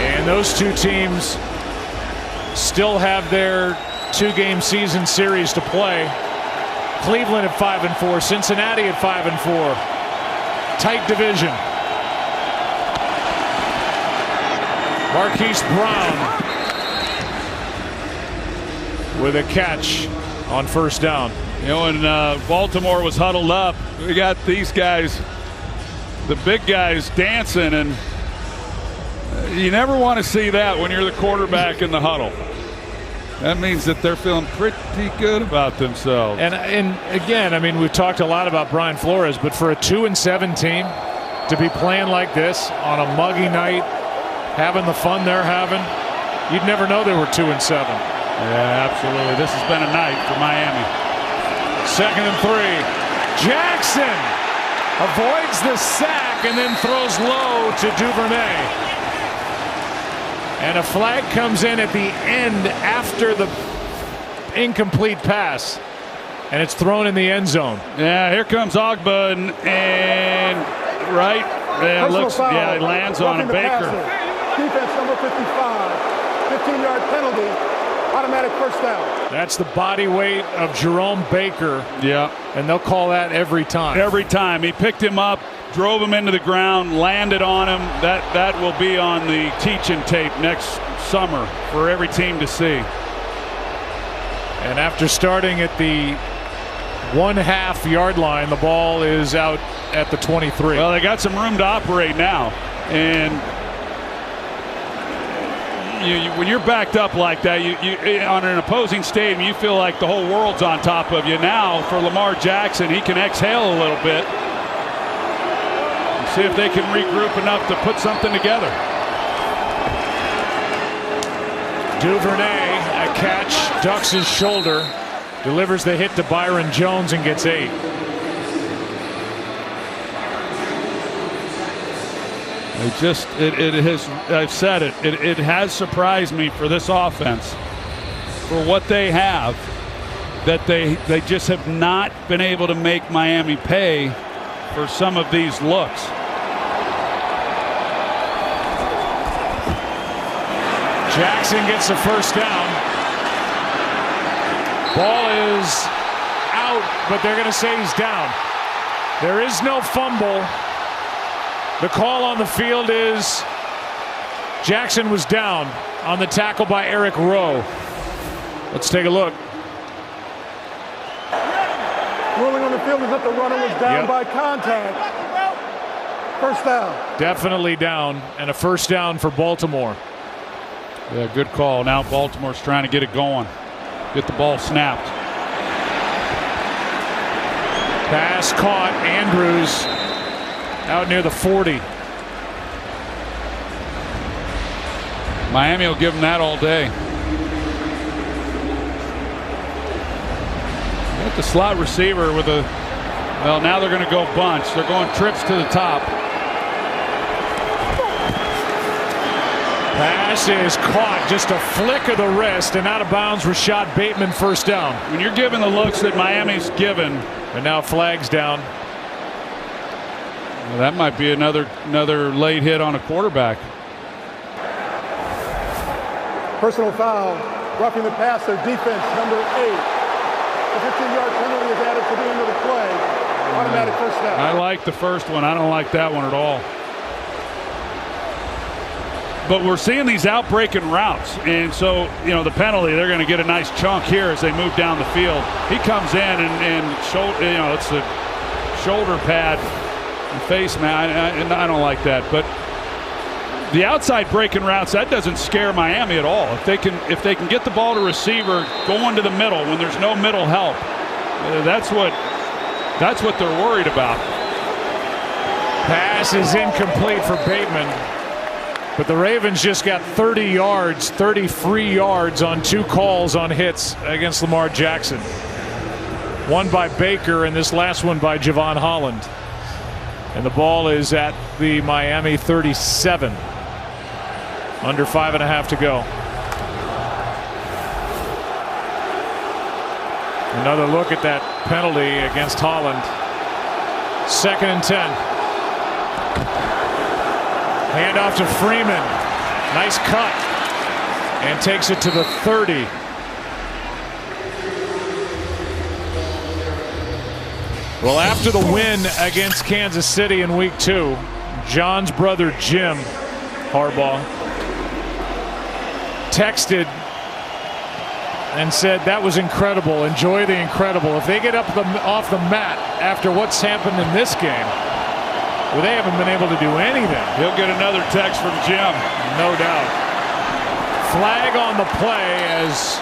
And those two teams still have their 2-game season series to play. Cleveland at 5-4, Cincinnati at 5-4. Tight division. Marquise Brown with a catch on first down. You know, when Baltimore was huddled up, we got these guys, the big guys, dancing, and you never want to see that when you're the quarterback in the huddle. That means that they're feeling pretty good about themselves. And again, I mean, we've talked a lot about Brian Flores, but for a 2-7 team to be playing like this on a muggy night, having the fun they're having, you'd never know they were 2-7. Yeah, absolutely. This has been a night for Miami. 2nd and 3. Jackson avoids the sack and then throws low to Duvernay. And a flag comes in at the end after the incomplete pass. And it's thrown in the end zone. Yeah, here comes Ogba and right. Yeah, looks, yeah, he lands on a Baker. Defense number 55. 15-yard penalty. Automatic first down. That's the body weight of Jerome Baker. Yeah. And they'll call that every time. Every time. He picked him up, drove him into the ground, landed on him. That will be on the teaching tape next summer for every team to see. And after starting at the 1/2 yard line, the ball is out at the 23. Well, they got some room to operate now. And when you're backed up like that, you on an opposing stadium, you feel like the whole world's on top of you. Now, for Lamar Jackson, he can exhale a little bit and see if they can regroup enough to put something together. Duvernay, a catch, ducks his shoulder, delivers the hit to Byron Jones and gets 8. It has, I've said it, it has surprised me for this offense, for what they have, that they just have not been able to make Miami pay for some of these looks. Jackson gets the first down. Ball is out, but they're going to say he's down. There is no fumble. The call on the field is Jackson was down on the tackle by Eric Rowe. Let's take a look. Ruling on the field is that the runner was down by contact. First down. Definitely down, and a first down for Baltimore. Yeah, good call. Now Baltimore's trying to get it going. Get the ball snapped. Pass caught. Andrews out near the 40. Miami will give them that all day. Got the slot receiver with a, well, now they're going to go bunch. They're going trips to the top. Pass is caught. Just a flick of the wrist and out of bounds. Rashad Bateman, first down. When you're given the looks that Miami's given. And now flags down. Well, that might be another late hit on a quarterback. Personal foul. Roughing the passer. Defense number 8. The 15-yard penalty is added to the end of the play. Automatic first down. I like the first one. I don't like that one at all. But we're seeing these outbreaking routes, and so, you know, the penalty, they're going to get a nice chunk here as they move down the field. He comes in and shoulder, you know, it's the shoulder pad and face man. I don't like that, but the outside breaking routes, that doesn't scare Miami at all. If they can get the ball to receiver going to the middle when there's no middle help, that's what they're worried about. Pass is incomplete for Bateman, but the Ravens just got 30 free yards on 2 calls on hits against Lamar Jackson. One by Baker and this last one by Javon Holland. And the ball is at the Miami 37. Under 5.5 to go. Another look at that penalty against Holland. 2nd and 10. Handoff to Freeman. Nice cut. And takes it to the 30. Well, after the win against Kansas City in week 2, John's brother Jim Harbaugh texted and said that was incredible. Enjoy the incredible. If they get off the mat after what's happened in this game, well, they haven't been able to do anything. He'll get another text from Jim. No doubt. Flag on the play as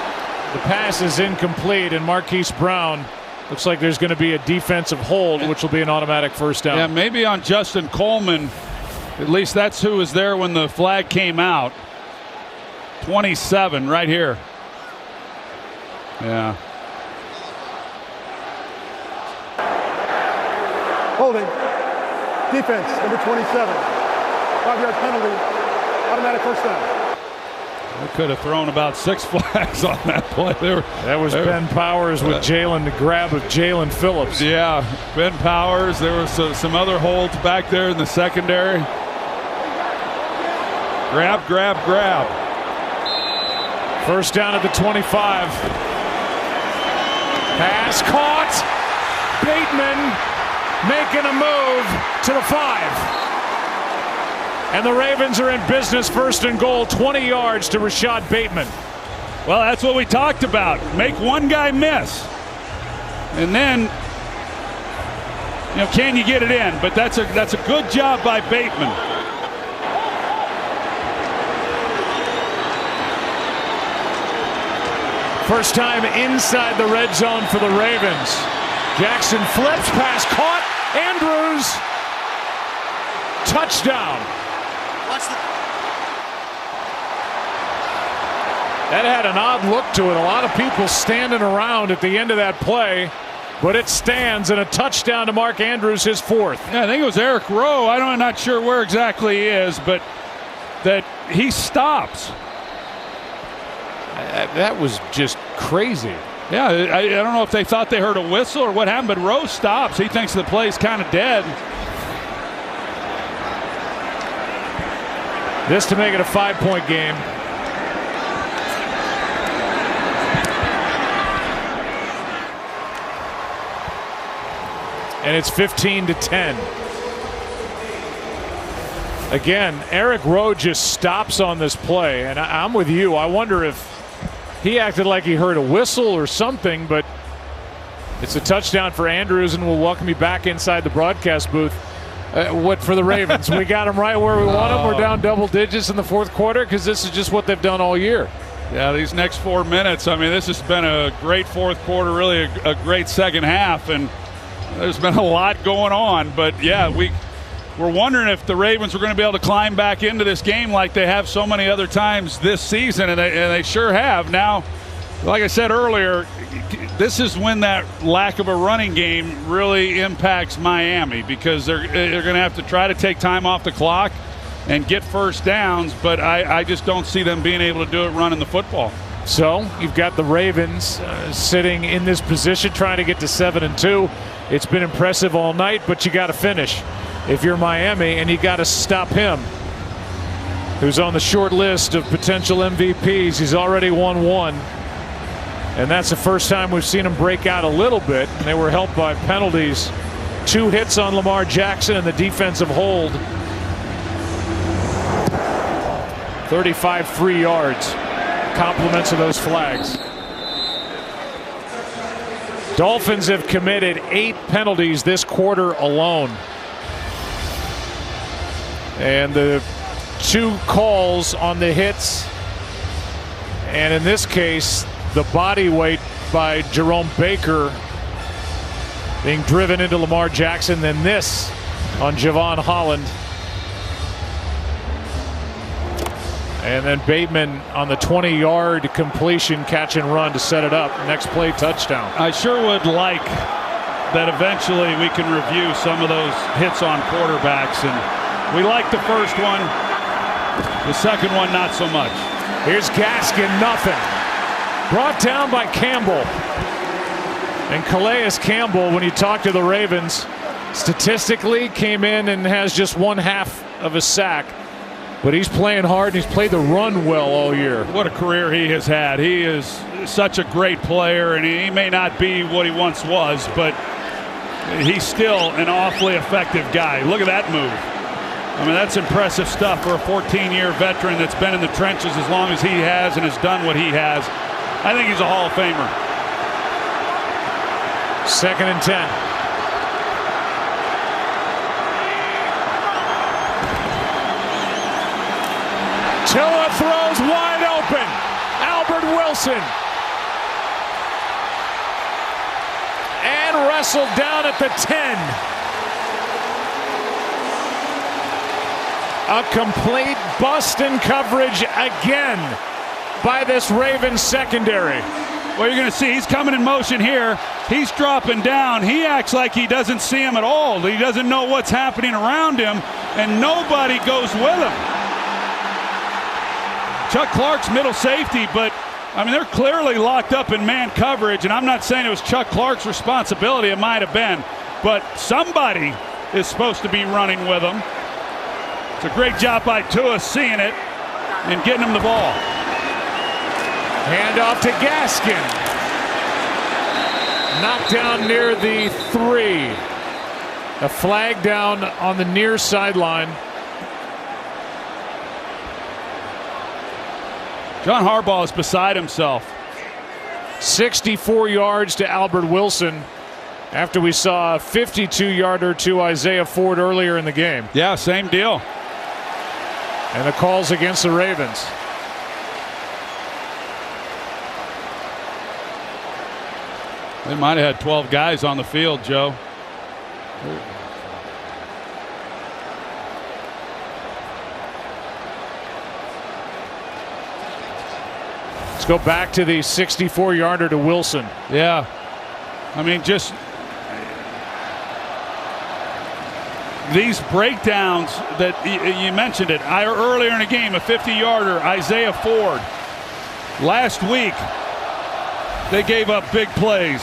the pass is incomplete, and Marquise Brown looks like there's going to be a defensive hold, which will be an automatic first down. Yeah, maybe on Justin Coleman. At least that's who was there when the flag came out. 27 right here. Yeah. Holding. Defense, number 27. 5-yard penalty. Automatic first down. We could have thrown about 6 flags on that play. That was Ben Powers with the grab of Jalen Phillips. Yeah, Ben Powers. There were some other holds back there in the secondary. Grab. First down at the 25. Pass caught. Bateman making a move to the 5. And the Ravens are in business, 1st and goal, 20 yards to Rashad Bateman. Well, that's what we talked about. Make one guy miss. And then, can you get it in? But that's a good job by Bateman. First time inside the red zone for the Ravens. Jackson flips, pass caught. Andrews, touchdown. That had an odd look to it. A lot of people standing around at the end of that play, but it stands, and a touchdown to Mark Andrews, his 4th. Yeah, I think it was Eric Rowe. I'm not sure where exactly he is, but that he stops. That was just crazy. Yeah, I don't know if they thought they heard a whistle or what happened, but Rowe stops. He thinks the play's kind of dead. This to make it a 5-point game. And it's 15-10. Again, Eric Rowe just stops on this play, and I'm with you. I wonder if he acted like he heard a whistle or something, but it's a touchdown for Andrews, and we'll welcome you back inside the broadcast booth. What for the Ravens? We got them right where we want them. We're down double digits in the 4th quarter because this is just what they've done all year. Yeah, these next 4 minutes, this has been a great 4th quarter, really a great second half, and there's been a lot going on. But, yeah, we're wondering if the Ravens were going to be able to climb back into this game like they have so many other times this season, and they sure have. Now, like I said earlier, this is when that lack of a running game really impacts Miami because they're going to have to try to take time off the clock and get first downs, but I just don't see them being able to do it running the football. So you've got the Ravens sitting in this position trying to get to 7-2. It's been impressive all night, but you got to finish if you're Miami, and you got to stop him, who's on the short list of potential MVPs. He's already won 1. And that's the first time we've seen him break out a little bit. And they were helped by penalties. 2 hits on Lamar Jackson and the defensive hold. 35 free yards. Compliments of those flags. Dolphins have committed 8 penalties this quarter alone. And the 2 calls on the hits, and in this case, the body weight by Jerome Baker being driven into Lamar Jackson, then this on Javon Holland. And then Bateman on the 20-yard completion, catch and run to set it up. Next play, touchdown. I sure would like that eventually we can review some of those hits on quarterbacks. And we like the first one. The second one, not so much. Here's Gaskin, nothing. Brought down by Campbell. And Calais Campbell, when you talk to the Ravens, statistically came in and has just 1/2 of a sack. But he's playing hard, and he's played the run well all year. What a career he has had. He is such a great player, and he may not be what he once was, but he's still an awfully effective guy. Look at that move. I mean, that's impressive stuff for a 14-year veteran that's been in the trenches as long as he has and has done what he has. I think he's a Hall of Famer. 2nd and 10. Tua throws wide open. Albert Wilson. And wrestled down at the 10. A complete bust in coverage again by this Ravens secondary. Well, you're going to see he's coming in motion here. He's dropping down. He acts like he doesn't see him at all. He doesn't know what's happening around him, and nobody goes with him. Chuck Clark's middle safety, but I mean, they're clearly locked up in man coverage, and I'm not saying it was Chuck Clark's responsibility. It might have been, but somebody is supposed to be running with him. It's a great job by Tua seeing it and getting him the ball. Hand off to Gaskin. Knocked down near the 3. A flag down on the near sideline. John Harbaugh is beside himself. 64 yards to Albert Wilson after we saw a 52-yarder to Isaiah Ford earlier in the game. Yeah, same deal. And the calls against the Ravens. They might have had 12 guys on the field, Joe. Let's go back to the 64-yarder to Wilson. Yeah. I mean, just these breakdowns that you mentioned it. Earlier in the game, a 50-yarder, Isaiah Ford. Last week, they gave up big plays.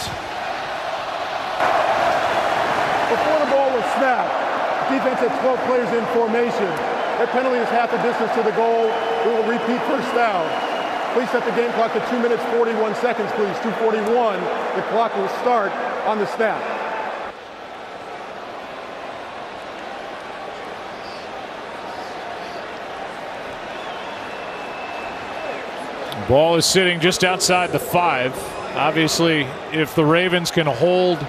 Before the ball was snapped, defense had 12 players in formation. Their penalty is half the distance to the goal. We will repeat first down. Please set the game clock to 2 minutes, 41 seconds, please. 2:41. The clock will start on the snap. Ball is sitting just outside the 5. Obviously, if the Ravens can hold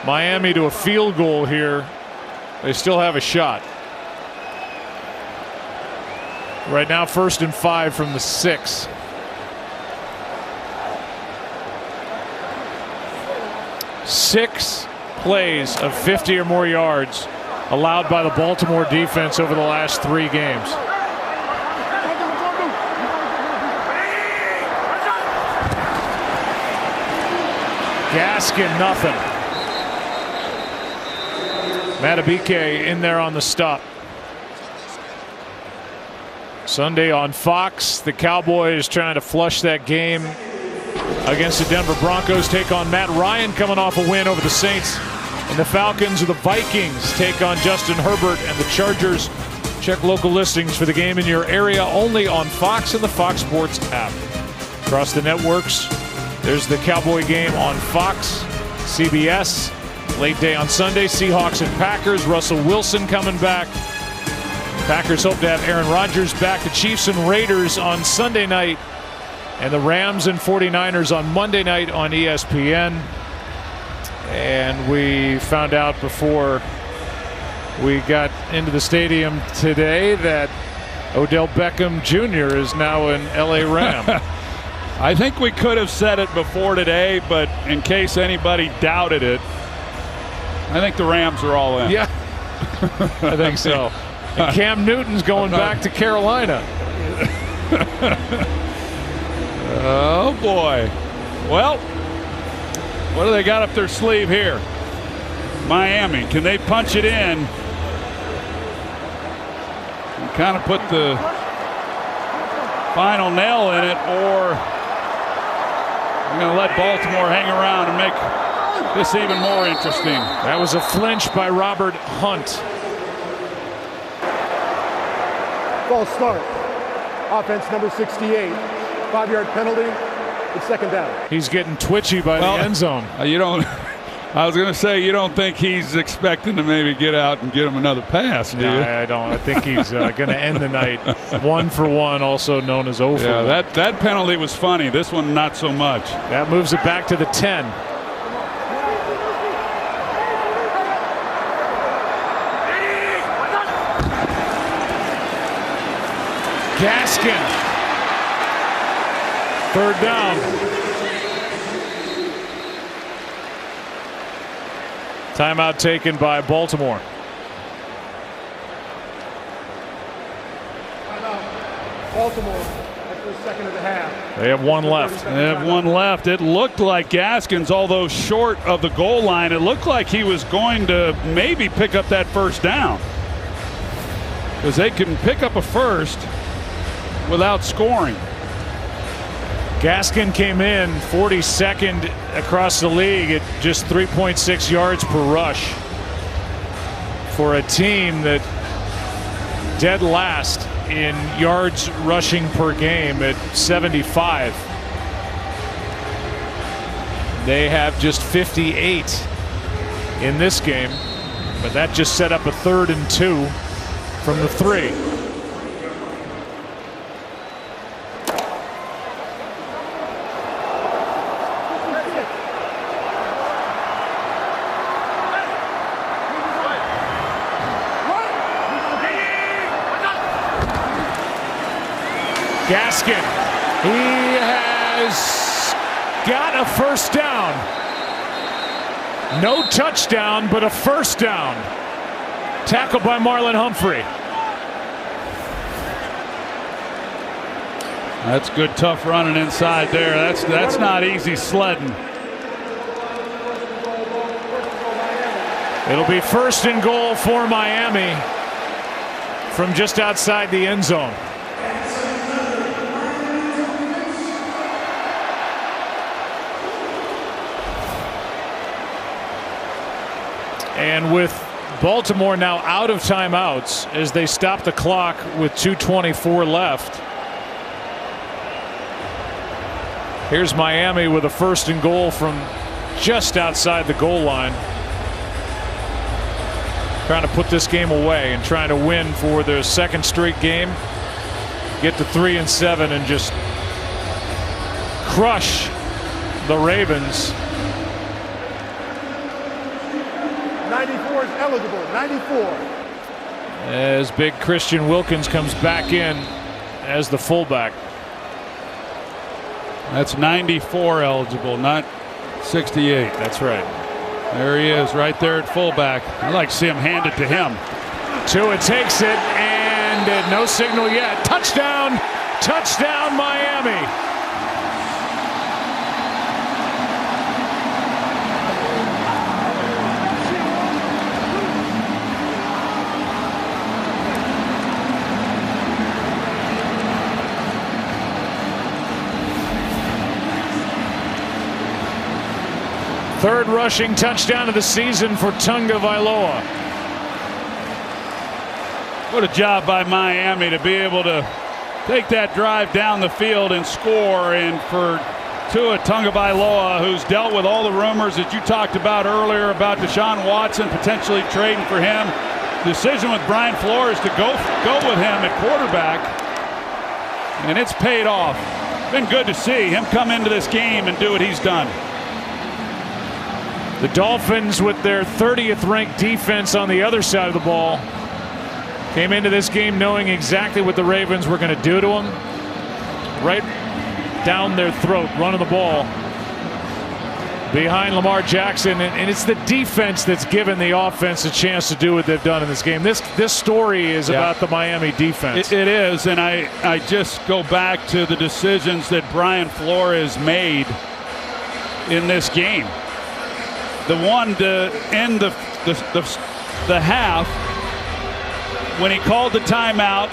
Miami to a field goal here, they still have a shot. Right now, 1st and 5 from the 6. Six plays of 50 or more yards allowed by the Baltimore defense over the last 3 games. Gaskin, nothing. Matabike in there on the stop. Sunday on Fox, the Cowboys trying to flush that game against the Denver Broncos. Take on Matt Ryan coming off a win over the Saints. And the Falcons or the Vikings take on Justin Herbert and the Chargers. Check local listings for the game in your area only on Fox and the Fox Sports app. Across the networks, there's the Cowboy game on Fox, CBS. Late day on Sunday, Seahawks and Packers. Russell Wilson coming back. Packers hope to have Aaron Rodgers back. The Chiefs and Raiders on Sunday night. And the Rams and 49ers on Monday night on ESPN. And we found out before We got into the stadium today that Odell Beckham Jr. is now an LA Ram. I think we could have said it before today, but in case anybody doubted it, I think the Rams are all in. Yeah, I think so. And Cam Newton's going back to Carolina. Oh, boy. Well, what do they got up their sleeve here? Miami, can they punch it in and kind of put the final nail in it, or we're going to let Baltimore hang around and make this even more interesting? That was a flinch by Robert Hunt. False start. Offense number 68. 5-yard penalty. It's second down. He's getting twitchy by the end zone. You don't. I was going to say, you don't think he's expecting to maybe get out and get him another pass, do you? No, I don't. I think he's going to end the night 1 for 1, also known as 0 for 1. Yeah, that penalty was funny. This one, not so much. That moves it back to the 10. Gaskin. 3rd down. Timeout taken by Baltimore. Baltimore after the second of the half. They have 1 left. They have 1 left. It looked like Gaskins, although short of the goal line, it looked like he was going to maybe pick up that first down, because they can pick up a first without scoring. Gaskin came in 42nd across the league at just 3.6 yards per rush for a team that dead last in yards rushing per game at 75. They have just 58 in this game, but that just set up a 3rd and 2 from the 3. Gaskin, he has got a first down. No touchdown, but a first down. Tackled by Marlon Humphrey. That's good, tough running inside there. That's not easy sledding. It'll be 1st and goal for Miami from just outside the end zone. And with Baltimore now out of timeouts as they stop the clock with 2:24 left. Here's Miami with a 1st and goal from just outside the goal line. Trying to put this game away and trying to win for their 2nd straight game. Get to 3-7 and just crush the Ravens. 94 is eligible. 94. As big Christian Wilkins comes back in as the fullback. That's 94 eligible, not 68. That's right. There he is, right there at fullback. I'd like to see him hand it to him. Tua takes it, and no signal yet. Touchdown! Touchdown, Miami! Third rushing touchdown of the season for Tunga Vailoa. What a job by Miami to be able to take that drive down the field and score. And for Tua Tagovailoa, who's dealt with all the rumors that you talked about earlier about Deshaun Watson potentially trading for him. Decision with Brian Flores to go with him at quarterback. And it's paid off. Been good to see him come into this game and do what he's done. The Dolphins, with their 30th ranked defense on the other side of the ball, came into this game knowing exactly what the Ravens were going to do to them. Right down their throat, running the ball behind Lamar Jackson, and it's the defense that's given the offense a chance to do what they've done in this game. This story is about the Miami defense. It is, and I just go back to the decisions that Brian Flores made in this game. The one to end the half, when he called the timeout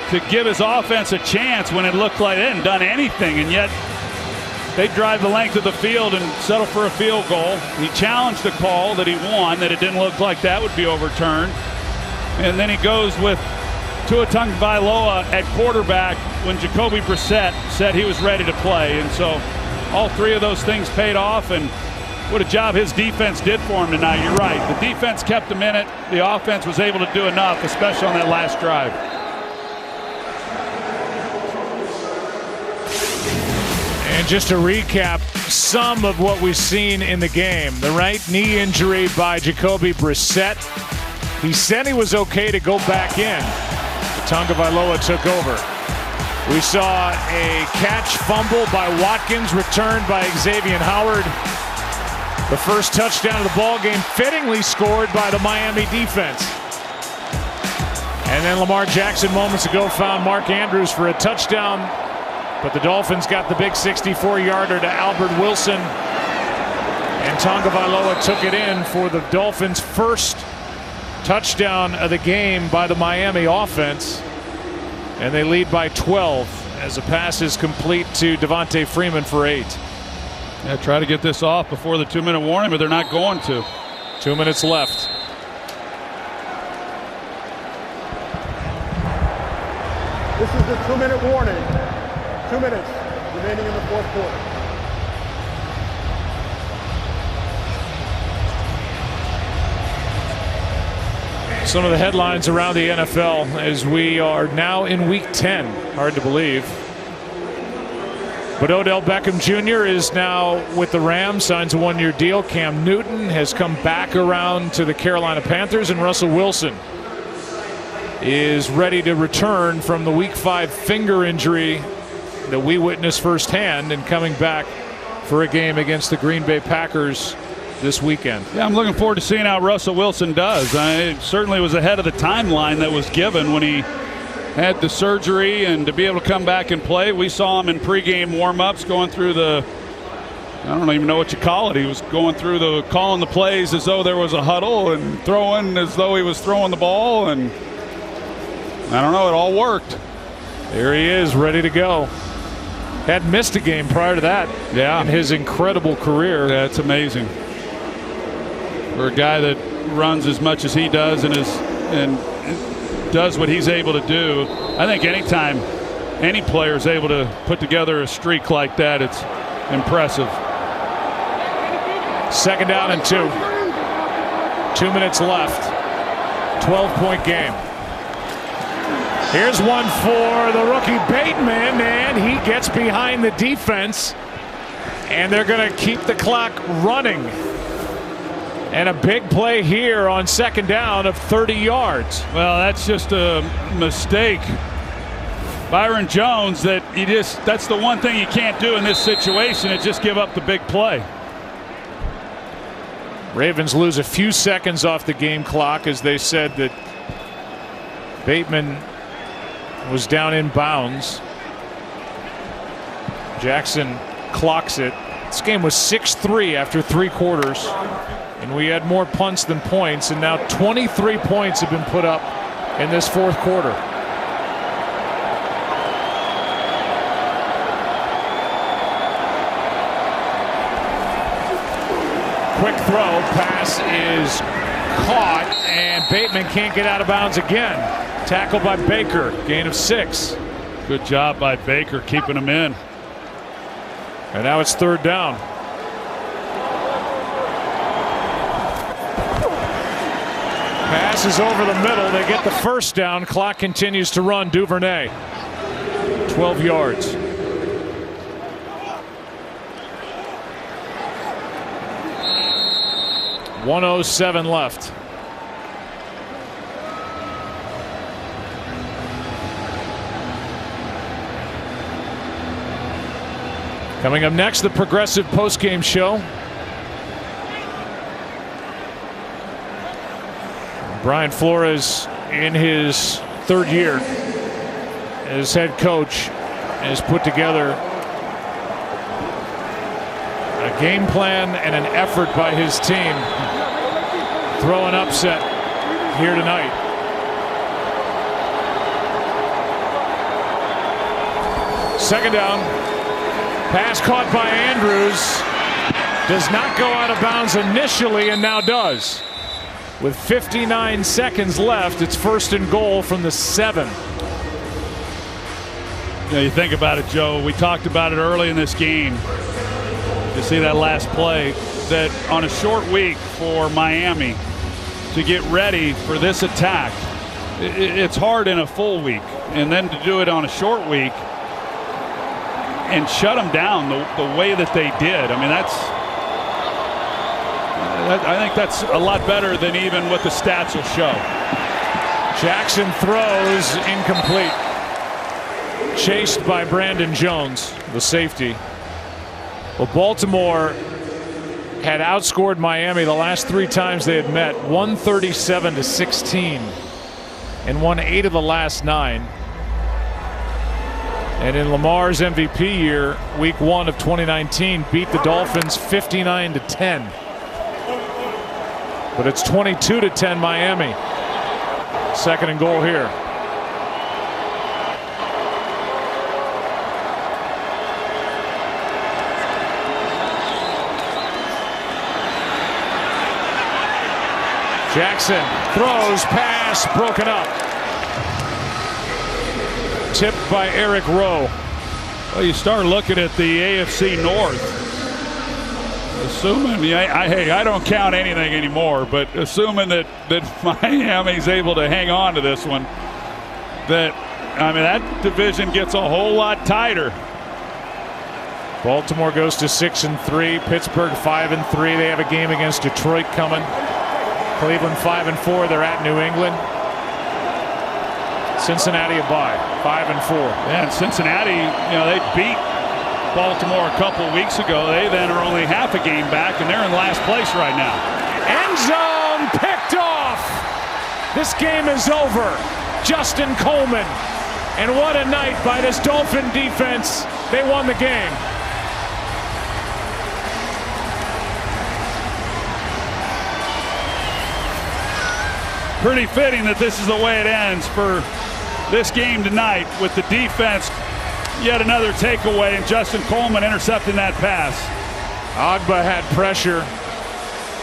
to give his offense a chance when it looked like they hadn't done anything, and yet they drive the length of the field and settle for a field goal. He challenged the call that he won, that it didn't look like that would be overturned. And then he goes with Tua Tagovailoa at quarterback when Jacoby Brissett said he was ready to play. And so all three of those things paid off, and what a job his defense did for him tonight. You're right. The defense kept him in it. The offense was able to do enough, especially on that last drive. And just to recap some of what we've seen in the game. The right knee injury by Jacoby Brissett. He said he was okay to go back in. Tagovailoa took over. We saw a catch fumble by Watkins, returned by Xavier Howard. The first touchdown of the ball game, fittingly scored by the Miami defense. And then Lamar Jackson moments ago found Mark Andrews for a touchdown, but the Dolphins got the big 64-yarder to Albert Wilson, and Tagovailoa took it in for the Dolphins' first touchdown of the game by the Miami offense, and they lead by 12 as a pass is complete to Devontae Freeman for 8. Yeah, try to get this off before the 2-minute warning, but they're not going to. 2 minutes left. This is the 2-minute warning. 2 minutes remaining in the fourth quarter. Some of the headlines around the NFL as we are now in week 10. Hard to believe. But Odell Beckham Jr. is now with the Rams, signs a 1-year deal. Cam Newton has come back around to the Carolina Panthers, and Russell Wilson is ready to return from the Week 5 finger injury that we witnessed firsthand, and coming back for a game against the Green Bay Packers this weekend. Yeah, I'm looking forward to seeing how Russell Wilson does. It certainly was ahead of the timeline that was given when he had the surgery, and to be able to come back and play. We saw him in pregame warm-ups going through the, I don't even know what you call it. He was going through calling the plays as though there was a huddle, and throwing as though he was throwing the ball, and I don't know, it all worked. There he is, ready to go. Had missed a game prior to that in his incredible career. That's amazing. For a guy that runs as much as he does and does what he's able to do, I think anytime any player is able to put together a streak like that, it's impressive. 2nd down and 2. 2 minutes left. 12-point game. Here's one for the rookie Bateman, and he gets behind the defense, and they're going to keep the clock running. And a big play here on 2nd down of 30 yards. Well, that's just a mistake. Byron Jones, that's the one thing you can't do in this situation, is just give up the big play. Ravens lose a few seconds off the game clock as they said that Bateman was down in bounds. Jackson clocks it. This game was 6-3 after 3 quarters. And we had more punts than points, and now 23 points have been put up in this 4th quarter. Quick throw, pass is caught, and Bateman can't get out of bounds again. Tackled by Baker, gain of 6. Good job by Baker keeping him in. And now it's 3rd down. Pass is over the middle. They get the 1st down. Clock continues to run. Duvernay, 12 yards. 1:07 left. Coming up next, the Progressive postgame show. Brian Flores, in his third year as head coach, has put together a game plan and an effort by his team. Throw an upset here tonight. Second down. Pass caught by Andrews. Does not go out of bounds initially and now does. With 59 seconds left, it's 1st and goal from the 7. You think about it, Joe. We talked about it early in this game. You see that last play, that on a short week for Miami to get ready for this attack, it's hard in a full week. And then to do it on a short week and shut them down the way that they did. I mean, I think that's a lot better than even what the stats will show. Jackson throws incomplete. Chased by Brandon Jones, the safety. Well, Baltimore had outscored Miami the last 3 times they had met, 137-16, and won 8 of the last 9. And in Lamar's MVP year, week 1 of 2019, beat the Dolphins 59-10. But it's 22-10 Miami. 2nd and goal here. Jackson throws, pass broken up. Tipped by Eric Rowe. Well, you start looking at the AFC North. Assuming, I don't count anything anymore, but assuming that Miami's able to hang on to this one, that division gets a whole lot tighter. Baltimore goes to 6-3. Pittsburgh 5-3. They have a game against Detroit coming. Cleveland 5-4. They're at New England. Cincinnati a bye, 5-4. Yeah, and Cincinnati, they beat Baltimore a couple of weeks ago. They then are only half a game back, and they're in last place right now. End zone picked off. This game is over. Justin Coleman. And what a night by this Dolphin defense. They won the game. Pretty fitting that this is the way it ends for this game tonight, with the defense. Yet another takeaway, and Justin Coleman intercepting that pass. Agba had pressure,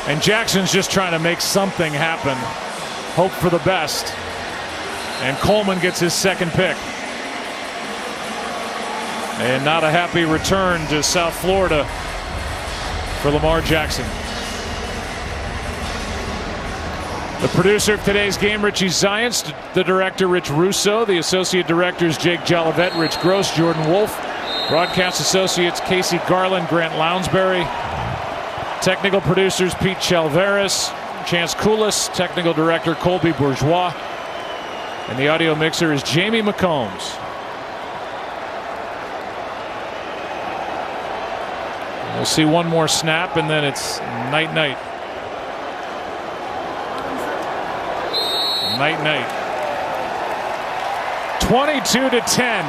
and Jackson's just trying to make something happen. Hope for the best. And Coleman gets his 2nd pick. And not a happy return to South Florida for Lamar Jackson. The producer of today's game, Richie Zients. The director, Rich Russo. The associate directors, Jake Jolivet, Rich Gross, Jordan Wolf. Broadcast associates, Casey Garland, Grant Lounsbury. Technical producers, Pete Chalveris, Chance Koulis. Technical director, Colby Bourgeois. And the audio mixer is Jamie McCombs. We'll see one more snap, and then it's night-night. Night-night. 22-10.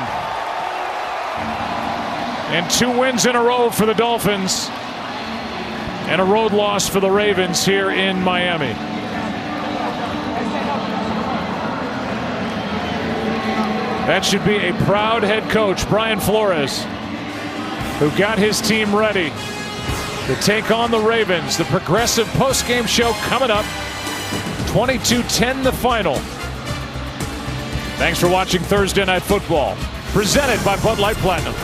And 2 wins in a row for the Dolphins. And a road loss for the Ravens here in Miami. That should be a proud head coach, Brian Flores, who got his team ready to take on the Ravens. The Progressive postgame show coming up. 22-10 the final. Thanks for watching Thursday Night Football, presented by Bud Light Platinum.